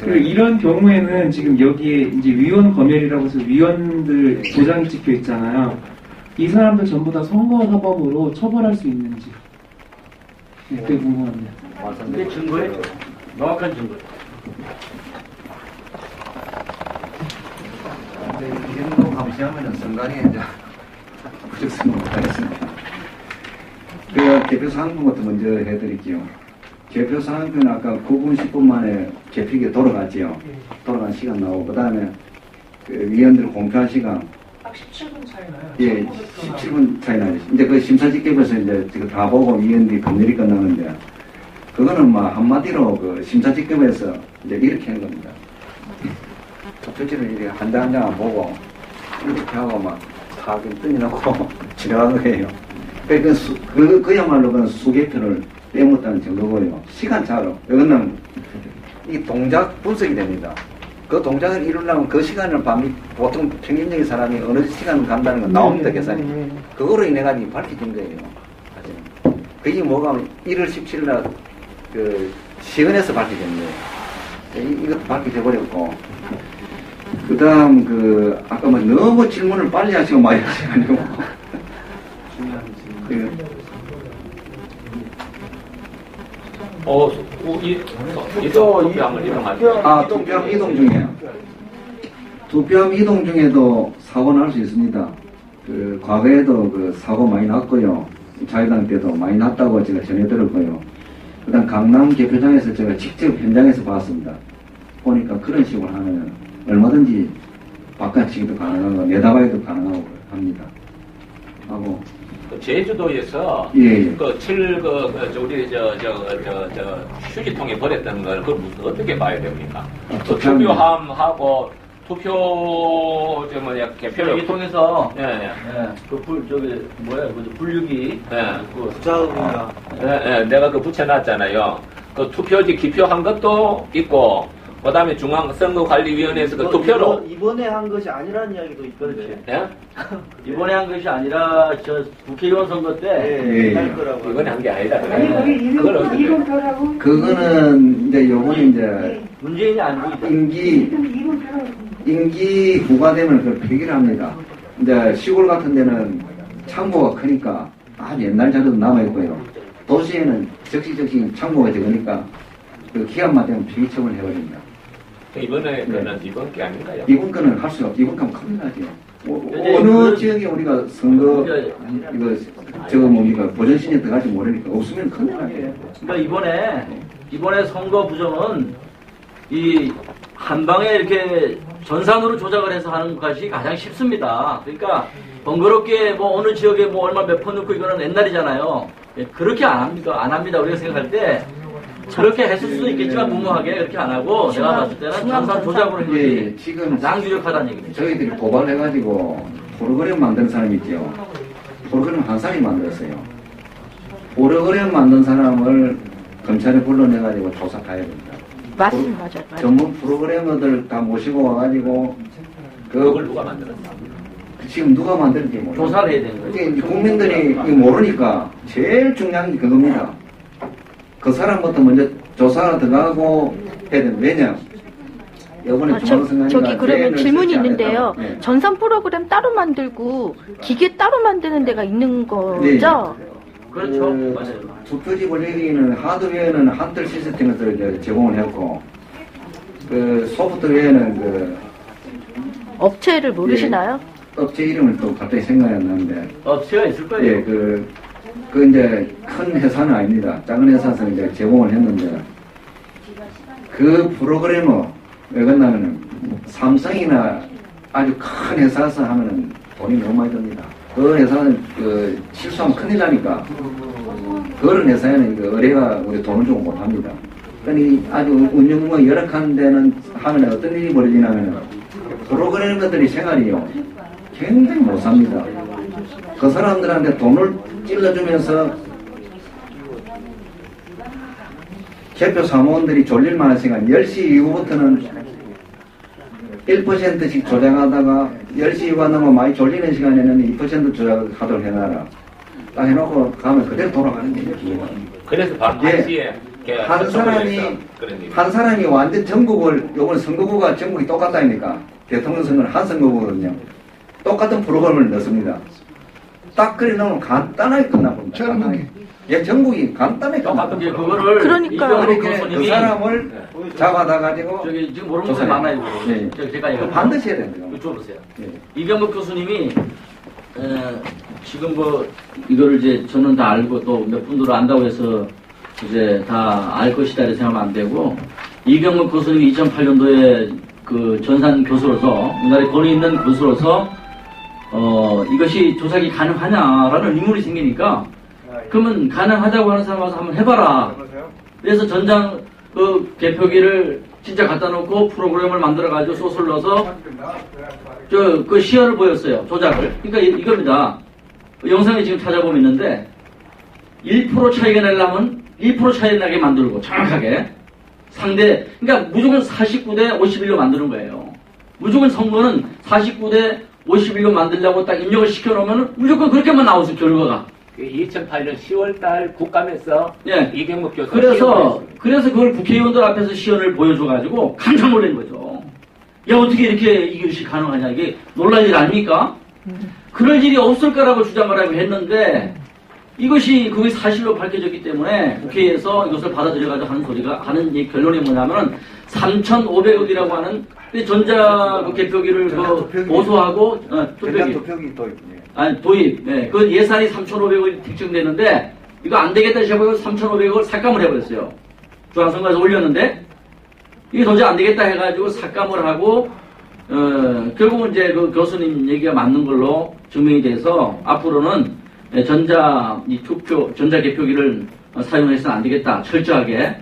Speaker 13: 그리고 이런 경우에는 지금 여기에 이제 위원 검열이라고 해서 위원들 도장이 찍혀 있잖아요. 이 사람들 전부 다 선거사법으로 처벌할 수 있는지. 그게 궁금합니다.
Speaker 2: 근데 증거예요. 명확한 증거.
Speaker 5: 근데 이 정도 감시하면은 선관위에 이제 부적성을 못하겠습니다. 그 개표 사항부터 먼저 해드릴게요. 개표 사항표는 아까 9분 10분 만에 개표기가 돌아갔지요. 돌아간 시간 나오고, 그 다음에 그 위원들 공표한 시간.
Speaker 6: 딱 17분 차이 나요.
Speaker 5: 예, 17분 차이 나죠. 이제 그 심사집계부에서 이제 지금 다 보고 위원들이 검열이 끝나는데, 그거는 뭐 한마디로 그 심사직급에서 이제 이렇게 하는 겁니다. 투표지를 이렇게 한 장 한 장 안 보고 이렇게 하고 막 사긴 뜬이놓고 지나간 거예요. 그야말로 그건 수개표를 빼먹었다는 정도고요. 시간차로 이거는 이 동작 분석이 됩니다. 그 동작을 이루려면 그 시간을 보통 평균적인 사람이 어느 시간 간다는 건 나옵니다, 계산이. 그거로 인해 가지고 밝혀진 거예요. 그게 뭐가 1월 17일 그 시연에서 밝혀진 거예요. 이것도 밝혀져 버렸고. 그 다음 아까 뭐 너무 질문을 빨리 하시고 많이 하시고. 투표함 이동 중에. 투표함 이동 중에도 사고 날 수 있습니다. 과거에도 사고 많이 났고요. 자유당 때도 많이 났다고 제가 전해 들었고요. 그 다음 강남 개표장에서 제가 직접 현장에서 봤습니다. 보니까 그런 식으로 하면 얼마든지 바깥치기도 가능하고 내다봐야도 가능하고 합니다. 하고
Speaker 3: 제주도에서
Speaker 5: 예.
Speaker 3: 우리 휴지통에 버렸다는 걸 그걸 어떻게 봐야 됩니까? 투표함하고 투표 개표를
Speaker 2: 통해서
Speaker 3: 예.
Speaker 2: 분류기
Speaker 9: 부자금이나
Speaker 3: 내가 붙여놨잖아요. 그 투표지 기표한 것도 있고 그다음에 중앙선거관리위원회에서 그 투표로
Speaker 9: 이번에 한 것이 아니라는 이야기도 있거든요.
Speaker 3: 예?
Speaker 2: 이번에 한 것이 아니라 국회의원 선거 때
Speaker 9: 할 거라고.
Speaker 3: 이번에 한 게 아니다.
Speaker 12: 그걸 어떻게 이름표라고?
Speaker 5: 그거는 이제 요번에 이제
Speaker 2: 문재인이 아니고
Speaker 5: 임기 후과되면 그걸 폐기를 합니다. 이제 시골 같은 데는 창고가 크니까 아주 옛날 자료도 남아있고요. 도시에는 적시 창고가 적으니까 그 기한만 되면 폐기 처분을 해버립니다.
Speaker 3: 이번에 거는 이번 게 아닌가요?
Speaker 5: 이번 거는 할 수가 없죠. 이번 거는 큰일 나죠. 어느 지역에 우리가 선거 보전신에 들어갈지 모르니까 없으면 큰일 나죠.
Speaker 2: 그러니까 이번에 선거 부정은 이 한방에 이렇게 전산으로 조작을 해서 하는 것이 가장 쉽습니다. 그러니까 번거롭게 뭐 어느 지역에 뭐 얼마 몇 번 넣고 이거는 옛날이잖아요. 그렇게 안 합니다. 우리가 생각할 때 그렇게 했을 수도 있겠지만 무모하게 그렇게 안 하고 내가 봤을 때는 전산 조작으로 한 것이
Speaker 5: 지금
Speaker 2: 가장 유력하다는 얘기입니다.
Speaker 5: 저희들이 고발해가지고 프로그램 만든 사람이 있죠. 프로그램 한 사람이 만들었어요. 프로그램 만든 사람을 검찰에 불러내가지고 조사 가야 됩니다.
Speaker 1: 맞아요.
Speaker 5: 전문 프로그래머들 다 모시고 와가지고
Speaker 3: 그걸 누가 만들었어?
Speaker 5: 지금 누가 만드는지 모르겠어요.
Speaker 2: 조사를 해야 되는 거예요.
Speaker 5: 국민들이 모르니까 제일 중요한 게 그겁니다. 그 사람부터 먼저 조사가 들어가고 해야 되는. 왜냐? 이번에
Speaker 1: 저기 그러면 질문이 있는데요.
Speaker 5: 네.
Speaker 1: 전산 프로그램 따로 만들고 기계 따로 만드는 데가 있는 거죠?
Speaker 5: 네.
Speaker 2: 그렇죠. 맞아요.
Speaker 5: 투표지 분리기는 하드웨어는 한틀 시스템을 제공을 했고 소프트웨어는
Speaker 1: 업체를 모르시나요?
Speaker 5: 업체 이름을 또 갑자기 생각이 안 나는데
Speaker 2: 업체가 있을 거예요.
Speaker 5: 예, 그 이제 큰 회사는 아닙니다. 작은 회사에서 이제 제공을 했는데 그 프로그래머 왜 그러냐면은 삼성이나 아주 큰 회사에서 하면은 돈이 너무 많이 듭니다. 그 회사는 실수하면 큰일 나니까 그런 회사에는 의뢰가 우리 돈을 주고 못 합니다. 그러니까 아주 운영과 열악한 데는 하면 어떤 일이 벌어지냐면 프로그래머들이 생활이요 굉장히 못 삽니다. 그 사람들한테 돈을 찔러주면서 개표 사무원들이 졸릴만한 시간 10시 이후부터는 1%씩 조작하다가 10시 이후가 너무 많이 졸리는 시간에는 2% 조작하도록 해놔라. 딱 해놓고 가면 그대로 돌아가는 거예요.
Speaker 3: 그래서 바로 당시에
Speaker 5: 한 사람이 완전 전국을, 요번 선거구가 전국이 똑같다니까. 대통령 선거는 한 선거구거든요. 똑같은 프로그램을 넣습니다. 딱 그래 놓으면 간단하게 끝나버립니다. 예, 전국이 간단하게 끝나버립니다.
Speaker 2: 그거를
Speaker 1: 그러니까
Speaker 5: 그 사람을 잡아다 가지고
Speaker 2: 지금 모르는 것이 많아요.
Speaker 5: 네.
Speaker 2: 제가 이거
Speaker 5: 반드시 해야 됩니다.
Speaker 2: 여쭤보세요. 이경복 교수님이 지금 이거를 이제 저는 다 알고 또 몇 분들은 안다고 해서 이제 다 알 것이다 이렇게 생각하면 안 되고 이경복 교수님이 2008년도에 그 전산 교수로서 우리나라에 권위 있는 교수로서 이것이 조작이 가능하냐라는 의문이 생기니까 그러면 가능하다고 하는 사람 와서 한번 해봐라 그래서 전장 그 개표기를 진짜 갖다 놓고 프로그램을 만들어가지고 소스를 넣어서 그 시연을 보였어요. 조작을. 그러니까 이겁니다. 영상에 지금 찾아보면 있는데 1% 차이가 내려면 1% 차이 나게 만들고 정확하게 상대, 그러니까 무조건 49대 51로 만드는 거예요. 무조건 선거는 49대 51로 만들려고 딱 입력을 시켜놓으면 무조건 그렇게만 나오죠, 결과가.
Speaker 3: 2008년 10월달 국감에서
Speaker 2: 예.
Speaker 3: 이경목 교수
Speaker 2: 그래서 그걸 국회의원들 앞에서 시연을 보여줘가지고 깜짝 놀란 거죠. 야, 어떻게 이렇게 이것이 가능하냐. 이게 놀랄 일 아닙니까? 그럴 일이 없을 거라고 주장을 하고 했는데 이것이 그게 사실로 밝혀졌기 때문에 국회에서 이것을 받아들여가지고 하는 결론이 뭐냐면 3,500억이라고 하는 전자 그 개표기를 보수하고
Speaker 5: 도표기 도입.
Speaker 2: 아니 도입. 네. 그 예산이 3,500억이 책정되는데 이거 안 되겠다 싶어서 3,500억을 삭감을 해버렸어요. 중앙선거에서 올렸는데 이게 도저히 안 되겠다 해가지고 삭감을 하고 결국은 이제 그 교수님 얘기가 맞는 걸로 증명이 돼서 앞으로는 전자 개표기를 사용해서는 안 되겠다. 철저하게.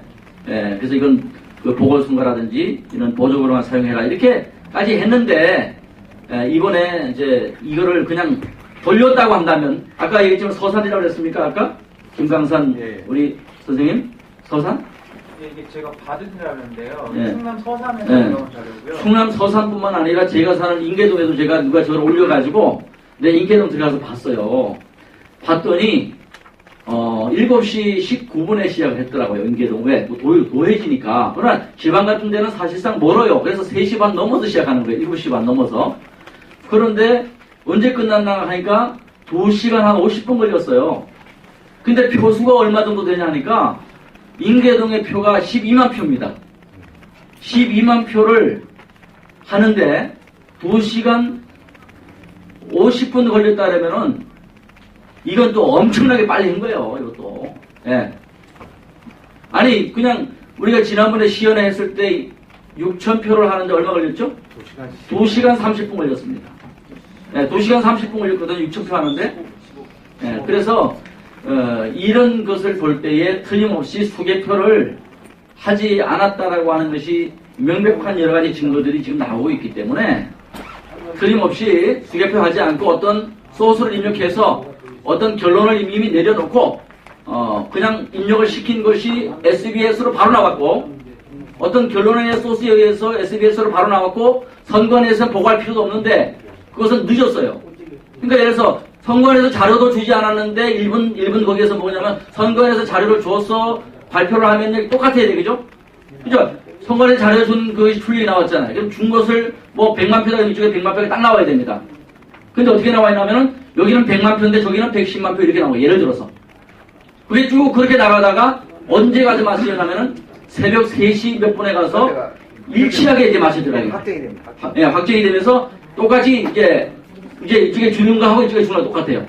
Speaker 2: 그래서 이건 그 보궐선거라든지 이런 보조로만 사용해라. 이렇게까지 했는데, 이번에 이제 이거를 그냥 돌렸다고 한다면, 아까 얘기했지만 서산이라고 그랬습니까? 아까? 김강산 우리 선생님? 서산?
Speaker 14: 이게 제가 받은 자료인데요.
Speaker 2: 예.
Speaker 14: 충남 서산에서
Speaker 2: 예.
Speaker 14: 올라온 자료고요.
Speaker 2: 충남 서산뿐만 아니라 제가 사는 인계동에도 제가 누가 저를 올려가지고 내 인계동 들어가서 봤어요. 봤더니 7시 19분에 시작을 했더라고요. 인계동. 왜? 뭐 도해지니까. 그러나 지방 같은 데는 사실상 멀어요. 그래서 3시 반 넘어서 시작하는 거예요. 7시 반 넘어서. 그런데 언제 끝났나 하니까 2시간 한 50분 걸렸어요. 근데 표수가 얼마 정도 되냐 하니까 인계동의 표가 12만 표입니다. 12만 표를 하는데 2시간 50분 걸렸다면은 이건 또 엄청나게 빨리 한 거예요, 이것도. 예. 아니, 그냥 우리가 지난번에 시연회 했을 때 6,000표를 하는데 얼마 걸렸죠? 2시간 30분 걸렸습니다. 예, 2시간 30분 걸렸거든요, 6,000표 하는데. 예, 그래서, 이런 것을 볼 때에 틀림없이 수개표를 하지 않았다라고 하는 것이 명백한 여러 가지 증거들이 지금 나오고 있기 때문에 틀림없이 수개표 하지 않고 어떤 소스를 입력해서 어떤 결론을 이미 내려놓고 그냥 입력을 시킨 것이 SBS로 바로 나왔고 어떤 결론의 소스에 의해서 SBS로 바로 나왔고 선관위에서 보고할 필요도 없는데 그것은 늦었어요. 그러니까 예를 들어서 선관위에서 자료도 주지 않았는데 일본 거기에서 뭐냐면 선관위에서 자료를 줘서 발표를 하면 똑같아야 되겠죠? 그죠? 선관위에서 자료 준 그것이 출력이 나왔잖아요. 그럼 준 것을 뭐 100만 표다 이쪽에 100만 표가 딱 나와야 됩니다. 근데 어떻게 나와 있냐면은 여기는 100만 표인데 저기는 110만 표 이렇게 나와요. 예를 들어서. 그게 쭉 그렇게 나가다가 언제 가서 마시려냐면은 새벽 3시 몇 분에 가서 일치하게 이제 마시더라고요.
Speaker 5: 확정이 됩니다.
Speaker 2: 예, 확정이 되면서 똑같이 이제 이쪽에 주는 거하고 이쪽에 주는 거 똑같아요.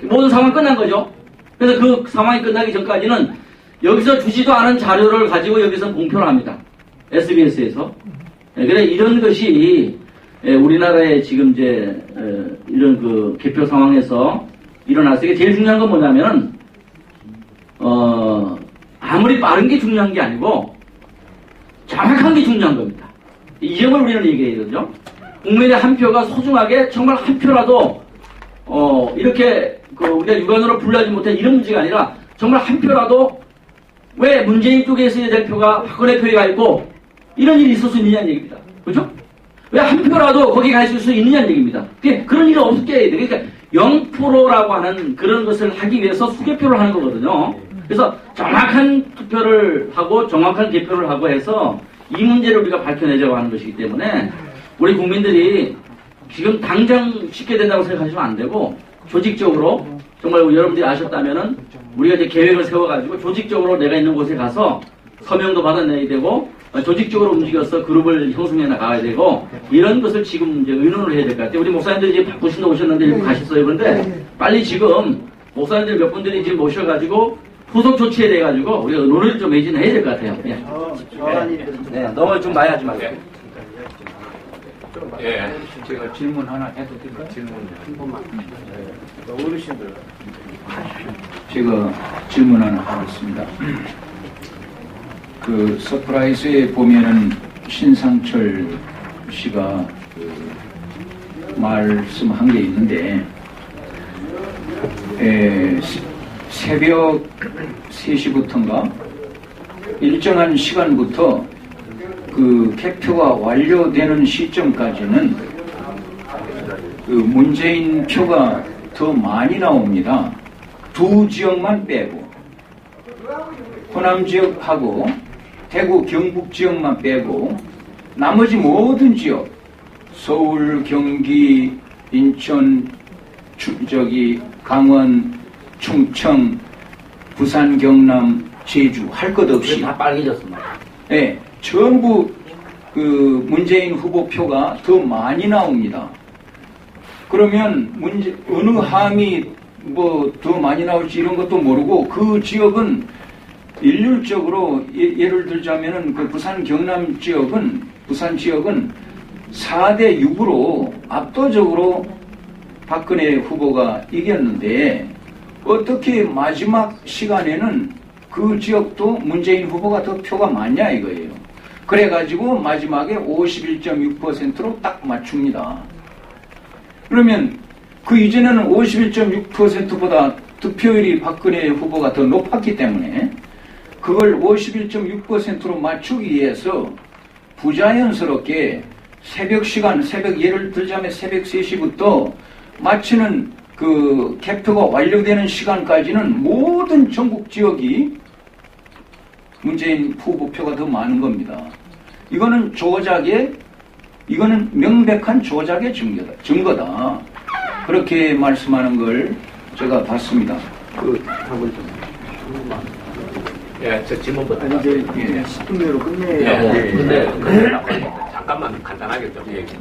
Speaker 2: 모든 상황 끝난 거죠. 그래서 그 상황이 끝나기 전까지는 여기서 주지도 않은 자료를 가지고 여기서 공표를 합니다. SBS에서. 예, 그래 이런 것이 우리나라의 지금 이제 이런 그 개표 상황에서 일어났어요. 제일 중요한 건 뭐냐면은 아무리 빠른 게 중요한 게 아니고 정확한 게 중요한 겁니다. 이 점을 우리는 얘기해야 되죠. 국민의 한 표가 소중하게 정말 한 표라도 이렇게 우리가 육안으로 분류하지 못한 이런 문제가 아니라 정말 한 표라도 왜 문재인 쪽에 있어야 될 표가 박근혜 표에 가 있고 이런 일이 있을 수 있느냐는 얘기입니다. 그렇죠? 왜 한 표라도 거기 가 있을 수 있느냐는 얘기입니다. 그런 일이 없게 해야 돼. 그러니까 0%라고 하는 그런 것을 하기 위해서 수개표를 하는 거거든요. 그래서 정확한 투표를 하고 정확한 개표를 하고 해서 이 문제를 우리가 밝혀내자고 하는 것이기 때문에 우리 국민들이 지금 당장 쉽게 된다고 생각하시면 안 되고 조직적으로 정말 여러분들이 아셨다면은 우리가 이제 계획을 세워가지고 조직적으로 내가 있는 곳에 가서 서명도 받아내야 되고 조직적으로 움직여서 그룹을 형성해 나가야 되고 이런 것을 지금 이제 의논을 해야 될 것 같아요. 우리 목사님들이 이제 바쁘신데 오셨는데 일부 가셨어요. 그런데 빨리 지금 목사님들 몇 분들이 지금 모셔가지고 후속 조치에 대해 가지고 우리가 의논을 좀 해야 될 것 같아요. 예. 네, 너무 좀 많이 하지 말고.
Speaker 3: 예, 제가 질문 하나 해도 될까요? 질문 한 번만.
Speaker 14: 어르신들.
Speaker 15: 제가 질문 하나 하겠습니다. 그 서프라이즈에 보면은 신상철 씨가 말씀한 게 있는데, 새벽 3시부터인가 일정한 시간부터 그 개표가 완료되는 시점까지는 그 문재인 표가 더 많이 나옵니다. 두 지역만 빼고, 호남 지역하고 대구 경북 지역만 빼고 나머지 모든 지역, 서울, 경기, 인천, 강원, 충청, 부산, 경남, 제주 할 것 없이
Speaker 2: 다 빨개졌습니다.
Speaker 15: 네, 전부 그 문재인 후보 표가 더 많이 나옵니다. 그러면 어느 함이 뭐 더 많이 나올지 이런 것도 모르고, 그 지역은 일률적으로 예를 들자면은 그 부산 경남 지역은 4대 6으로 압도적으로 박근혜 후보가 이겼는데, 어떻게 마지막 시간에는 그 지역도 문재인 후보가 더 표가 많냐 이거예요. 그래가지고 마지막에 51.6%로 딱 맞춥니다. 그러면 그 이전에는 51.6%보다 득표율이 박근혜 후보가 더 높았기 때문에 그걸 51.6%로 맞추기 위해서 부자연스럽게 예를 들자면 새벽 3시부터 마치는 그 개표가 완료되는 시간까지는 모든 전국 지역이 문재인 후보표가 더 많은 겁니다. 이거는 명백한 조작의 증거다. 그렇게 말씀하는 걸 제가 봤습니다.
Speaker 9: 답을 좀.
Speaker 3: 예, 저 질문부터.
Speaker 9: 아니, 이제 10분 내로 끝내야
Speaker 3: 잠깐만 간단하게 좀 얘기.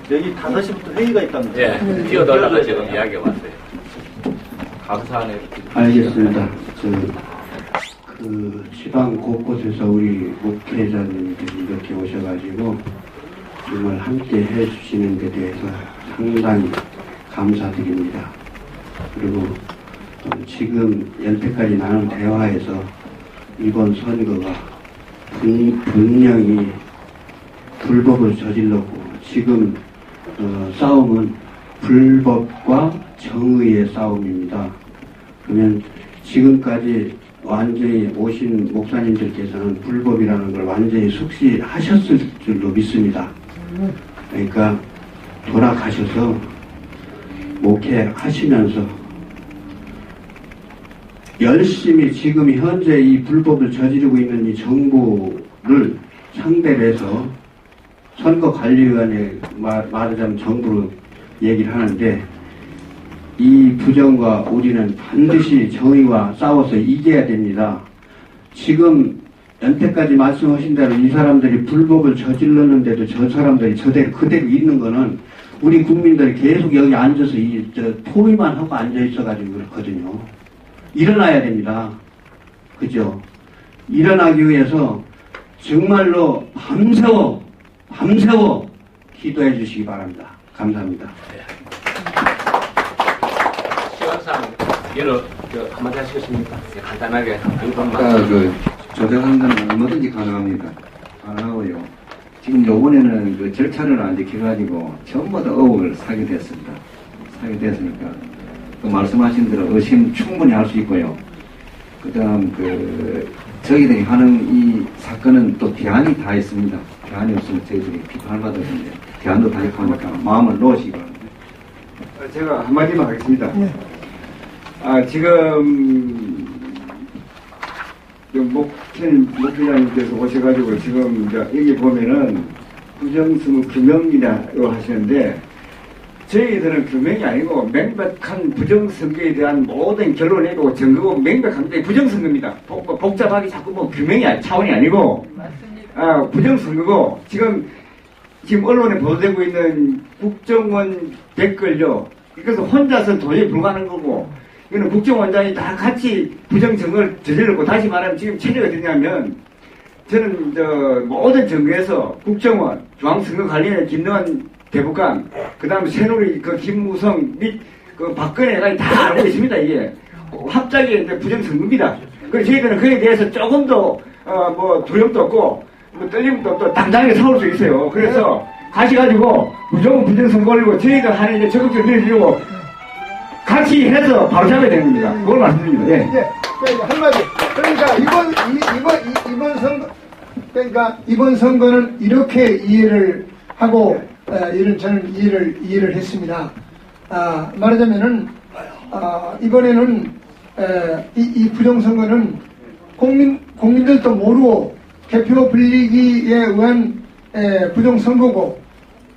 Speaker 9: 여기 5시부터 회의가 있답니다.
Speaker 3: 예, 뛰어들다가 지금 이야기가 왔어요.
Speaker 2: 감사하네요.
Speaker 16: 알겠습니다. 그 지방 곳곳에서 우리 목회자님들이 이렇게 오셔가지고 정말 함께 해주시는 데 대해서 상당히 감사드립니다. 그리고 지금 연태까지 나눈 대화에서 이번 선거가 분명히 불법을 저질렀고, 지금 싸움은 불법과 정의의 싸움입니다. 그러면 지금까지 완전히 오신 목사님들께서는 불법이라는 걸 완전히 숙지하셨을 줄로 믿습니다. 그러니까 돌아가셔서 목회하시면서 열심히 지금 현재 이 불법을 저지르고 있는 이 정부를 상대로 해서 선거관리위원회 말하자면 정부로 얘기를 하는데, 이 부정과 우리는 반드시 정의와 싸워서 이겨야 됩니다. 지금 연태까지 말씀하신 대로 이 사람들이 불법을 저질렀는데도 저 사람들이 그대로 있는 거는 우리 국민들이 계속 여기 앉아서 토의만 하고 앉아 있어가지고 그렇거든요. 일어나야 됩니다. 그죠? 일어나기 위해서 정말로 밤새워 기도해 주시기 바랍니다. 감사합니다.
Speaker 3: 시간상 예를 한마디 하시겠습니까? 간단하게 한 번만.
Speaker 5: 조정하는 건 얼마든지 가능하고요. 지금 요번에는 그 절차를 안 지켜가지고 전부 다 의혹을 사게 됐습니다. 사게 됐으니까 그 말씀하신 대로 의심 충분히 할 수 있고요. 그 다음 저희들이 하는 이 사건은 또 대안이 다 있습니다. 대안이 없으면 저희들이 비판을 받을 텐데 대안도 다 있고 하니까 마음을 놓으시기 바랍니다.
Speaker 17: 제가 한마디만 하겠습니다. 지금 목회장님께서 오셔가지고 지금 이제 여기 보면은 부정선거 규명이라고 하시는데, 저희들은 규명이 아니고 명백한 부정선거에 대한 모든 결론을 내고 증거고 명백한데 부정선거입니다. 복잡하게 자꾸 규명이 차원이 아니고 부정선거고, 지금 언론에 보도되고 있는 국정원 댓글요, 이것은 혼자서는 도저히 불가능한 거고, 이거는 국정원장이 다 같이 부정선거를 저질렀고, 다시 말하면 지금 체제가 되냐면, 저는 모든 정부에서 국정원, 중앙선거관리위원회 김동완 대법관, 그 다음에 새누리 김무성 및 박근혜가 다 알고 있습니다. 이게 합작의 부정선거입니다. 그래서 저희들은 그에 대해서 조금 더 뭐 두려움도 없고 뭐 떨림도 없고 당당하게 싸울 수 있어요. 그래서 가셔가지고 무조건 부정선거 올리고 저희가 하는 이제 적극적으로 밀어주고 같이 해서 바로 잡아야 되는 겁니다. 그걸 말씀드립니다. 예.
Speaker 6: 한마디. 그러니까 이번 선거, 그러니까 이번 선거는 이렇게 이해를 하고, 저는 이해를 했습니다. 말하자면은, 이번에는, 이 부정선거는 국민들도 모르고 개표 불리기에 의한 부정선거고,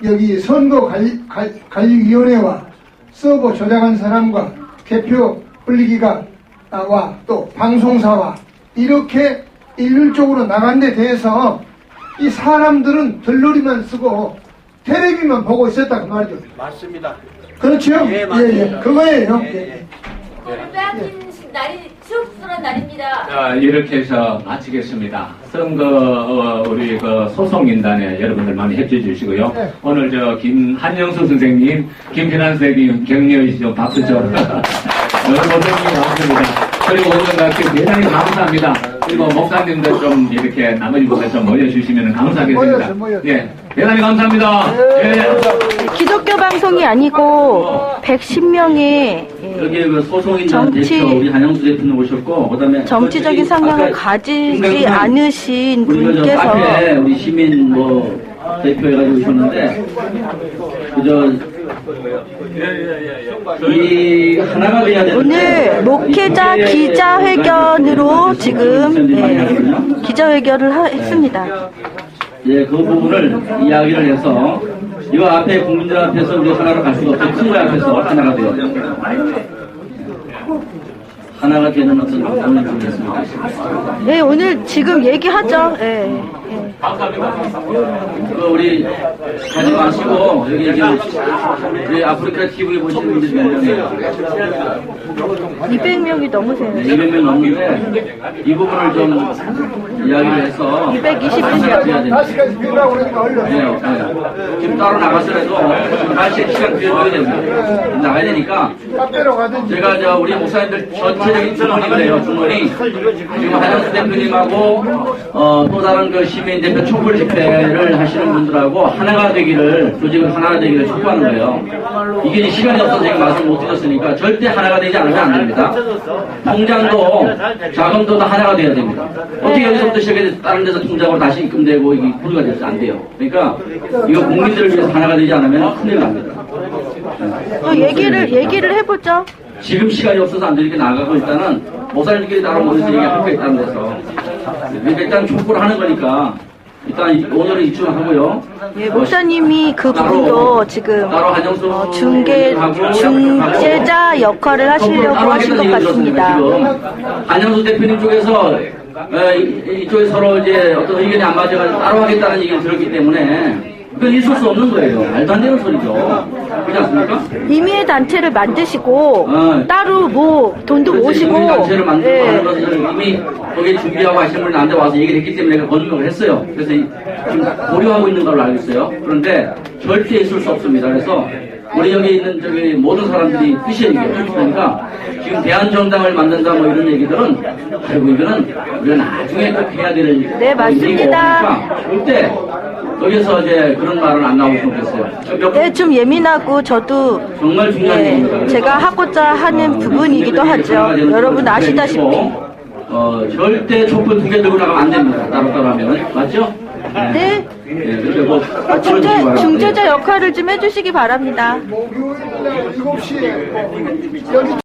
Speaker 6: 여기 선거관리위원회와 서버 조작한 사람과 개표 불리기가 와 또 방송사와 이렇게 일률적으로 나간 데 대해서 이 사람들은 들러리만 쓰고 텔레비만 보고 있었다 그 말이죠.
Speaker 14: 맞습니다.
Speaker 6: 그렇죠?
Speaker 14: 예, 맞습니다.
Speaker 6: 그거예요.
Speaker 10: 빼앗긴 날이 추억스러운 날입니다.
Speaker 3: 자, 이렇게 해서 마치겠습니다. 선거 우리 그 소송인단에 여러분들 많이 협조해 주시고요.
Speaker 6: 네.
Speaker 3: 오늘 김한영수 선생님, 김필환 선생님 격려해 주시죠. 박수 좀. 너무 고생이 많습니다. 그리고 오늘 같이 대단히 감사합니다. 그리고 목사님들 좀 이렇게 나머지 분들 좀 모여주시면 감사하겠습니다. 예, 대단히 감사합니다. 예.
Speaker 1: 기독교 방송이 아니고 110명의
Speaker 2: 여기 그 소송인단 대표 우리 한영수 대표님 오셨고, 그다음에
Speaker 1: 정치적인 상황을 가지지 않으신
Speaker 2: 우리가 저
Speaker 1: 분께서
Speaker 2: 앞에 우리 시민 뭐 대표 해가지고 오셨는데 이 하나가 돼야 되는데
Speaker 1: 오늘 목회자 기자회견으로 지금 기자회견을 했습니다.
Speaker 2: 예, 그 부분을 이야기를 해서 이 앞에 국민들 앞에서 우리 하나로 갈 수가 없어요. 큰 거 앞에서 하나가 돼야 돼요. 하나가 되는 어떤 부분을 준비했습니다.
Speaker 1: 네, 오늘 지금 얘기하죠. 예.
Speaker 2: 우리 가지 마시고 여기 이제 우리 아프리카 TV 보시는 분들이 몇 명이에요?
Speaker 1: 200명이 넘으세요.
Speaker 2: 200명 넘는데 이 부분을 좀 이야기를 해서
Speaker 1: 221명.
Speaker 6: 다시까지 비우라고 그러니까 얼른.
Speaker 2: 네. 지금 따로 나가서라도 다시 시간 비워줘야 됩니다. 나가야 되니까
Speaker 6: 카페로 가든지.
Speaker 2: 제가 우리 목사님들 전체적인 주머니래요. 주머니 지금 한영수 대표님하고 또 다른 그 시민 대표 촛불 집회를 하시는 분들하고 하나가 되기를, 조직을 하나가 되기를 촉구하는 거예요. 이게 시간이 없어서 제가 말씀 못 드렸으니까 절대 하나가 되지 않으면 안 됩니다. 통장도 자금도 다 하나가 돼야 됩니다. 어떻게 여기서부터 시작해서 다른 데서 통장으로 다시 입금되고 이게 구조가 돼서 안 돼요. 그러니까 이거 국민들을 위해서 하나가 되지 않으면 큰일 납니다.
Speaker 1: 또 얘기를 해보죠.
Speaker 2: 지금 시간이 없어서 안 되니까 나가고 일단은 목사님들끼리 따로 모여서 얘기할 거 있다는 데서 일단 촉구를 하는 거니까 일단 오늘은 이쯤하고요.
Speaker 1: 예, 목사님이 그 부분도 지금 중재자 역할을 하시려고 하신 것 같습니다.
Speaker 2: 한영수 대표님 쪽에서 이쪽에 서로 이제 어떤 의견이 안 맞아가지고 따로 하겠다는 얘기를 들었기 때문에 그건 있을 수 없는 거예요. 말도 안 되는 소리죠. 그렇지 않습니까?
Speaker 1: 임의의 단체를 만드시고 따로 뭐 돈도 모시고
Speaker 2: 단체를 만들고 하는 것을 이미 거기에 준비하고 하시는 분이 나한테 와서 얘기를 했기 때문에 내가 건명을 했어요. 그래서 지금 고려하고 있는 걸로 알고 있어요. 그런데 절대 있을 수 없습니다. 그래서 우리 여기 있는 모든 사람들이 뜻이 얘기해요. 그러니까 지금 대한정당을 만든다 뭐 이런 얘기들은 아이고 이거는 우리가 나중에 꼭 해야 될 일이고.
Speaker 1: 네, 맞습니다.
Speaker 2: 그러니까 절대 여기서 이제 그런 말은 안 나오셨으면 좋겠어요.
Speaker 1: 네, 좀 예민하고 저도
Speaker 2: 정말 중요한 얘기입니다.
Speaker 1: 제가 하고자 하는 부분이기도 하죠. 여러분 아시다시피
Speaker 2: 절대 촛불 2개 들고 나가면 안 됩니다. 따로따로 하면. 맞죠?
Speaker 1: 네.
Speaker 2: 그렇게 뭐
Speaker 1: 중재자 역할을 좀 해주시기 바랍니다.
Speaker 6: 목요일 날 7시에 여기